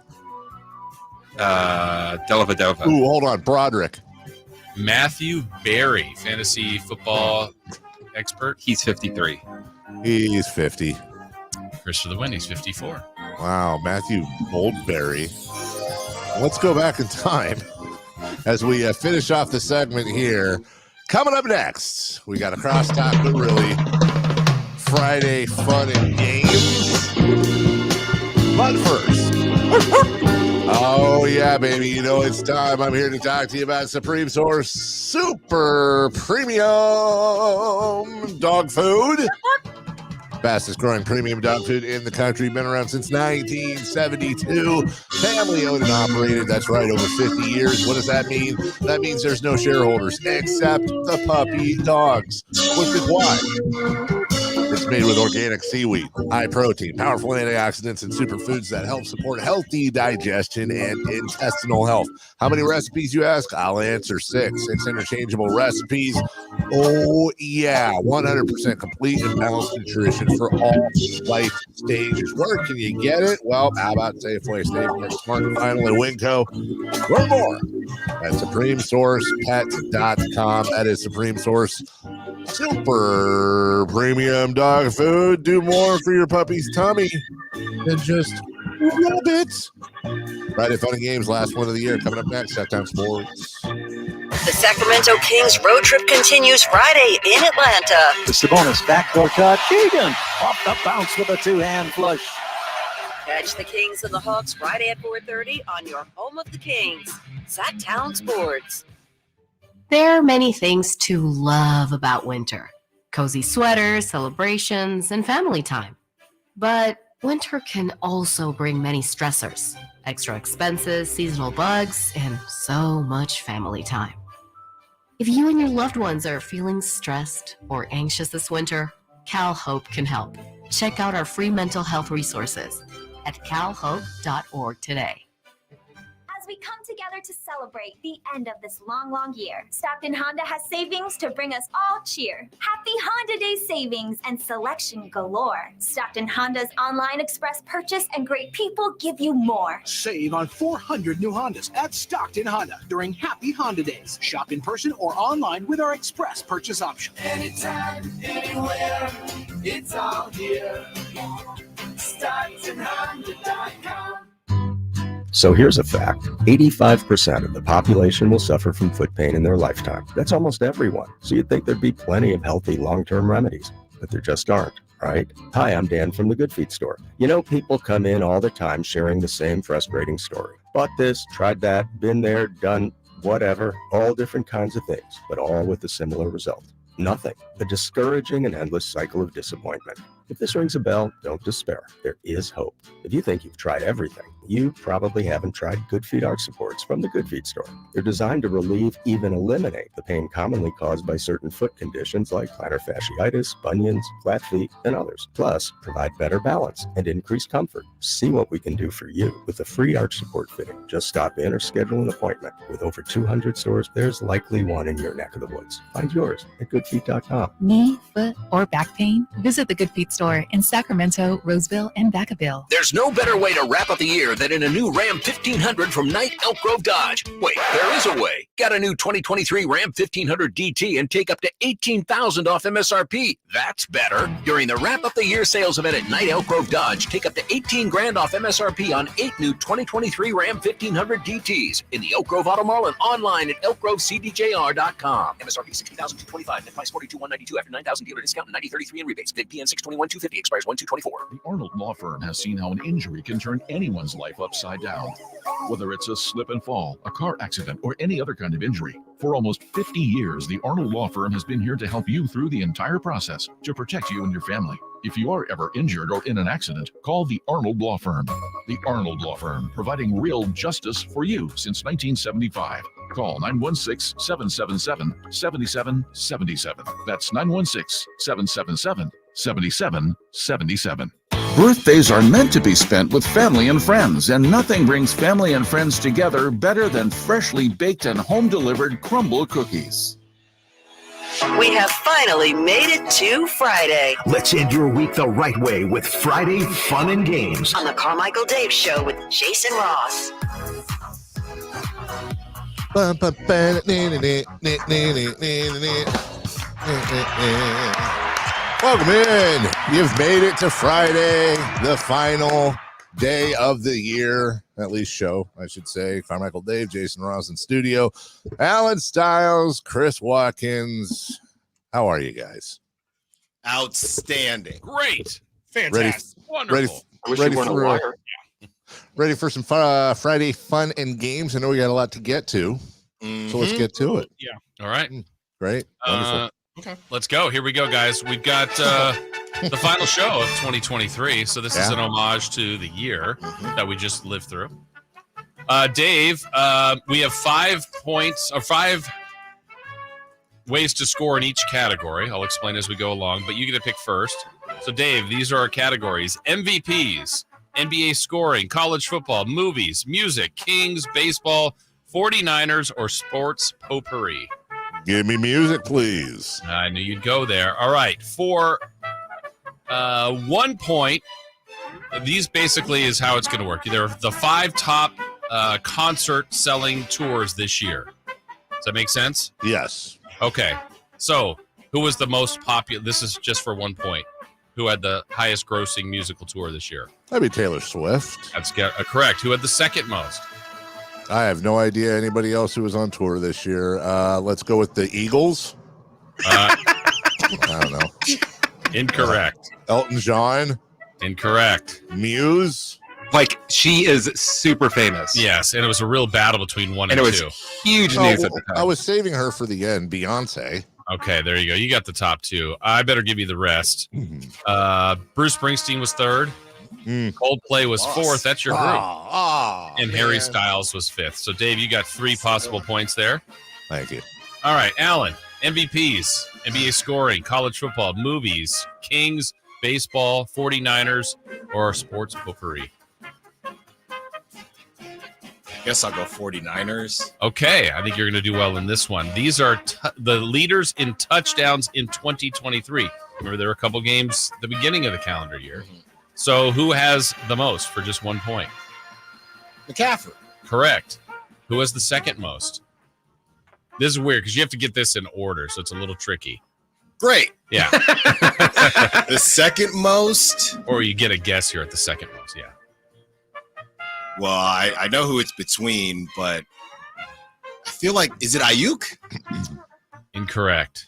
Dellavedova. Ooh, hold on. Broderick. Matthew Berry, fantasy football expert. He's 53. He's 50. Chris for the win, he's 54. Wow, Matthew Goldberry. Let's go back in time as we finish off the segment here. Coming up next, we got a crosstalk, but really Friday fun and games. But first, oh yeah, baby, you know it's time. I'm here to talk to you about Supreme Source Super Premium Dog Food. Fastest growing premium dog food in the country. Been around since 1972. Family owned and operated. That's right, over 50 years. What does that mean? That means there's no shareholders except the puppy dogs. Which is why it's made with organic seaweed, high protein, powerful antioxidants, and superfoods that help support healthy digestion and intestinal health. How many recipes, you ask? I'll answer 6. 6 interchangeable recipes. Oh, yeah. 100% complete and balanced nutrition for all life stages. Where can you get it? Well, how about Safeway, State, Smart and Final, and Winco? Learn more at SupremeSourcePet.com. That is Supreme Source Super Premium Dog Food. Do more for your puppy's tummy than just rabbits. Friday Fun and Games, last one of the year. Coming up next, Sactown Sports. The Sacramento Kings road trip continues Friday in Atlanta. The Sabonis backdoor cut. Keegan off the bounce with a two-hand flush. Catch the Kings and the Hawks Friday at 4:30 on your home of the Kings, Sactown Sports. There are many things to love about winter. Cozy sweaters, celebrations, and family time. But winter can also bring many stressors, extra expenses, seasonal bugs, and so much family time. If you and your loved ones are feeling stressed or anxious this winter, Cal Hope can help. Check out our free mental health resources at calhope.org today. As we come together to celebrate the end of this long year, Stockton Honda has savings to bring us all cheer. Happy Honda Day savings and selection galore. Stockton Honda's online express purchase and great people give you more. Save on 400 new Hondas at Stockton Honda during Happy Honda Days. Shop in person or online with our express purchase option. Anytime, anywhere, it's all here. StocktonHonda.com. So here's a fact. 85% of the population will suffer from foot pain in their lifetime. That's almost everyone. So you'd think there'd be plenty of healthy long-term remedies, but there just aren't, right? Hi, I'm Dan from the Good Feet store. You know, people come in all the time sharing the same frustrating story. Bought this, tried that, been there, done whatever, all different kinds of things, but all with a similar result. Nothing. A discouraging and endless cycle of disappointment. If this rings a bell, don't despair. There is hope. If you think you've tried everything, you probably haven't tried Good Feet arch supports from the Good Feet store. They're designed to relieve, even eliminate, the pain commonly caused by certain foot conditions like plantar fasciitis, bunions, flat feet, and others. Plus, provide better balance and increased comfort. See what we can do for you with a free arch support fitting. Just stop in or schedule an appointment. With over 200 stores, there's likely one in your neck of the woods. Find yours at goodfeet.com. Knee, foot, or back pain? Visit the Good Feet store in Sacramento, Roseville, and Vacaville. There's no better way to wrap up the year than in a new Ram 1500 from Knight Elk Grove Dodge. Wait, there is a way. Got a new 2023 Ram 1500 DT and take up to $18,000 off MSRP. That's better. During the wrap up the year sales event at Knight Elk Grove Dodge, take up to $18,000 off MSRP on 8 new 2023 Ram 1500 DTs in the Elk Grove Auto Mall and online at elkgrovecdjr.com. MSRP $16,225. Net price $42,192 after $9,000 dealer discount and $90.33 in rebates. Bid PN 621,250 expires 1/2/24. The Arnold Law Firm has seen how an injury can turn anyone's life upside down. Whether it's a slip and fall, a car accident, or any other kind of injury. For almost 50 years, the Arnold Law Firm has been here to help you through the entire process to protect you and your family. If you are ever injured or in an accident, call the Arnold Law Firm. The Arnold Law Firm, providing real justice for you since 1975. Call 916-777-7777. That's 916-777-7777. Birthdays are meant to be spent with family and friends, and nothing brings family and friends together better than freshly baked and home-delivered crumble cookies. We have finally made it to Friday. Let's end your week the right way with Friday Fun and Games On the Carmichael Dave Show with Jason Ross. Welcome in. You've made it to Friday, the final day of the year, at least show, I should say. Carmichael Dave, Jason Ross in studio, Alan Stiles, Chris Watkins. How are you guys? Outstanding. Great. Fantastic. Wonderful. Ready for some Friday fun and games. I know we got a lot to get to, so let's get to it. Yeah. All right. Great. Wonderful. Okay. Let's go. Here we go, guys. We've got the final show of 2023. So this is an homage to the year that we just lived through. Dave, we have 5 points or 5 ways to score in each category. I'll explain as we go along, but you get to pick first. So, Dave, these are our categories: MVPs, NBA scoring, college football, movies, music, Kings, baseball, 49ers, or sports potpourri. Give me music, please. I knew you'd go there. All right. For 1 point, these basically is how it's going to work. They're the 5 top concert selling tours this year. Does that make sense? Yes. Okay. So, who was the most popular? This is just for 1 point. Who had the highest grossing musical tour this year? That'd be Taylor Swift. That's correct. Who had the second most? I have no idea anybody else who was on tour this year. Let's go with the Eagles. I don't know. Incorrect. Elton John. Incorrect. Muse. Like, she is super famous. Yes, and it was a real battle between one and it was two. huge news at the time. I was saving her for the end. Beyonce. Okay, there you go. You got the top two. I better give you the rest. Bruce Springsteen was third. Coldplay was fourth. That's your group. And Harry Styles was fifth. So, Dave, you got 3 possible points there. Thank you. All right, Alan. MVPs, NBA scoring, college football, movies, Kings, baseball, 49ers, or sports potpourri. Guess I'll go 49ers. Okay, I think you're going to do well in this one. These are the leaders in touchdowns in 2023. Remember, there were a couple games at the beginning of the calendar year. So who has the most for just 1 point? McCaffrey. Correct. Who has the second most? This is weird because you have to get this in order, so it's a little tricky. Great. Yeah. The second most? Or you get a guess here at the second most, yeah. Well, I know who it's between, but I feel like, is it Ayuk? Incorrect.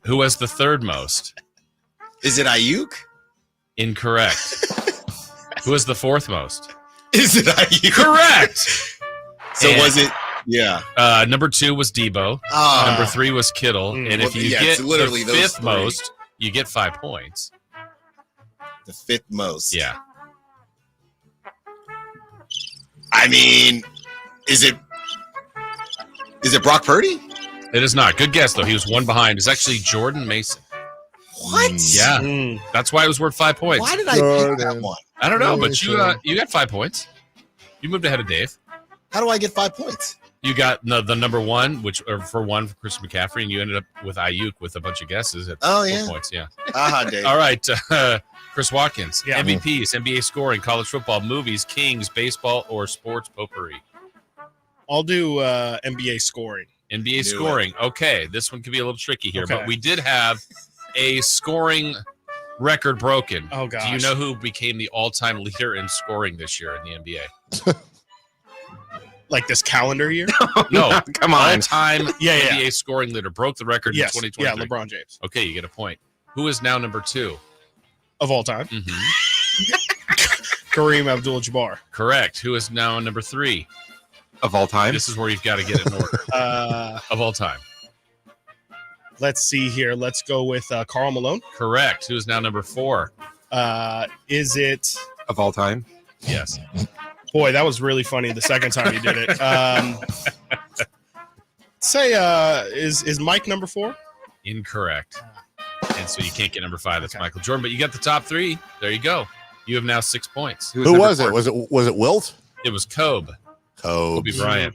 Who has the third most? Is it Ayuk? Incorrect. Who has the fourth most? Is it Ayuk? Correct. So was it? Yeah. Number 2 was Debo. Number 3 was Kittle. And if you get literally the those fifth 3. most, you get 5 points. The fifth most. Yeah. I mean, is it Brock Purdy? It is not. Good guess, though. He was 1 behind. It's actually Jordan Mason. What? Yeah. That's why it was worth 5 points. Why did I pick that one? I don't know, but you got 5 points. You moved ahead of Dave. How do I get 5 points? You got the number 1, which for Christian McCaffrey, and you ended up with Ayuk with a bunch of guesses at 4 points. Yeah. Dave. All right, Chris Watkins. Yeah. MVPs, NBA scoring, college football, movies, Kings, baseball, or sports potpourri. I'll do NBA scoring. NBA scoring. Okay, this one could be a little tricky here, but we did have a scoring record broken. Oh, gosh. Do you know who became the all-time leader in scoring this year in the NBA? Like this calendar year? No, come on. All-time Yeah. NBA scoring leader broke the record Yes. in 2023. Yeah, LeBron James. Okay, you get a point. Who is now number 2? Of all time. Mm-hmm. Kareem Abdul-Jabbar. Correct. Who is now number 3? Of all time? This is where you've got to get it in order. Of all time. Let's see here. Let's go with Karl Malone. Correct. Who is now number 4? Is it Of all time? Yes. Boy, that was really funny the second time you did it. Say, is Mike number 4? Incorrect. And so you can't get number 5. That's Michael Jordan. But you got the top 3. There you go. You have now 6 points. Who was it? Was it Wilt? It was Kobe Bryant.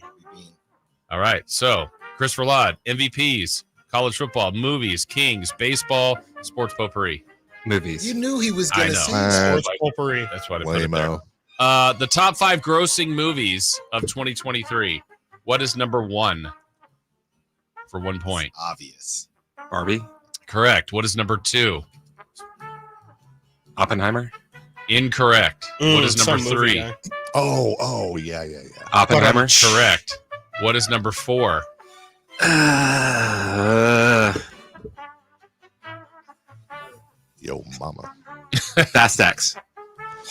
All right. So, Christopher Ladd, MVPs, college football, movies, Kings, baseball, sports potpourri. Movies. You knew he was going to say Sports potpourri. That's why I put it there. The top 5 grossing movies of 2023. What is number 1 for 1 point? Obvious. Barbie. Correct. What is number 2? Oppenheimer. Incorrect. What is number 3? Oh, yeah. Oppenheimer. Correct. What is number 4? Yo, mama. Fast X.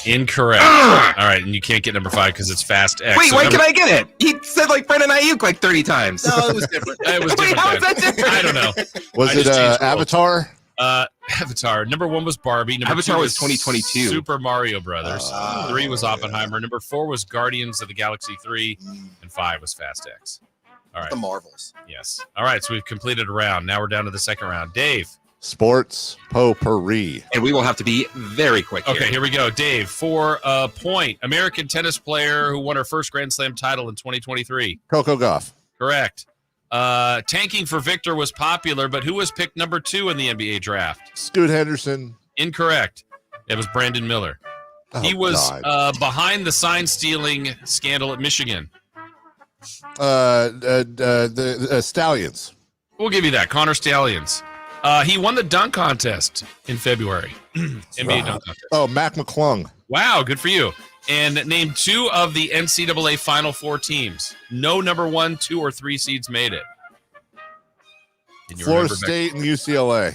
Incorrect. All right, and you can't get number 5 because it's Fast X. Wait, when can I get it? He said like Brendan Ayuk like 30 times. No, it was different. It was Wait, different. how is that different? I don't know. Was I it just changed the rules. Avatar? Avatar. Number 1 was Barbie. Number Avatar 2 was 2022. Super Mario Brothers. 3 was Oppenheimer. Number 4 was Guardians of the Galaxy 3. And 5 was Fast X. All right. The Marvels. Yes. All right, so we've completed a round. Now we're down to the second round. Dave. Sports potpourri. And we will have to be very quick here. Okay, here we go. Dave, for a point. American tennis player who won her first Grand Slam title in 2023. Coco Gauff. Correct. Tanking for Victor was popular, but who was picked number 2 in the NBA draft? Scoot Henderson. Incorrect. It was Brandon Miller. He was behind the sign stealing scandal at Michigan. The Stallions. We'll give you that. Connor Stallions. He won the dunk contest in February. NBA dunk contest. Oh, Mac McClung. Wow, good for you. And name 2 of the NCAA Final Four teams. No number 1, 2, or 3 seeds made it. Florida State and UCLA.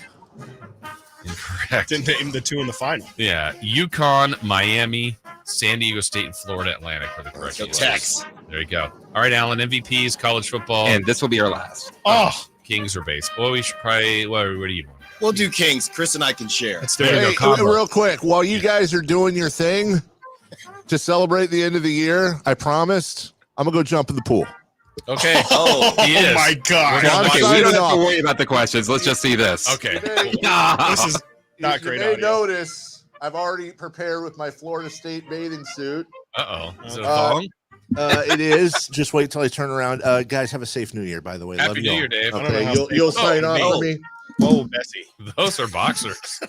Incorrect. Didn't name the 2 in the final. Yeah, UConn, Miami, San Diego State, and Florida Atlantic for the correct answers. Tex. There you go. All right, Alan, MVPs, college football. And this will be our last. Oh, Kings or baseball. We should probably, what do you want? We'll do Kings. Chris and I can share. let's do it. Hey, real quick, while you guys are doing your thing to celebrate the end of the year, I promised I'm going to go jump in the pool. Okay. Oh, he is. Oh my God. Okay, we don't have to worry about the questions. Let's just see this. Okay. This is not great You may audio. notice I've already prepared with my Florida State bathing suit. Uh-oh. Is it a thong? It is. Just wait till I turn around. Guys, have a safe New Year, by the way. Happy Love New y'all. Year, Dave. I don't Okay, know how you'll safe- sign off for me. Oh, Bessie. Those are boxers.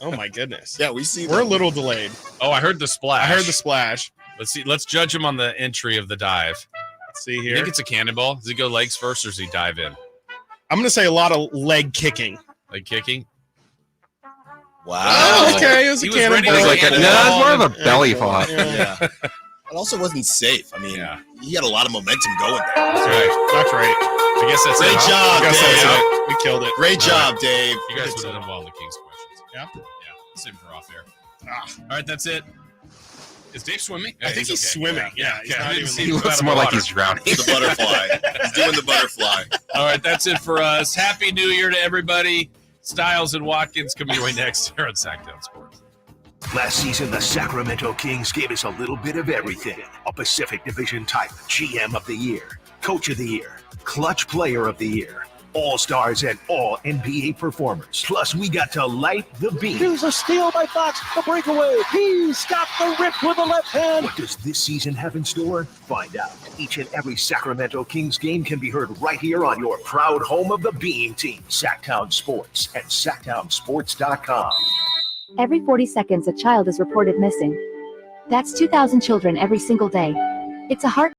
Oh, my goodness. Yeah, we see We're a them. little delayed. Oh, I heard the splash. I heard the splash. Let's see. Let's judge him on the entry of the dive. Let's see You here. think it's a cannonball? Does he go legs first or does he dive in? I'm going to say a lot of leg kicking. Like kicking? Wow. Oh, okay. It was a He was ready cannonball. to It was like Yeah. no, it's more of a belly flop. Yeah. Yeah. It also wasn't safe. I mean, Yeah. he had a lot of momentum going there. That's right. That's right. I guess that's Great it. huh? job, I guess that's Dave. it. We killed it. Great job, Dave. You guys would have done well in the Kings questions. Yeah? Yeah. Same for off air. All right, that's it. Is Dave swimming? I think he's okay. swimming. Yeah, he's I not didn't even see He him looks out of more the like water. he's drowning. The butterfly. He's doing the butterfly. All right, that's it for us. Happy New Year to everybody. Styles and Watkins coming your way next here on Sactown Sports. Last season, the Sacramento Kings gave us a little bit of everything. A Pacific Division type GM of the Year, Coach of the Year, Clutch Player of the Year, All-Stars and all NBA performers. Plus, we got to light the beam. Here's a steal by Fox. The breakaway. He's got the rip with the left hand. What does this season have in store? Find out. Each and every Sacramento Kings game can be heard right here on your proud home of the Beam Team, Sactown Sports and SactownSports.com. Every 40 seconds, a child is reported missing. That's 2,000 children every single day. It's a heart